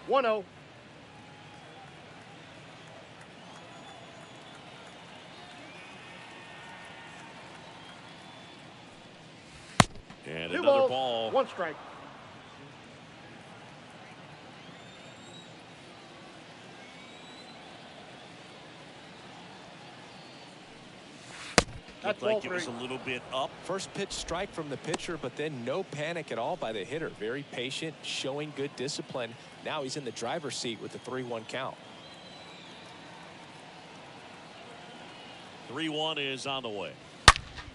Speaker 5: 1-0.
Speaker 1: And
Speaker 5: 2
Speaker 1: another
Speaker 5: balls,
Speaker 1: ball.
Speaker 5: 1 strike. That's
Speaker 1: Looked like
Speaker 5: ball
Speaker 1: it was
Speaker 5: 3.
Speaker 1: a little bit up.
Speaker 3: First pitch strike from the pitcher, but then no panic at all by the hitter. Very patient, showing good discipline. Now he's in the driver's seat with the 3-1 count.
Speaker 1: 3-1 is on the way.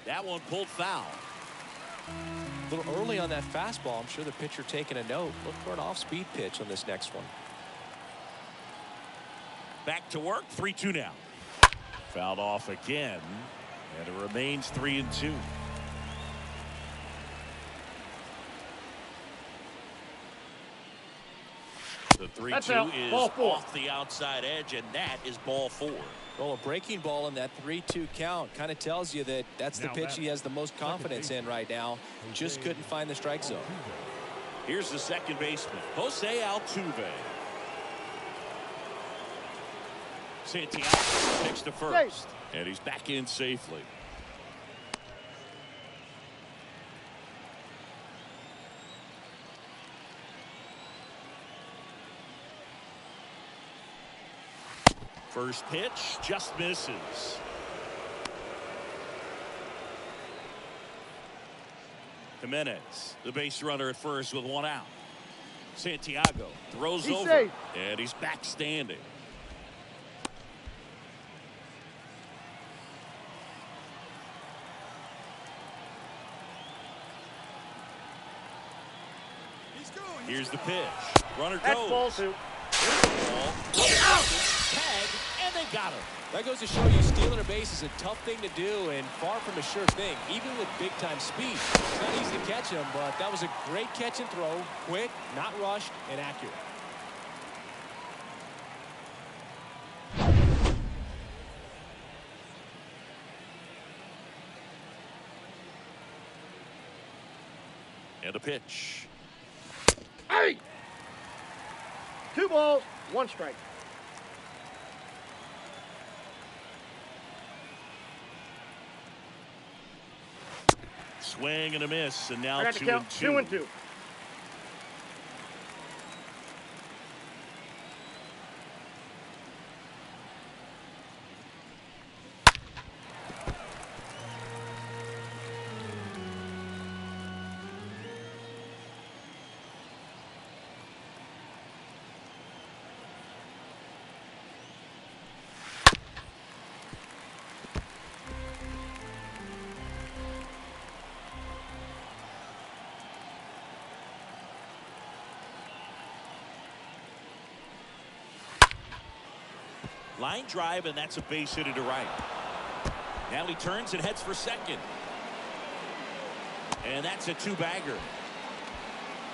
Speaker 1: That one pulled foul.
Speaker 3: A little early on that fastball. I'm sure the pitcher taking a note. Look for an off-speed pitch on this next one.
Speaker 1: Back to work. 3-2 now. Fouled off again. And it remains 3-2. The 3-2 is
Speaker 5: Ball 4.
Speaker 1: off the outside edge, and that is ball 4.
Speaker 3: Well, a breaking ball in that 3-2 count kind of tells you that that's the pitch he has the most confidence in right now. Just couldn't find the strike zone.
Speaker 1: Here's the second baseman, Jose Altuve. Santiago takes to first, and he's back in safely. First pitch just misses. Jimenez, the base runner at first with 1 out. Santiago throws
Speaker 5: He's
Speaker 1: over,
Speaker 5: safe.
Speaker 1: and he's back standing. Here's the pitch. Runner
Speaker 5: That's
Speaker 1: goes.
Speaker 5: ball 2.
Speaker 1: Ball. Tag, and they got him.
Speaker 3: That goes to show you stealing a base is a tough thing to do and far from a sure thing, even with big-time speed. It's not easy to catch him, but that was a great catch and throw. Quick, not rushed, and accurate.
Speaker 1: And a pitch.
Speaker 5: Hey! 2 balls, 1 strike.
Speaker 1: Swing and a miss, and now
Speaker 5: I got to
Speaker 1: 2
Speaker 5: count
Speaker 1: and 2.
Speaker 5: 2 and 2.
Speaker 1: Line drive, and that's a base hit to right. Now he turns and heads for second. And that's a two-bagger.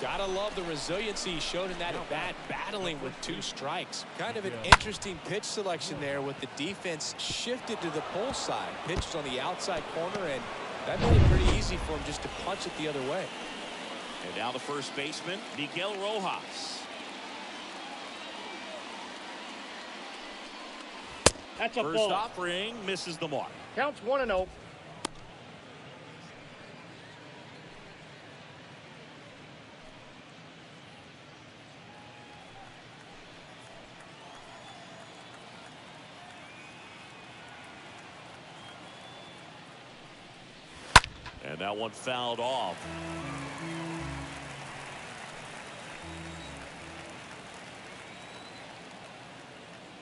Speaker 3: Gotta love the resiliency he showed in that at bat, battling with 2 strikes.
Speaker 2: Kind of an interesting pitch selection there with the defense shifted to the pull side. Pitched on the outside corner, and that made it pretty easy for him just to punch it the other way.
Speaker 1: And now the first baseman, Miguel Rojas.
Speaker 5: That's a
Speaker 1: First
Speaker 5: ball.
Speaker 1: offering misses the mark.
Speaker 5: Counts 1-0.
Speaker 1: And that one fouled off.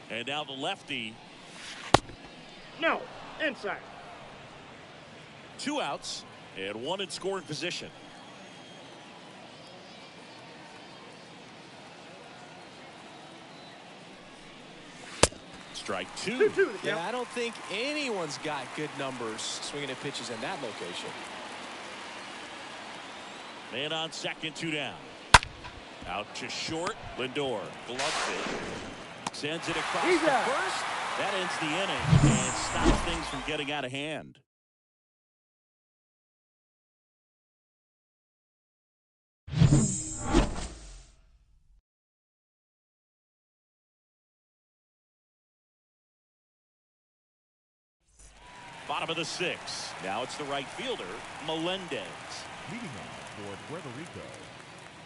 Speaker 1: And now the lefty.
Speaker 5: No, inside.
Speaker 1: 2 outs and 1 in scoring position. Strike 2.
Speaker 5: 2-2 the
Speaker 2: Yeah,
Speaker 5: count.
Speaker 2: I don't think anyone's got good numbers swinging at pitches in that location.
Speaker 1: Man on second, 2 down. Out to short. Lindor gloves it. Sends it across
Speaker 5: He's
Speaker 1: the
Speaker 5: out.
Speaker 1: first. That ends the inning and stops things from getting out of hand. Bottom of the 6th. Now it's the right fielder, Melendez.
Speaker 4: Leading off for Puerto Rico,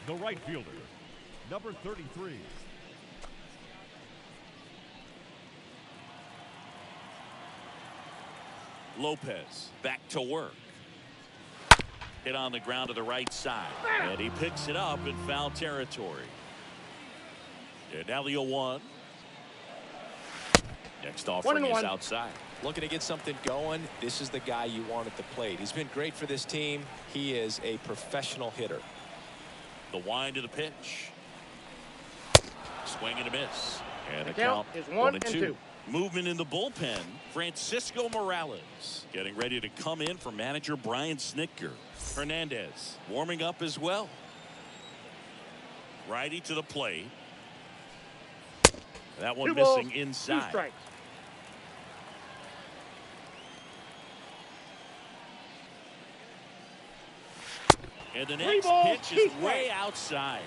Speaker 4: the right fielder, number 33.
Speaker 1: Lopez back to work. Hit on the ground to the right side. And he picks it up in foul territory. And now the 0-1. Next offering is
Speaker 5: 1-1.
Speaker 1: outside.
Speaker 2: Looking to get something going. This is the guy you want at the plate. He's been great for this team. He is a professional hitter.
Speaker 1: The wind to the pitch. Swing and a miss. And
Speaker 5: The
Speaker 1: the
Speaker 5: count
Speaker 1: count
Speaker 5: is 1-2.
Speaker 1: Movement in the bullpen. Francisco Morales getting ready to come in for manager Brian Snitker. Hernandez warming up as well. Righty to the plate. That one
Speaker 5: 2 balls,
Speaker 1: missing
Speaker 5: 2
Speaker 1: inside.
Speaker 5: strikes.
Speaker 1: And the
Speaker 5: 3
Speaker 1: next
Speaker 5: balls,
Speaker 1: pitch
Speaker 5: 2
Speaker 1: is
Speaker 5: strikes.
Speaker 1: way outside.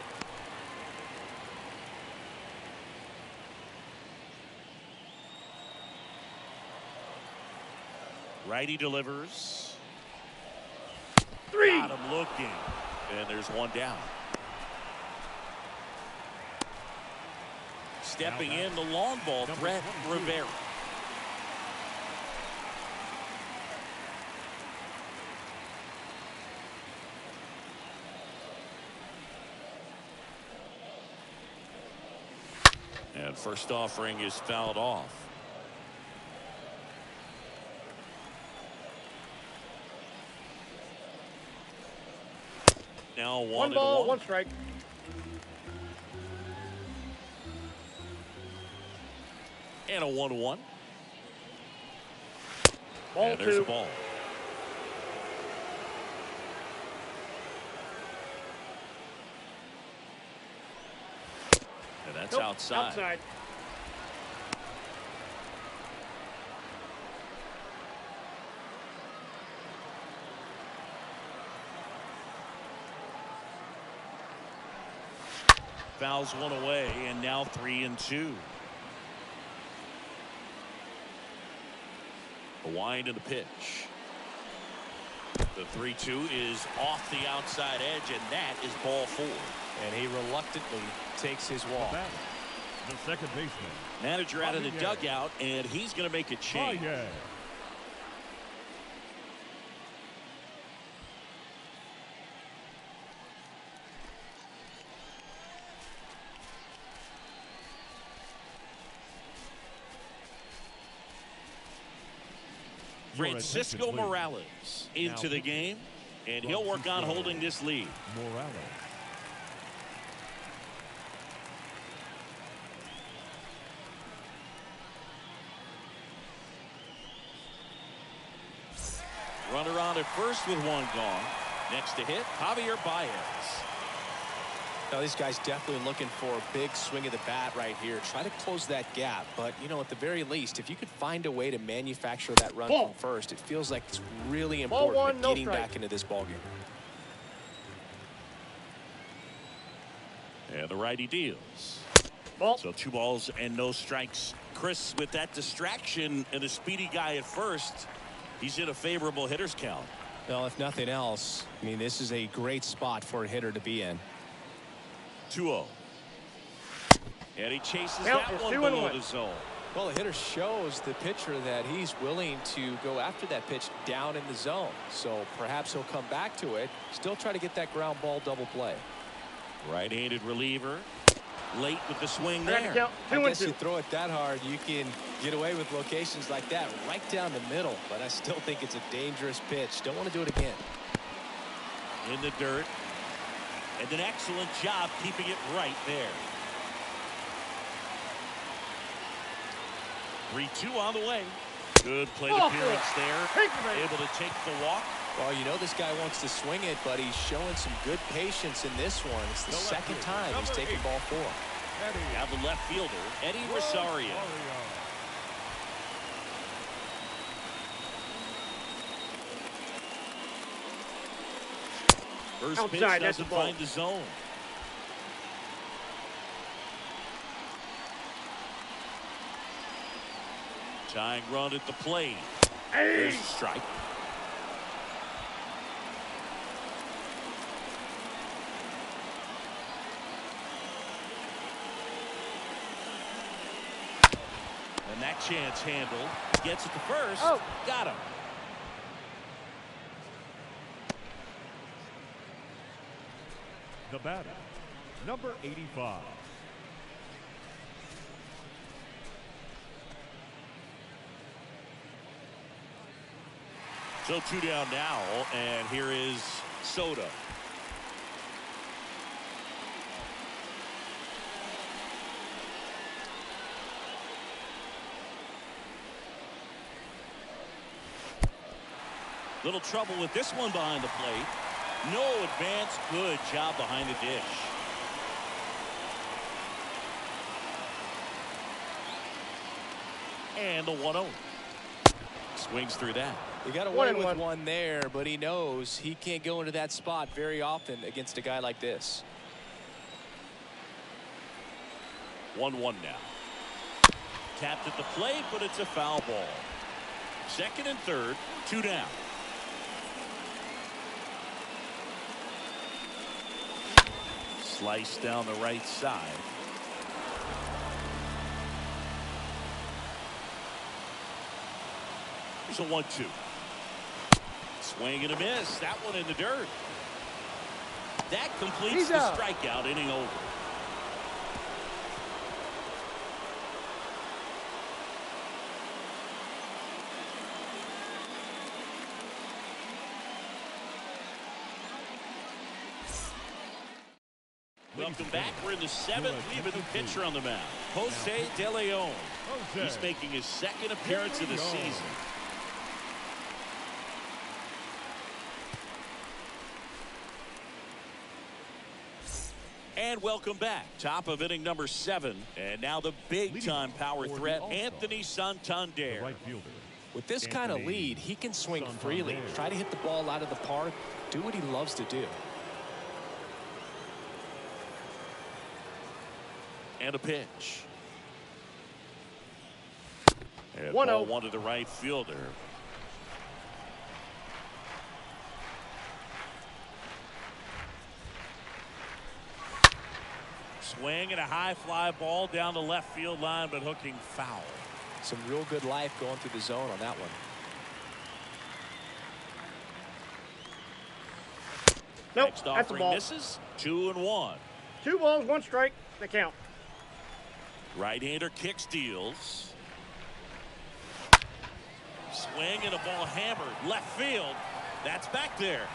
Speaker 1: Righty delivers.
Speaker 5: 3.
Speaker 1: Got him looking. And there's 1 down. Stepping in the long ball threat, Rivera. And first offering is fouled off. Now
Speaker 5: 1 ball, 1 strike.
Speaker 1: And a 1-1.
Speaker 5: Ball
Speaker 1: And there's
Speaker 5: 2.
Speaker 1: a ball. And that's
Speaker 5: Nope,
Speaker 1: outside.
Speaker 5: Outside.
Speaker 1: Fouls 1 away, and now 3-2. A wind and a pitch. The 3-2 is off the outside edge, and that is ball 4.
Speaker 2: And he reluctantly takes his walk.
Speaker 4: The second baseman,
Speaker 1: Manager out of the
Speaker 4: Bayas.
Speaker 1: dugout, and he's going to make a change.
Speaker 4: Bayas.
Speaker 1: Francisco
Speaker 4: attention, please.
Speaker 1: Morales into
Speaker 4: Now,
Speaker 1: the game, and he'll work on holding this lead.
Speaker 4: Morales.
Speaker 1: Runner on at first with one gone. Next to hit, Javier Bayas.
Speaker 3: Now, these guys definitely looking for a big swing of the bat right here. Try to close that gap. But, you know, at the very least, if you could find a way to manufacture that run from first, it feels like it's really important getting back into this ballgame.
Speaker 1: And the righty deals. So 2 balls and no strikes. Chris, with that distraction and a speedy guy at first, he's in a favorable hitter's count.
Speaker 3: Well, if nothing else, I mean, this is a great spot for a hitter to be in.
Speaker 1: 2-0. And he chases that one below the zone.
Speaker 3: Well, the hitter shows the pitcher that he's willing to go after that pitch down in the zone. So perhaps he'll come back to it, still try to get that ground ball double play.
Speaker 1: Right-handed reliever. Late with the swing there.
Speaker 3: I guess you throw it that hard, you can get away with locations like that right down the middle. But I still think it's a dangerous pitch. Don't want to do it again.
Speaker 1: In the dirt. And an excellent job keeping it right there. 3-2 on the way. Good plate appearance there. Able to take the walk.
Speaker 3: Well, you know this guy wants to swing it, but he's showing some good patience in this one. It's the second time he's taken ball 4.
Speaker 1: Now the left fielder, Eddie Rosario. First pitch doesn't find the zone. Tying run at the plate. There's a strike. And that chance handled. Gets it to first. Got him.
Speaker 4: The batter, number 85.
Speaker 1: So 2 down now, and here is Soto. Little trouble with this one behind the plate. No advance. Good job behind the dish. And the 1-0. Swings through that.
Speaker 3: He got away with one there, but he knows he can't go into that spot very often against a guy like this.
Speaker 1: 1-1 now. Tapped at the plate, but it's a foul ball. Second and third, 2 down. Slice down the right side. There's a 1-2. Swing and a miss. That one in the dirt. That completes the strikeout. Inning over. Welcome back. We're in the 7th. We have a new pitcher on the mound. Jose De Leon. He's making his second appearance of the season. And welcome back. Top of inning number 7. And now the big-time power threat, Anthony Santander.
Speaker 4: Right fielder.
Speaker 3: With this kind of lead, he can swing freely. Try to hit the ball out of the park. Do what he loves to do.
Speaker 1: And a pitch. And ball 1 to the right fielder. Swing and a high fly ball down the left field line, but hooking foul.
Speaker 3: Some real good life going through the zone on that one.
Speaker 5: Nope,
Speaker 1: Next
Speaker 5: that's a
Speaker 1: offering
Speaker 5: ball.
Speaker 1: misses. 2-1.
Speaker 5: 2 balls, 1 strike. The count.
Speaker 1: Right-hander kicks, deals. Swing and a ball hammered left field. That's back there.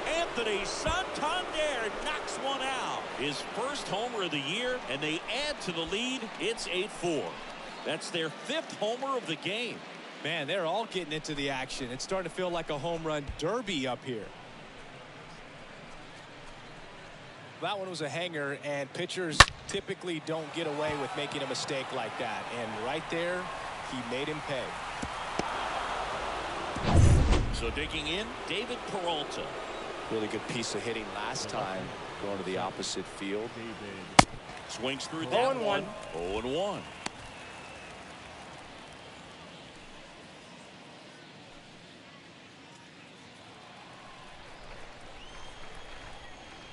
Speaker 1: Anthony Santander knocks one out. His first homer of the year, and they add to the lead. It's 8-4. That's their 5th homer of the game.
Speaker 2: Man, they're all getting into the action. It's starting to feel like a home run derby up here. That one was a hanger, and pitchers typically don't get away with making a mistake like that. And right there, he made him pay.
Speaker 1: So digging in, David Peralta.
Speaker 3: Really good piece of hitting last time, going to the opposite field.
Speaker 1: Swings through that one. 0-1.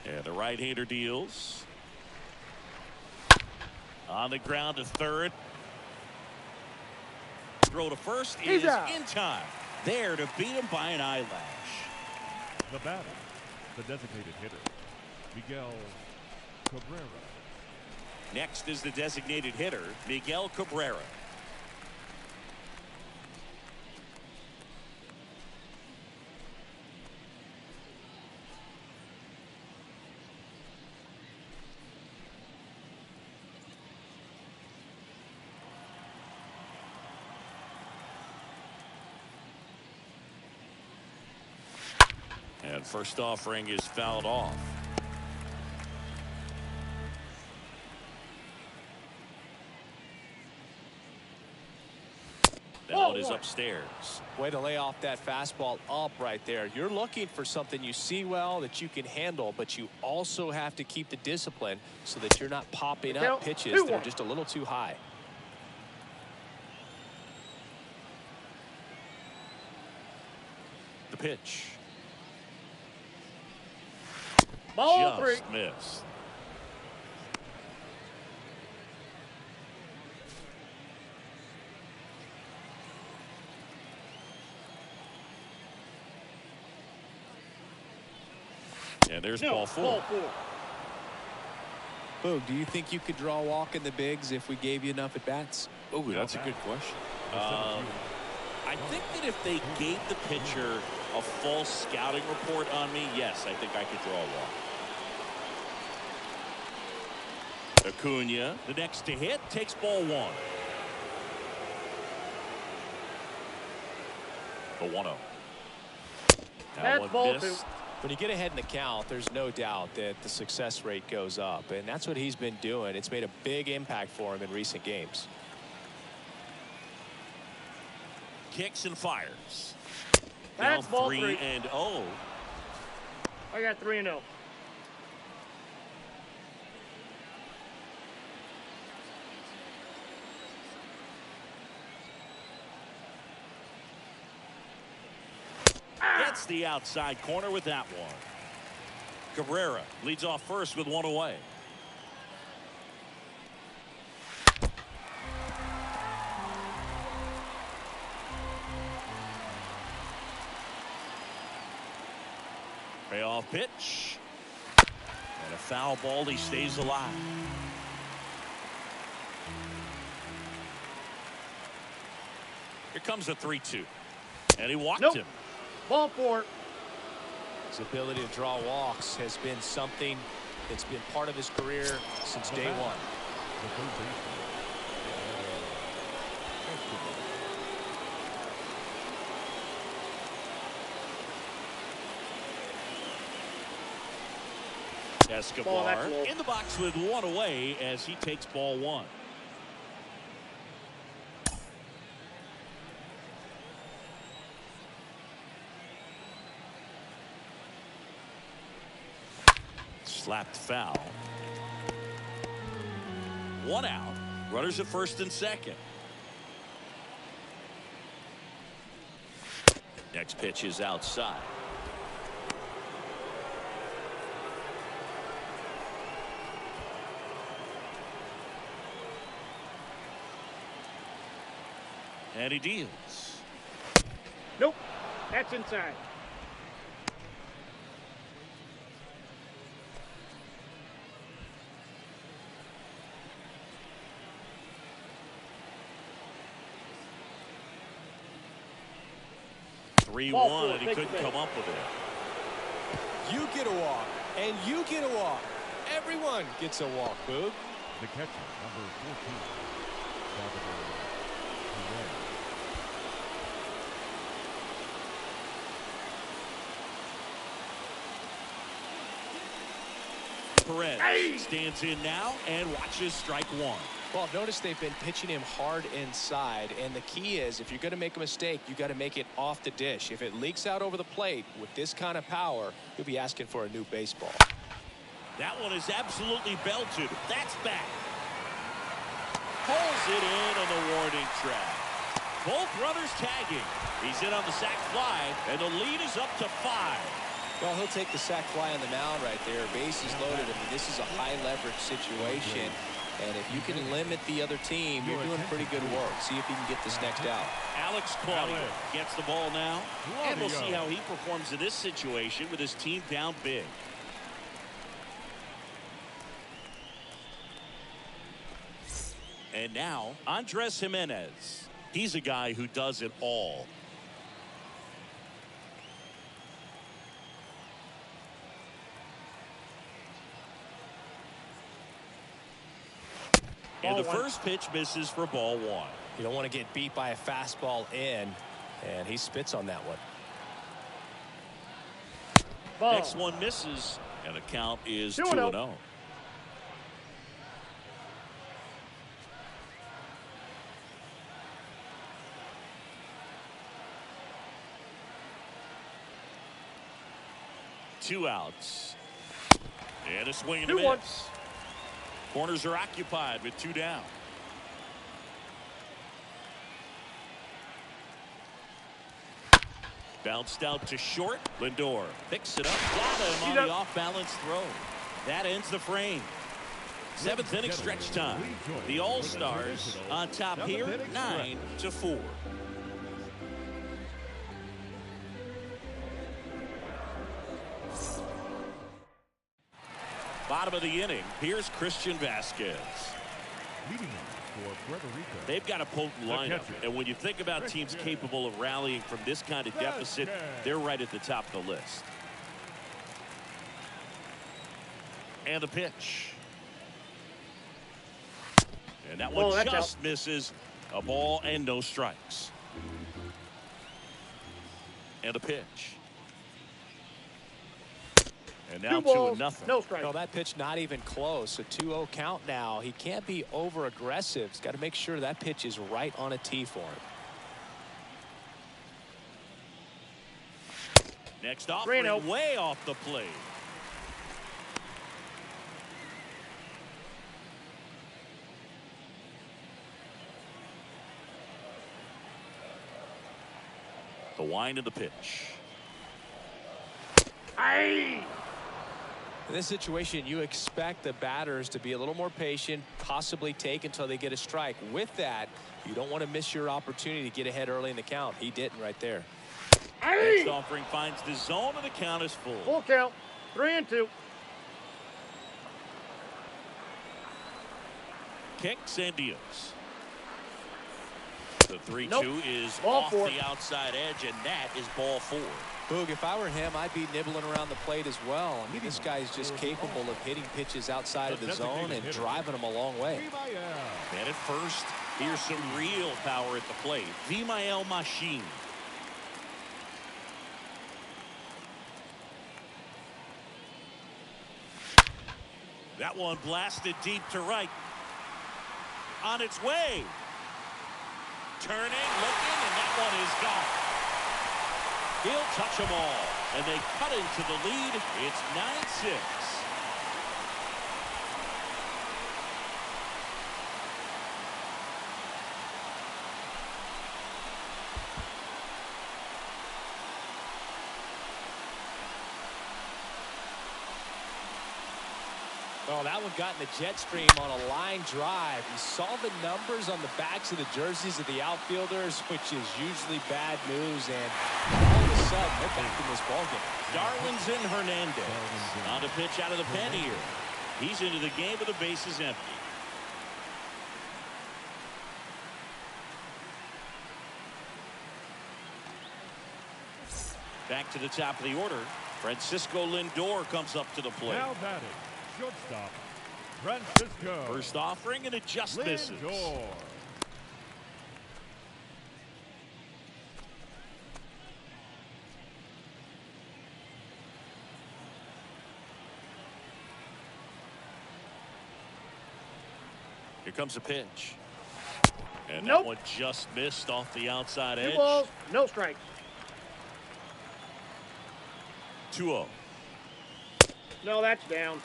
Speaker 1: And the right-hander deals. On the ground to third. Throw to first is in time. There to beat him by an eyelash.
Speaker 4: The batter, the designated hitter, Miguel Cabrera.
Speaker 1: Next is the designated hitter, Miguel Cabrera. And first offering is fouled off. That one is upstairs.
Speaker 2: Way to lay off that fastball up right there. You're looking for something you see well that you can handle, but you also have to keep the discipline so that you're not popping up pitches that are just a little too high.
Speaker 1: The pitch.
Speaker 5: Ball
Speaker 1: Just
Speaker 5: 3.
Speaker 1: missed. And there's ball 4.
Speaker 5: Ball 4.
Speaker 2: Boog, do you think you could draw a walk in the bigs if we gave you enough at bats?
Speaker 1: Oh, that's a good question. I think that if they gave the pitcher a false scouting report on me, yes, I think I could draw a walk. Acuna, the next to hit, takes ball 1. The 1-0.
Speaker 5: That's ball 2.
Speaker 2: When you get ahead in the count, there's no doubt that the success rate goes up, and that's what he's been doing. It's made a big impact for him in recent games.
Speaker 1: Kicks and fires.
Speaker 5: That's
Speaker 1: Down
Speaker 5: ball
Speaker 1: 3-0.
Speaker 5: I got 3-0.
Speaker 1: Gets the outside corner with that one. Cabrera leads off first with 1 away. Payoff pitch. And a foul ball. He stays alive. Here comes a 3-2. And he walked him.
Speaker 5: Ball 4.
Speaker 2: His ability to draw walks has been something that's been part of his career since day one.
Speaker 1: Escobar in the box with 1 away as he takes ball 1. Slapped foul. 1 out. Runners at first and second. Next pitch is outside. And he deals.
Speaker 5: Nope. That's inside.
Speaker 1: Ball 3-1, and he couldn't come up with it.
Speaker 2: You get a walk, and you get a walk. Everyone gets a walk, Boog.
Speaker 4: The catcher, number 14.
Speaker 1: Perez stands in now and watches strike one.
Speaker 3: Well, notice they've been pitching him hard inside, and the key is if you're going to make a mistake, you got to make it off the dish. If it leaks out over the plate with this kind of power, you'll be asking for a new baseball.
Speaker 1: That one is absolutely belted. That's back. Pulls it in on the warning track. Both runners tagging. He's in on the sac fly, and the lead is up to 5.
Speaker 2: Well, he'll take the sac fly on the mound right there. Bases loaded. I mean, this is a high leverage situation. And if you can limit the other team, you're doing pretty good work. See if you can get this next out.
Speaker 1: Alex Claudio gets the ball now. And we'll see how he performs in this situation with his team down big. And now, Andres Jimenez. He's a guy who does it all. And the first pitch misses for ball 1.
Speaker 3: You don't want to get beat by a fastball in, and he spits on that one.
Speaker 5: Ball.
Speaker 1: Next one misses, and the count is 2-0. Two outs. And a swing and a miss. Corners are occupied with 2 down. Bounced out to short. Lindor picks it up. Got him on the off-balance throw. That ends the frame. 7th inning stretch time. The All-Stars on top here, 9-4. Bottom of the inning. Here's Christian Vasquez. They've got a potent lineup, and when you think about teams capable of rallying from this kind of deficit, they're right at the top of the list. And the pitch. And that one just misses. A ball and no strikes. And the pitch. And now 2-0.
Speaker 5: No strike.
Speaker 3: No, that pitch not even close. A 2-0 count now. He can't be over aggressive. He's got to make sure that pitch is right on a tee for him.
Speaker 1: Next offering way off the plate. The wind of the pitch.
Speaker 5: Aye.
Speaker 3: In this situation, you expect the batters to be a little more patient, possibly take until they get a strike. With that, you don't want to miss your opportunity to get ahead early in the count. He didn't right there.
Speaker 5: Aye.
Speaker 1: Next offering finds the zone, and the count is full.
Speaker 5: Full count. 3-2.
Speaker 1: Kicks and deals. The 3-2 is
Speaker 5: Ball
Speaker 1: off
Speaker 5: 4.
Speaker 1: the outside edge, and that is ball 4.
Speaker 2: Boog, if I were him, I'd be nibbling around the plate as well. I mean, this guy's just capable of hitting pitches outside of the zone and driving them a long way.
Speaker 1: And at first, here's some real power at the plate. Vimael Machine. That one blasted deep to right. On its way. Turning, looking, and that one is gone. He'll touch them all, and they cut into the lead. It's 9-6.
Speaker 3: Oh, that one got in the jet stream on a line drive. You saw the numbers on the backs of the jerseys of the outfielders, which is usually bad news, and all of a sudden, they're back in this ballgame.
Speaker 1: Darwinzon Hernandez on a pitch out of the pen here. He's into the game with the bases empty. Back to the top of the order. Francisco Lindor comes up to the plate.
Speaker 4: Now batting, shortstop, Francisco.
Speaker 1: First offering, and it just misses. Here comes a pitch. And
Speaker 5: Nope.
Speaker 1: that one just missed off the outside
Speaker 5: 2
Speaker 1: edge.
Speaker 5: balls, no strikes.
Speaker 1: 2-0.
Speaker 5: No, that's down.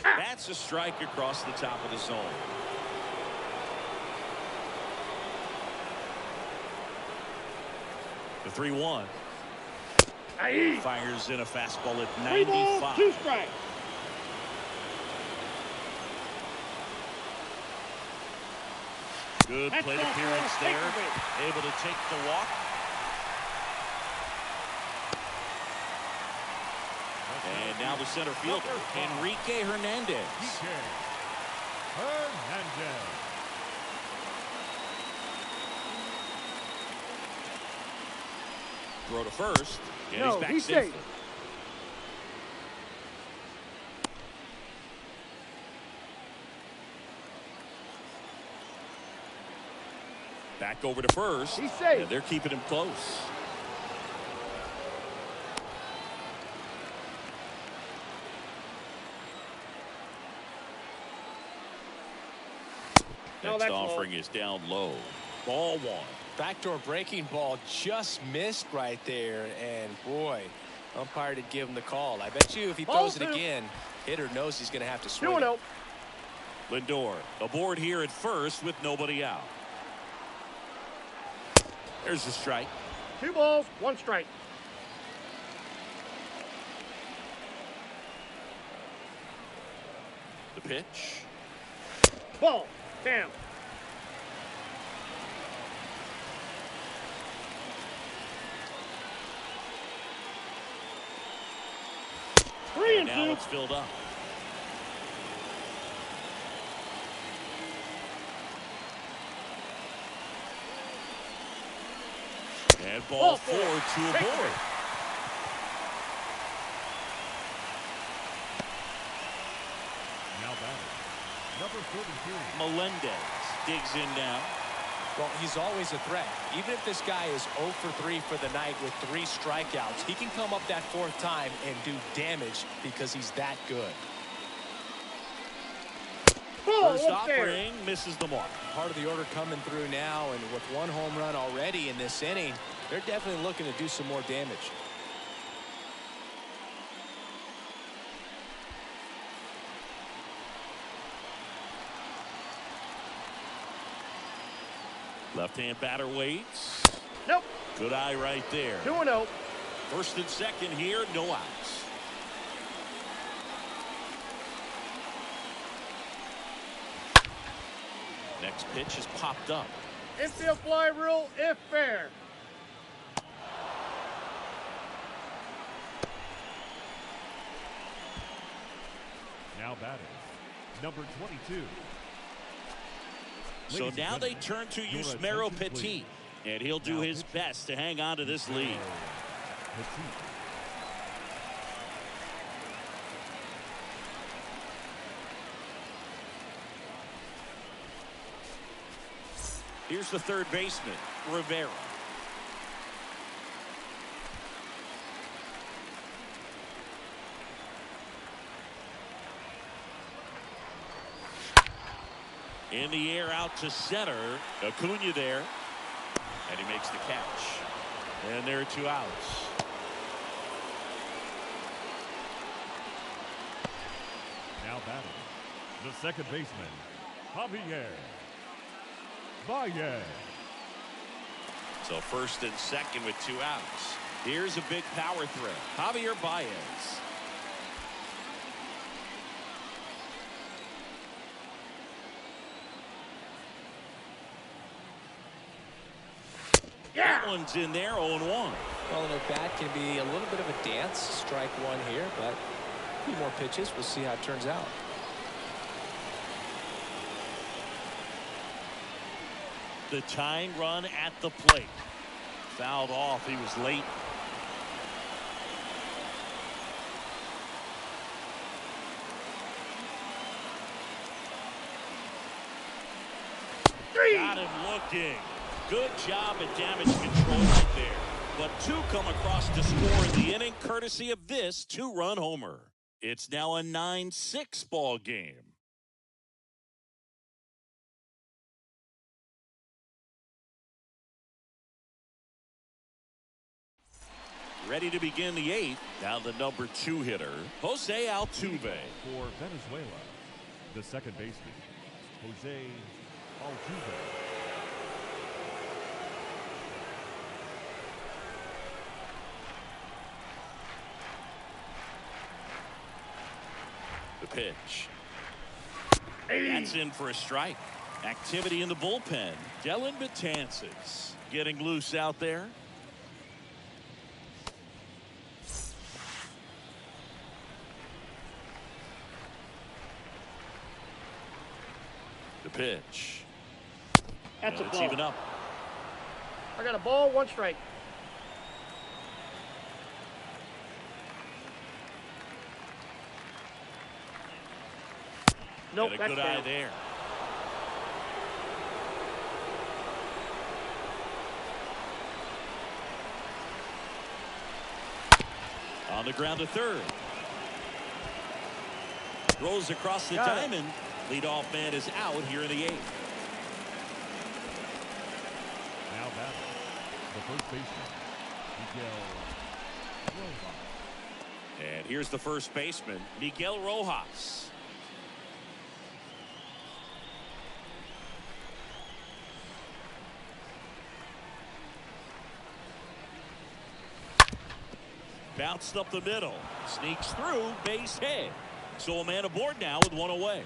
Speaker 1: That's a strike across the top of the zone. The 3-1.
Speaker 5: Aye.
Speaker 1: Fires in a fastball at
Speaker 5: 3 balls,
Speaker 1: 95.
Speaker 5: 2 strikes.
Speaker 1: Good
Speaker 5: That's
Speaker 1: plate
Speaker 5: off
Speaker 1: appearance
Speaker 5: the
Speaker 1: there.
Speaker 5: base.
Speaker 1: Able to take the walk. And now the center fielder, Enrique Hernandez.
Speaker 4: Hernandez.
Speaker 1: Throw to first. And
Speaker 5: No,
Speaker 1: he's back
Speaker 5: he's
Speaker 1: safely.
Speaker 5: safe.
Speaker 1: Back over to first.
Speaker 5: He's safe.
Speaker 1: And they're keeping him close.
Speaker 5: No,
Speaker 1: Next
Speaker 5: that's
Speaker 1: offering
Speaker 5: low.
Speaker 1: is down low. Ball 1.
Speaker 3: Backdoor breaking ball just missed right there, and boy, umpire did give him the call. I bet you if he
Speaker 5: Ball
Speaker 3: throws it
Speaker 5: 2.
Speaker 3: again, hitter knows he's going to have to swing.
Speaker 5: 2-0.
Speaker 1: Lindor aboard here at first with nobody out. There's the strike.
Speaker 5: 2 balls, 1 strike.
Speaker 1: The pitch.
Speaker 5: Ball. Down. Three
Speaker 1: And
Speaker 5: and
Speaker 1: now
Speaker 5: 2.
Speaker 1: it's filled up. And ball 4 to
Speaker 5: Take
Speaker 1: aboard.
Speaker 5: it.
Speaker 4: Now batting. Number 42.
Speaker 1: Melendez digs in now.
Speaker 3: Well, he's always a threat. Even if this guy is 0 for 3 for the night with 3 strikeouts, he can come up that 4th time and do damage because he's that good.
Speaker 5: Ball
Speaker 1: First
Speaker 5: up there.
Speaker 1: offering misses the mark.
Speaker 3: Part of the order coming through now, and with 1 home run already in this inning, they're definitely looking to do some more damage.
Speaker 1: Left-hand batter waits.
Speaker 5: Nope.
Speaker 1: Good eye right there.
Speaker 5: 2-0.
Speaker 1: First and second here, no outs. Next pitch is popped up.
Speaker 5: Infield fly rule if fair.
Speaker 4: Now batting. Number 22.
Speaker 1: So
Speaker 4: Ladies
Speaker 1: now
Speaker 4: and
Speaker 1: they
Speaker 4: gentlemen,
Speaker 1: turn to
Speaker 4: your
Speaker 1: Yusmeiro
Speaker 4: attention,
Speaker 1: Petit,
Speaker 4: please.
Speaker 1: and he'll do
Speaker 4: Now
Speaker 1: his
Speaker 4: pitching.
Speaker 1: best to hang on to this lead.
Speaker 4: Petit.
Speaker 1: Here's the third baseman, Rivera. In the air out to center. Acuna there. And he makes the catch. And there are 2 outs.
Speaker 4: Now batting. The second baseman, Javier Bayas.
Speaker 1: So first and second with 2 outs. Here's a big power threat. Javier Bayas.
Speaker 5: Yeah.
Speaker 1: That one's in there, 0-1.
Speaker 3: Well, an at-bat can be a little bit of a dance. Strike 1 here, but a few more pitches. We'll see how it turns out.
Speaker 1: The tying run at the plate. Fouled off. He was late. Got him looking. Good job at damage control right there. But two come across to score in the inning, courtesy of this two-run homer. It's now a 9-6 ball game. Ready to begin the eighth. Now the number 2 hitter, Jose Altuve.
Speaker 4: For Venezuela, the second baseman, Jose Altuve.
Speaker 1: The pitch. That's in for a strike. Activity in the bullpen. Dylan Betances getting loose out there. The pitch.
Speaker 5: That's a
Speaker 1: It's
Speaker 5: ball.
Speaker 1: even up.
Speaker 5: I got a ball, 1 strike. Nope,
Speaker 1: Got a
Speaker 5: that's
Speaker 1: good eye
Speaker 5: down.
Speaker 1: there. On the ground to third. Throws across the
Speaker 5: Got it.
Speaker 1: diamond. Leadoff man is out here in the eighth.
Speaker 4: Now batting, the first baseman, Miguel Rojas.
Speaker 1: And here's the first baseman, Miguel Rojas. Bounced up the middle. Sneaks through, base hit. So a man aboard now with 1 away.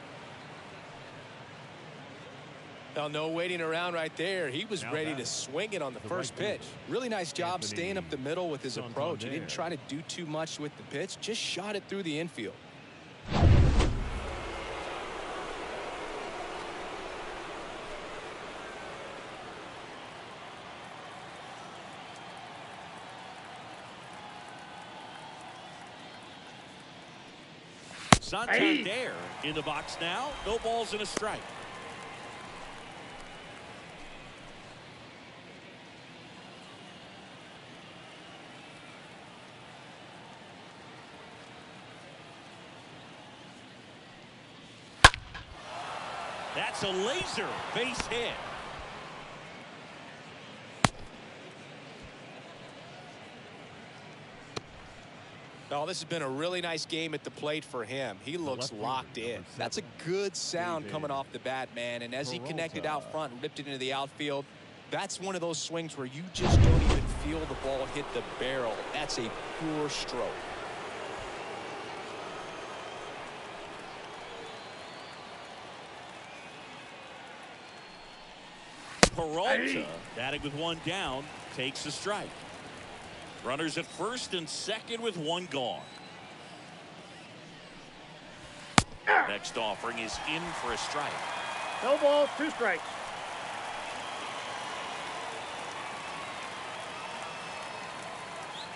Speaker 3: Now, no waiting around right there. He was
Speaker 4: Now
Speaker 3: ready to
Speaker 4: batting,
Speaker 3: swing it on the
Speaker 4: the
Speaker 3: first
Speaker 4: right
Speaker 3: pitch. Really nice job staying up the middle with his
Speaker 4: Santander.
Speaker 3: approach. He didn't try to do too much with the pitch, just shot it through the infield.
Speaker 1: Santander in the box now. No balls and a strike. That's a laser base hit.
Speaker 3: Oh, this has been a really nice game at the plate for him. He looks
Speaker 4: left fielder,
Speaker 3: locked in.
Speaker 4: number
Speaker 3: That's a
Speaker 4: 7,
Speaker 3: good sound
Speaker 4: David
Speaker 3: coming off the bat, man. And as he connected
Speaker 4: Peralta.
Speaker 3: out front and ripped it into the outfield, that's one of those swings where you just don't even feel the ball hit the barrel. That's a pure stroke.
Speaker 1: Peralta, batting with 1 down, takes a strike. Runners at first and second with 1 gone. Next offering is in for a strike.
Speaker 5: No balls, 2 strikes.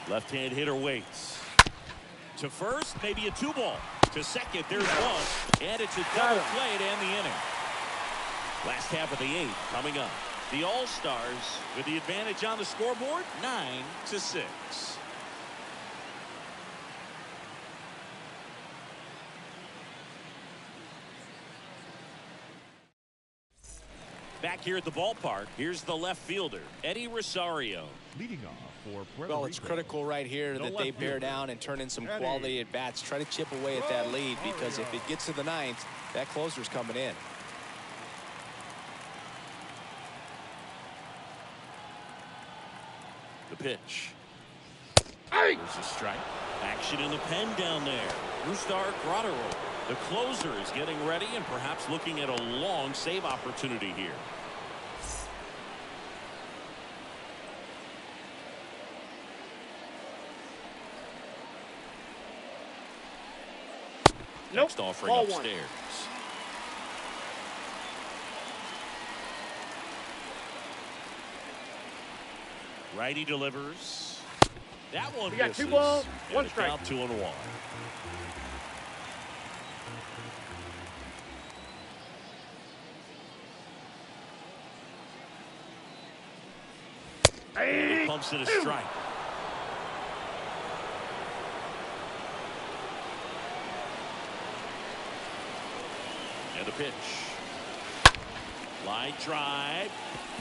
Speaker 1: Left-hand hitter waits. To first, maybe a 2-ball. To second, there's 1. And it's a double play to end the inning. Last half of the 8th coming up. The All-Stars with the advantage on the scoreboard, 9-6. Back here at the ballpark, here's the left fielder, Eddie Rosario.
Speaker 4: Leading off for Puerto
Speaker 3: Well, it's
Speaker 4: Rico,
Speaker 3: critical right here
Speaker 4: the
Speaker 3: that they
Speaker 4: left
Speaker 3: bear
Speaker 4: fielder,
Speaker 3: down and turn in some
Speaker 4: Eddie
Speaker 3: quality at bats. Try to chip away at that lead, because if it gets to the 9th, that closer's coming in.
Speaker 1: The pitch. There's a strike. Action in the pen down there. Rustar Grotero. The closer is getting ready and perhaps looking at a long save opportunity here.
Speaker 5: Nope.
Speaker 1: Next offering
Speaker 5: Ball 1.
Speaker 1: upstairs. Righty delivers. That one
Speaker 5: We got
Speaker 1: misses.
Speaker 5: 2 balls,
Speaker 1: And
Speaker 5: 1
Speaker 1: it's
Speaker 5: strike.
Speaker 1: down 2-1. He pumps it a strike. And the pitch. Line drive.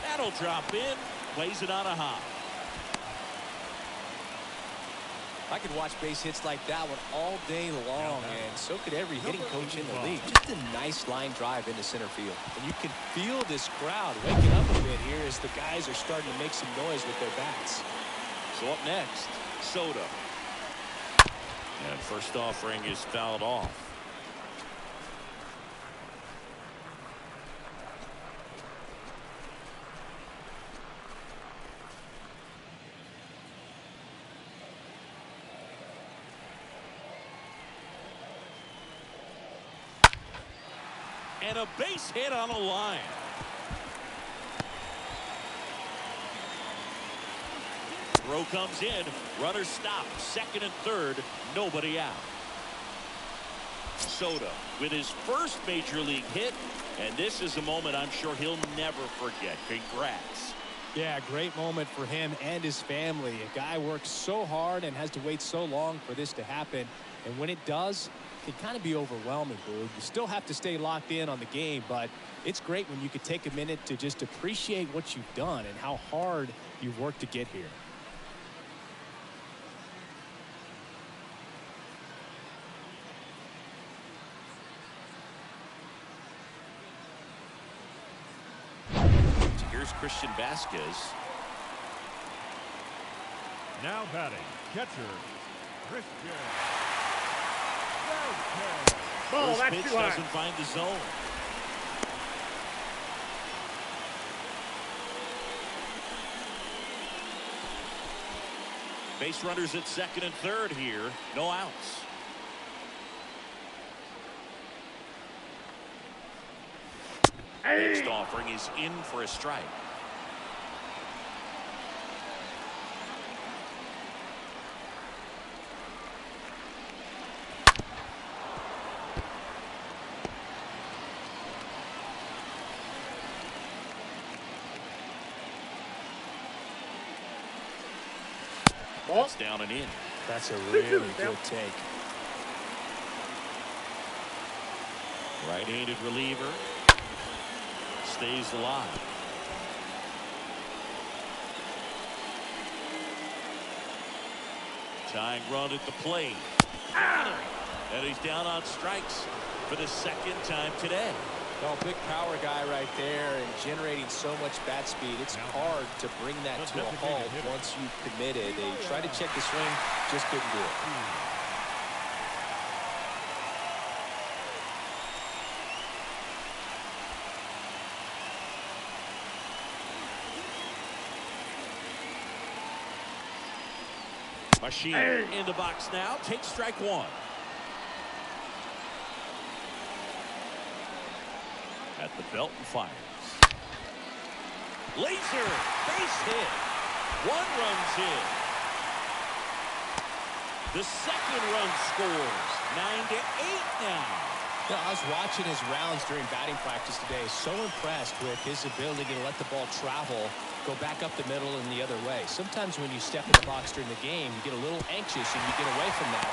Speaker 1: That'll drop in. Plays it on a hop.
Speaker 2: I could watch base hits like that one all day long, and so could every hitting coach in the league. Just a nice line drive into center field.
Speaker 3: And you can feel this crowd waking up a bit here as the guys are starting to make some noise with their bats.
Speaker 1: So up next, Soto. And first offering is fouled off. And a base hit on a line. Throw comes in. Runner stopped. Second and third. Nobody out. Soto with his first major league hit. And this is a moment I'm sure he'll never forget. Congrats.
Speaker 3: Yeah, great moment for him and his family. A guy works so hard and has to wait so long for this to happen. And when it does, it can kind of be overwhelming, Boog. You still have to stay locked in on the game, but it's great when you could take a minute to just appreciate what you've done and how hard you've worked to get here.
Speaker 1: So here's Christian Vasquez.
Speaker 4: Now batting, catcher, Christian.
Speaker 5: Ball,
Speaker 1: First
Speaker 5: that's
Speaker 1: pitch
Speaker 5: too high.
Speaker 1: doesn't find the zone. Base runners at second and third here. No outs. Next offering is in for a strike. That's down and in.
Speaker 3: That's a really good take.
Speaker 1: Right-handed reliever. Stays alive. Tying run at the plate. And he's down on strikes for the second time today.
Speaker 2: Well, big power guy right there and generating so much bat speed. It's hard to bring that to a halt once you've committed. They tried to check the swing, just couldn't do it.
Speaker 1: Machine in the box now. Takes strike one. At the belt and fires. Laser base hit. One run's in. The second run scores. 9-8 now.
Speaker 3: Yeah, I was watching his rounds during batting practice today. So impressed with his ability to let the ball travel, go back up the middle and the other way. Sometimes when you step in the box during the game, you get a little anxious and you get away from that.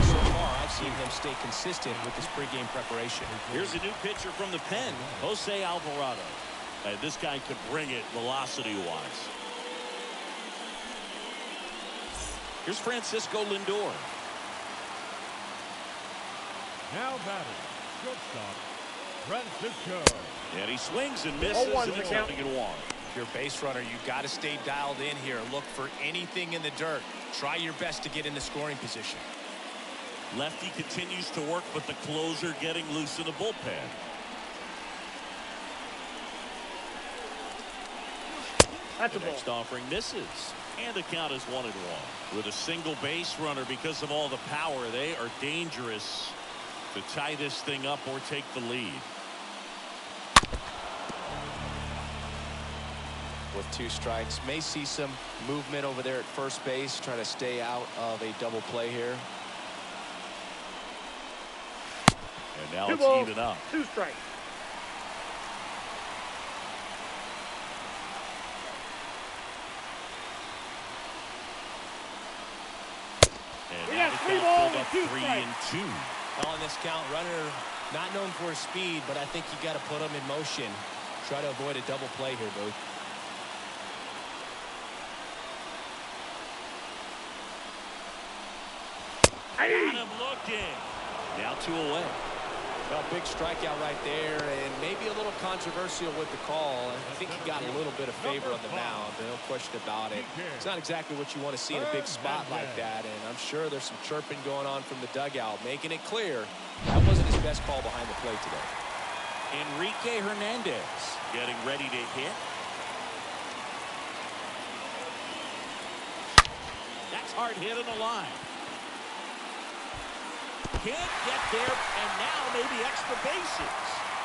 Speaker 3: So far, I've seen him stay consistent with his pregame preparation.
Speaker 1: Here's a new pitcher from the pen, Jose Alvarado. This guy could bring it velocity-wise. Here's Francisco Lindor.
Speaker 4: Now batting, shortstop, Francisco.
Speaker 1: And he swings and misses, and it's counting at one.
Speaker 3: If you're a base runner, you've got to stay dialed in here. Look for anything in the dirt. Try your best to get in the scoring position.
Speaker 1: Lefty continues to work, but the closer getting loose in the bullpen.
Speaker 5: That's
Speaker 1: The
Speaker 5: a ball.
Speaker 1: next offering misses, and the count is 1-1. With a single base runner, because of all the power, they are dangerous to tie this thing up or take the lead.
Speaker 2: With 2 strikes, may see some movement over there at first base, try to stay out of a double play here.
Speaker 1: And now
Speaker 5: 2
Speaker 1: it's
Speaker 5: balls,
Speaker 1: even up.
Speaker 5: 2 strikes.
Speaker 1: And
Speaker 5: We
Speaker 1: now
Speaker 5: got
Speaker 1: the
Speaker 5: 3
Speaker 1: count
Speaker 5: balls
Speaker 1: pulled
Speaker 5: and
Speaker 1: up
Speaker 5: 2
Speaker 1: 3-2.
Speaker 3: Well, in this count, runner not known for his speed, but I think you got to put him in motion. Try to avoid a double play here, Booth.
Speaker 1: Got him looking. Now 2 away.
Speaker 3: Well, big strikeout right there, and maybe a little controversial with the call. I think he got a little bit of favor on the mound, no question about it. It's not exactly what you want to see in a big spot like that, and I'm sure there's some chirping going on from the dugout, making it clear that wasn't his best call behind the plate today.
Speaker 1: Enrique Hernandez getting ready to hit. That's hard hit on the line. Can't get there, and now maybe extra bases.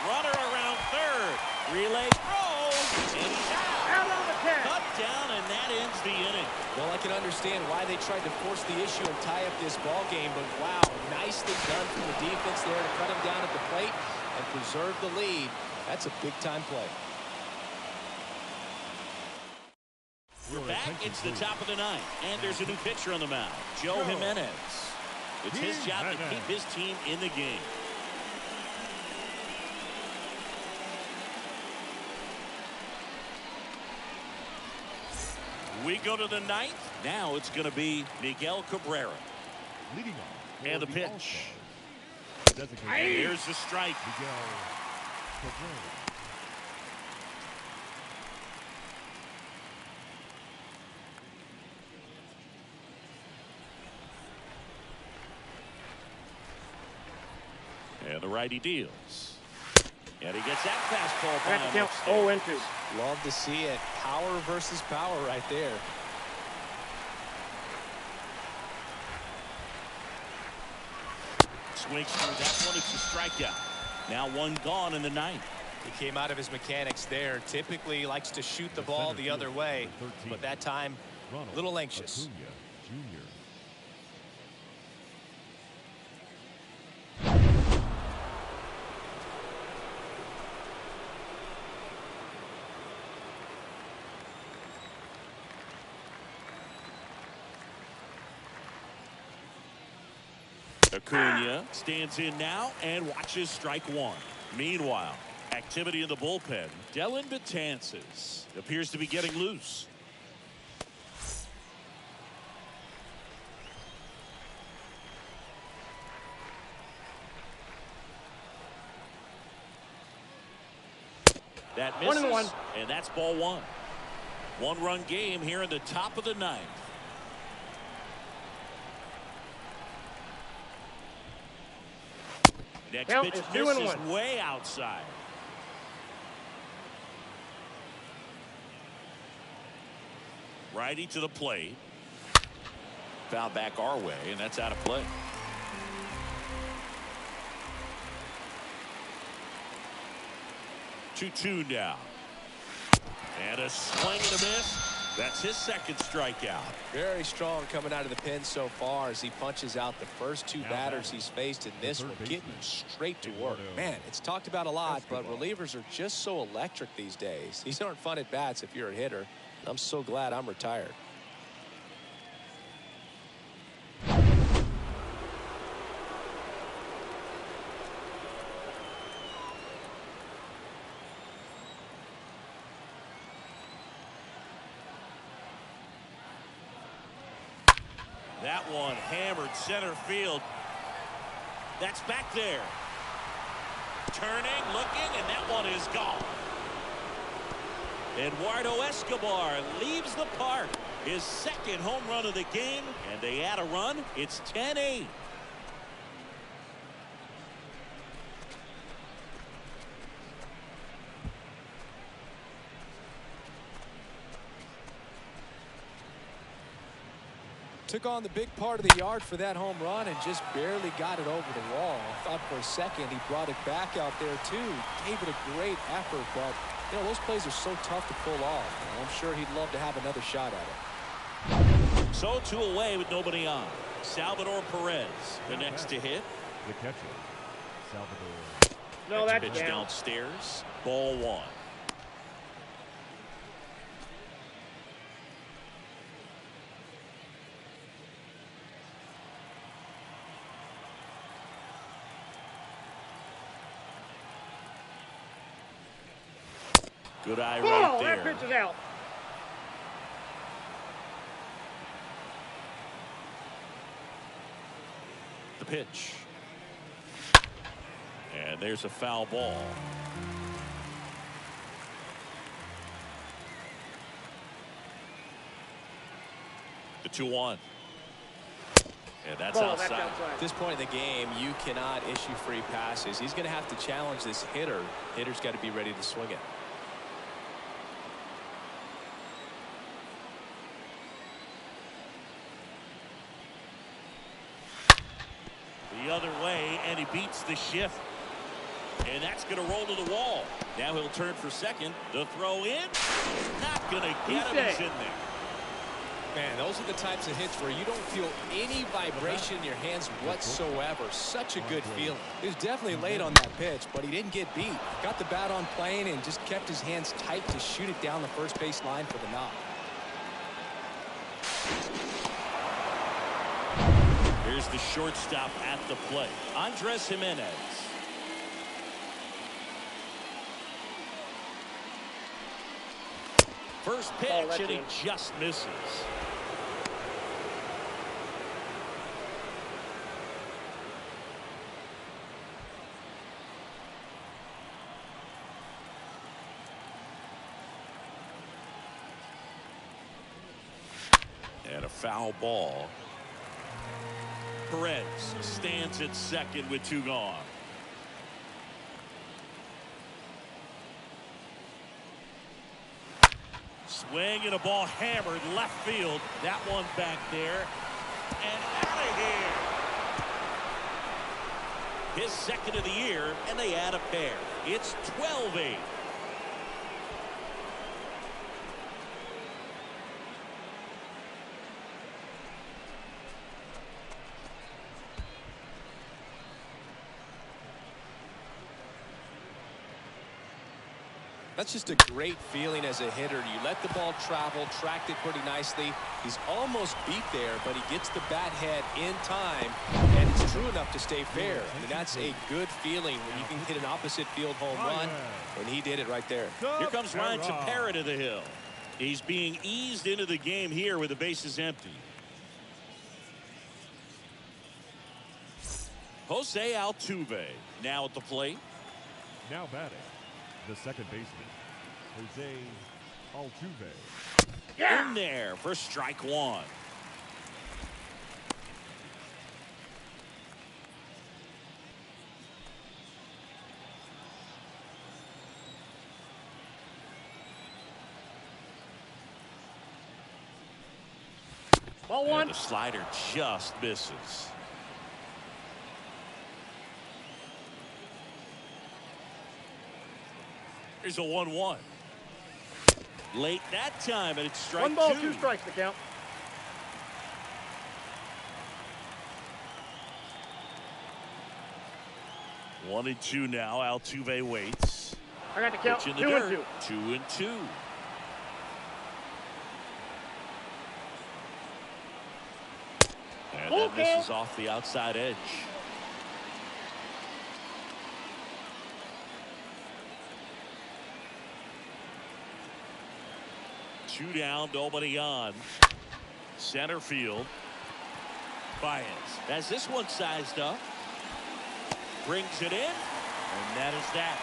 Speaker 1: Runner around third. Relay throws, and he's
Speaker 5: Out on the 10.
Speaker 1: cut down, and that ends the inning.
Speaker 3: Well, I can understand why they tried to force the issue and tie up this ball game, but wow, nicely done from the defense there to cut him down at the plate and preserve the lead. That's a big-time play.
Speaker 1: We're back. It's the top of the ninth, and there's a new pitcher on the mound, Joe Jimenez. It's his job to keep his team in the game. We go to the ninth. Now it's going to be Miguel Cabrera.
Speaker 4: Leading off.
Speaker 1: And the pitch.
Speaker 4: And
Speaker 1: here's the strike.
Speaker 4: Miguel Cabrera.
Speaker 1: And the righty deals. And he gets that fastball by
Speaker 5: That
Speaker 1: him.
Speaker 5: count 0-2.
Speaker 3: Love to see it. Power versus power right there.
Speaker 1: Swings through that one. It's a strikeout. Now 1 gone in the ninth.
Speaker 3: He came out of his mechanics there. Typically likes to shoot the ball the other way, but that time a little anxious.
Speaker 4: Jr.
Speaker 1: Acuna stands in now and watches strike 1. Meanwhile, activity in the bullpen. Dellin Betances appears to be getting loose. That misses,
Speaker 5: 1-1.
Speaker 1: and that's ball 1. 1-run game here in the top of the ninth. Next
Speaker 5: Count
Speaker 1: pitch
Speaker 5: is
Speaker 1: misses
Speaker 5: 2-1.
Speaker 1: way outside. Righty to the plate. Foul back our way, and that's out of play. Two now. And a swing and a miss. That's his second strikeout.
Speaker 3: Very strong coming out of the pen so far as he punches out the first 2 batters he's faced in this one, getting straight to work. Man, it's talked about a lot, but relievers are just so electric these days. These aren't fun at bats if you're a hitter. I'm so glad I'm retired.
Speaker 1: That one hammered center field. That's back there. Turning, looking, and that one is gone. Eduardo Escobar leaves the park. His second home run of the game, and they add a run. It's 10-8.
Speaker 3: Took on the big part of the yard for that home run and just barely got it over the wall. I thought for a second he brought it back out there too. Gave it a great effort, but you know those plays are so tough to pull off. And I'm sure he'd love to have another shot at it.
Speaker 1: So 2 away with nobody on. Salvador Perez the next to hit.
Speaker 4: The catcher, Salvador.
Speaker 5: No, that's
Speaker 1: Pitch
Speaker 5: down.
Speaker 1: downstairs. Ball 1. Good eye
Speaker 5: Ball,
Speaker 1: right
Speaker 5: that
Speaker 1: there.
Speaker 5: pitch is out.
Speaker 1: The pitch. And there's a foul ball. The 2-1. And that's
Speaker 5: Ball, that's
Speaker 1: outside.
Speaker 5: outside.
Speaker 2: At this point in the game, you cannot issue free passes. He's going to have to challenge this hitter. Hitter's got to be ready to swing it.
Speaker 1: The other way, and he beats the shift. And that's going to roll to the wall. Now he'll turn for second. The throw in. Not going to get him. He's in there.
Speaker 2: Man, those are the types of hits where you don't feel any vibration in your hands whatsoever. Such a good feeling. He was definitely late on that pitch, but he didn't get beat. Got the bat on plane and just kept his hands tight to shoot it down the first base line for the knock.
Speaker 1: Here's the shortstop at the plate, Andres Jimenez. First pitch, and he just misses. And a foul ball. Perez stands at second with 2 gone. Swing and a ball hammered left field. That one back there. And out of here. His second of the year, and they add a pair. It's 12-8.
Speaker 2: That's just a great feeling as a hitter. You let the ball travel, tracked it pretty nicely. He's almost beat there, but he gets the bat head in time, and it's true enough to stay fair. I mean, that's a good feeling when you can hit an opposite field home run, and he did it right there.
Speaker 1: Here comes Ryan Tepera to the hill. He's being eased into the game here with the bases empty. Jose Altuve now at the plate.
Speaker 4: Now batting, the second baseman, Jose Altuve.
Speaker 1: In there for strike 1.
Speaker 5: Ball 1.
Speaker 1: And the slider just misses. Here's a 1-1. Late that time, and it's strike
Speaker 5: 1 ball,
Speaker 1: 2.
Speaker 5: 2 strikes to count.
Speaker 1: One and 2 now. Altuve waits.
Speaker 5: I got to count.
Speaker 1: Pitch in
Speaker 5: 2
Speaker 1: the
Speaker 5: and
Speaker 1: dirt.
Speaker 5: 2.
Speaker 1: 2 and 2. And that misses off the outside edge. Two down, nobody on. Center field. Bayas has this one sized up. Brings it in. And that is that.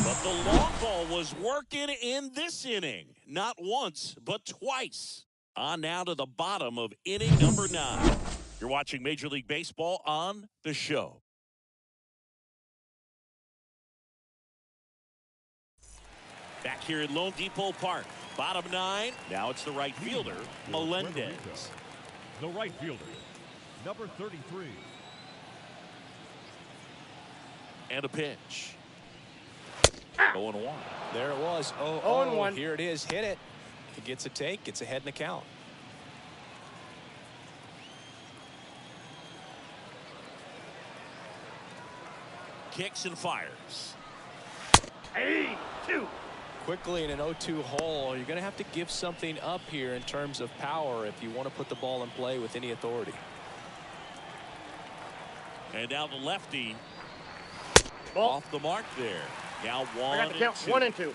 Speaker 1: But the long ball was working in this inning. Not once, but twice. On now to the bottom of inning number 9. You're watching Major League Baseball on The Show. Back here at Lone Depot Park. Bottom 9. Now it's the right fielder, Melendez.
Speaker 4: The right fielder, number 33.
Speaker 1: And a pitch. 0-1.
Speaker 2: There it was.
Speaker 5: 0-1.
Speaker 2: Here it is. Hit it. He gets a take. Gets ahead in the count.
Speaker 1: Kicks and fires.
Speaker 5: 2.
Speaker 2: Quickly in an 0-2 hole, you're going to have to give something up here in terms of power if you want to put the ball in play with any authority.
Speaker 1: And now the lefty.
Speaker 5: Ball.
Speaker 1: Off the mark there. Now 1
Speaker 5: I got to count.
Speaker 1: 2.
Speaker 5: 1 and 2.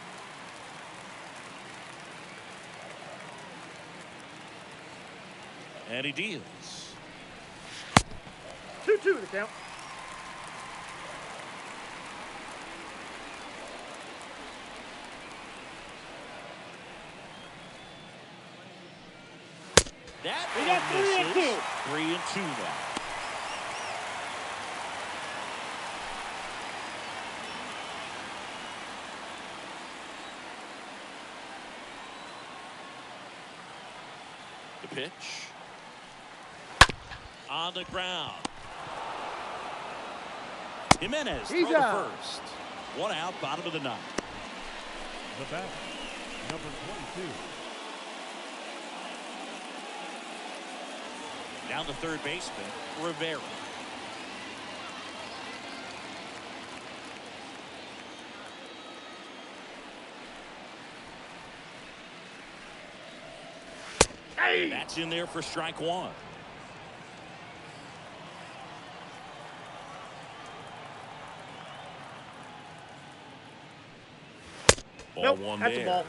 Speaker 1: And he deals.
Speaker 5: 2-2 the count.
Speaker 1: That
Speaker 5: We got
Speaker 1: one
Speaker 5: 3-2.
Speaker 1: misses. 3-2 now. The pitch. On the ground. Jimenez
Speaker 5: He's
Speaker 1: throw to
Speaker 5: out.
Speaker 1: first. One out, bottom of the ninth.
Speaker 4: The bat, number 22.
Speaker 1: Down to third baseman, Rivera.
Speaker 5: Hey!
Speaker 1: That's in there for strike one. Ball
Speaker 5: Nope,
Speaker 1: one
Speaker 5: that's
Speaker 1: there.
Speaker 5: a ball.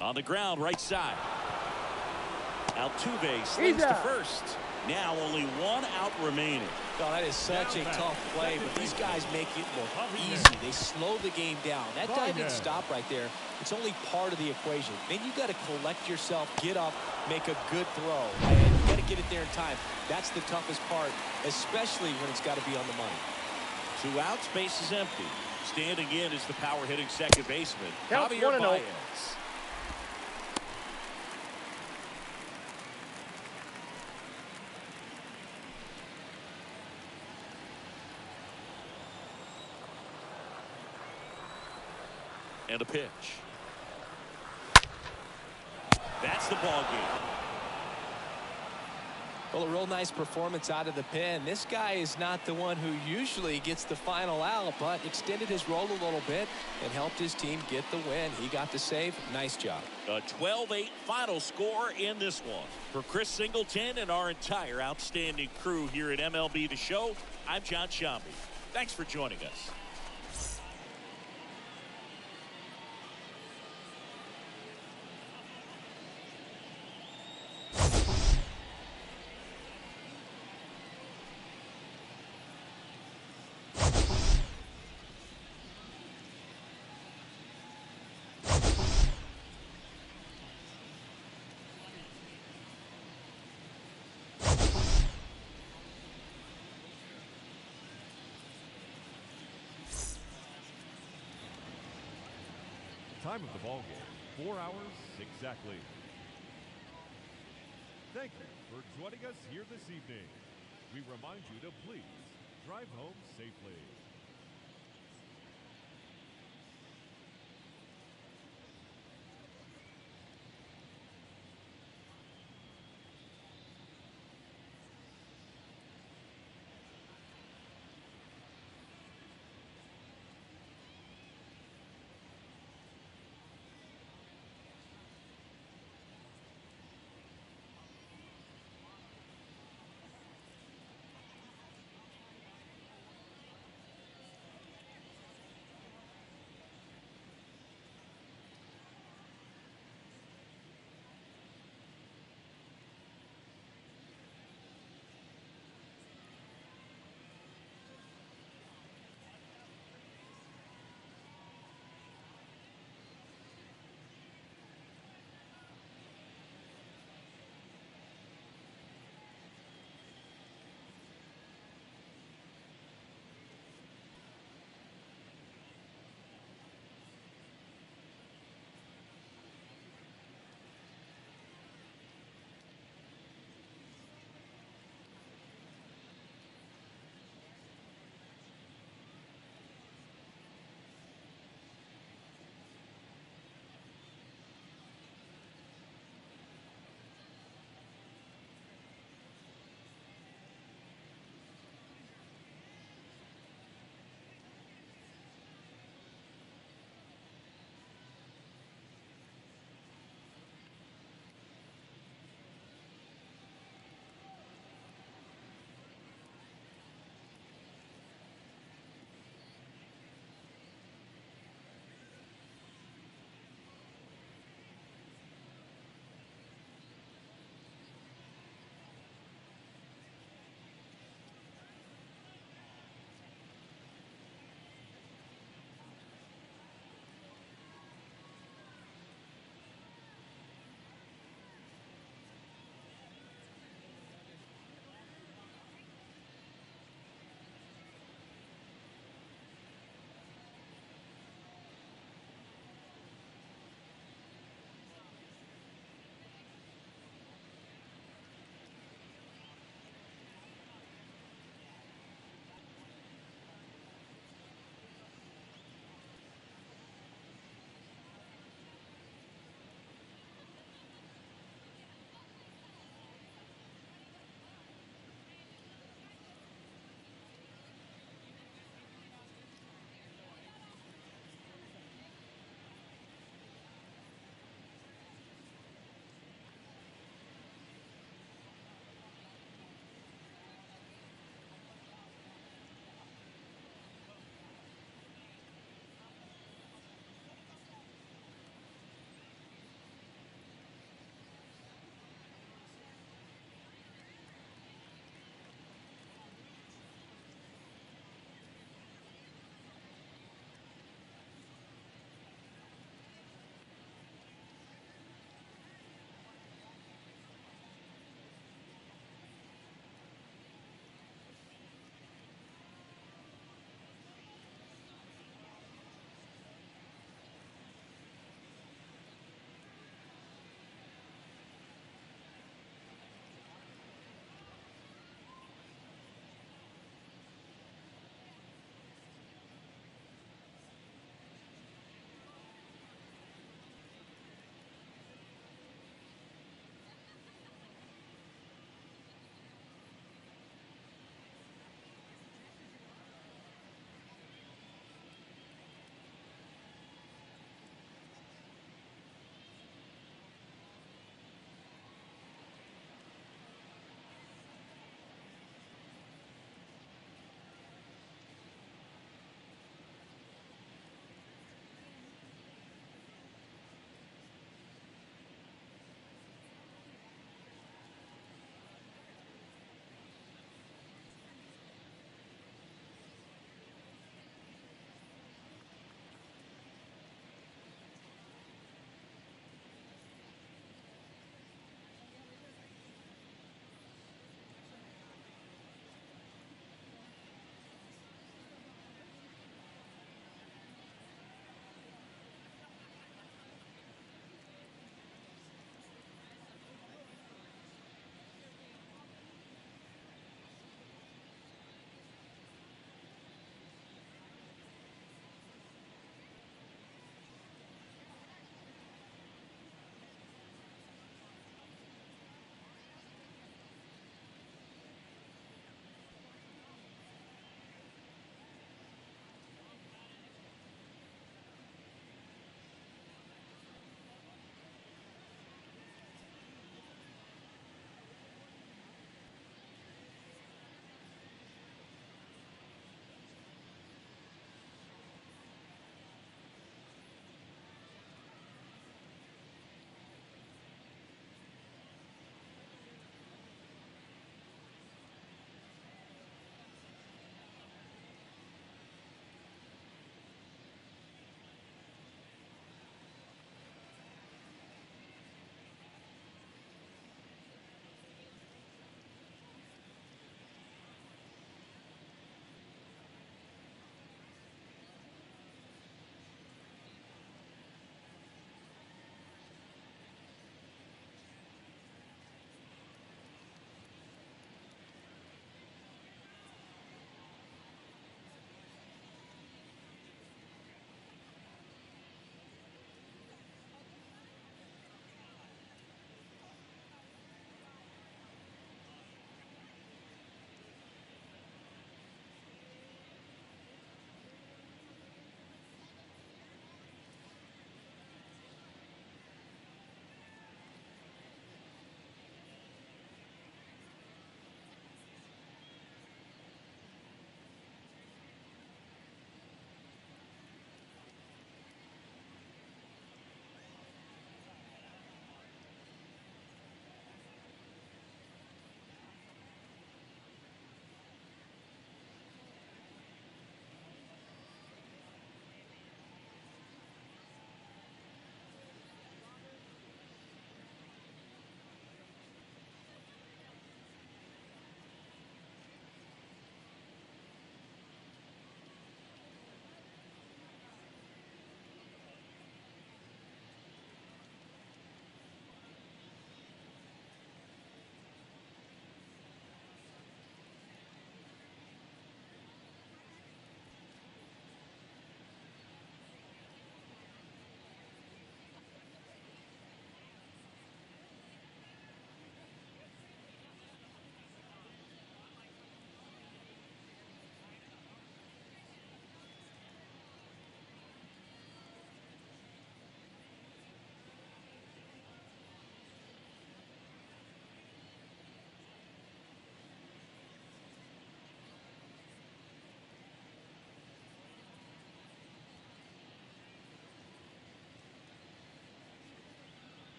Speaker 1: On the ground, right side. Altuve
Speaker 5: He's
Speaker 1: slings to
Speaker 5: out.
Speaker 1: first. Now only one out remaining.
Speaker 3: Oh, that is such a tough play, but these guys make it look easy. They slow the game down. That diving stop right there, it's only part of the equation. Then you got to collect yourself, get up, make a good throw, and you got to get it there in time. That's the toughest part, especially when it's got to be on the money.
Speaker 1: 2 outs, base is empty. Standing in is the power hitting second baseman,
Speaker 5: Count
Speaker 1: Javier
Speaker 5: 1-0.
Speaker 1: Bayas. And a pitch. That's the ball game.
Speaker 3: Well, a real nice performance out of the pen. This guy is not the one who usually gets the final out, but extended his role a little bit and helped his team get the win. He got the save. Nice job.
Speaker 1: A 12-8 final score in this one. For Chris Singleton and our entire outstanding crew here at MLB The Show, I'm John Shambi. Thanks for joining us.
Speaker 4: Time of the ball game, 4 hours exactly. Thank you for joining us here this evening. We remind you to please drive home safely.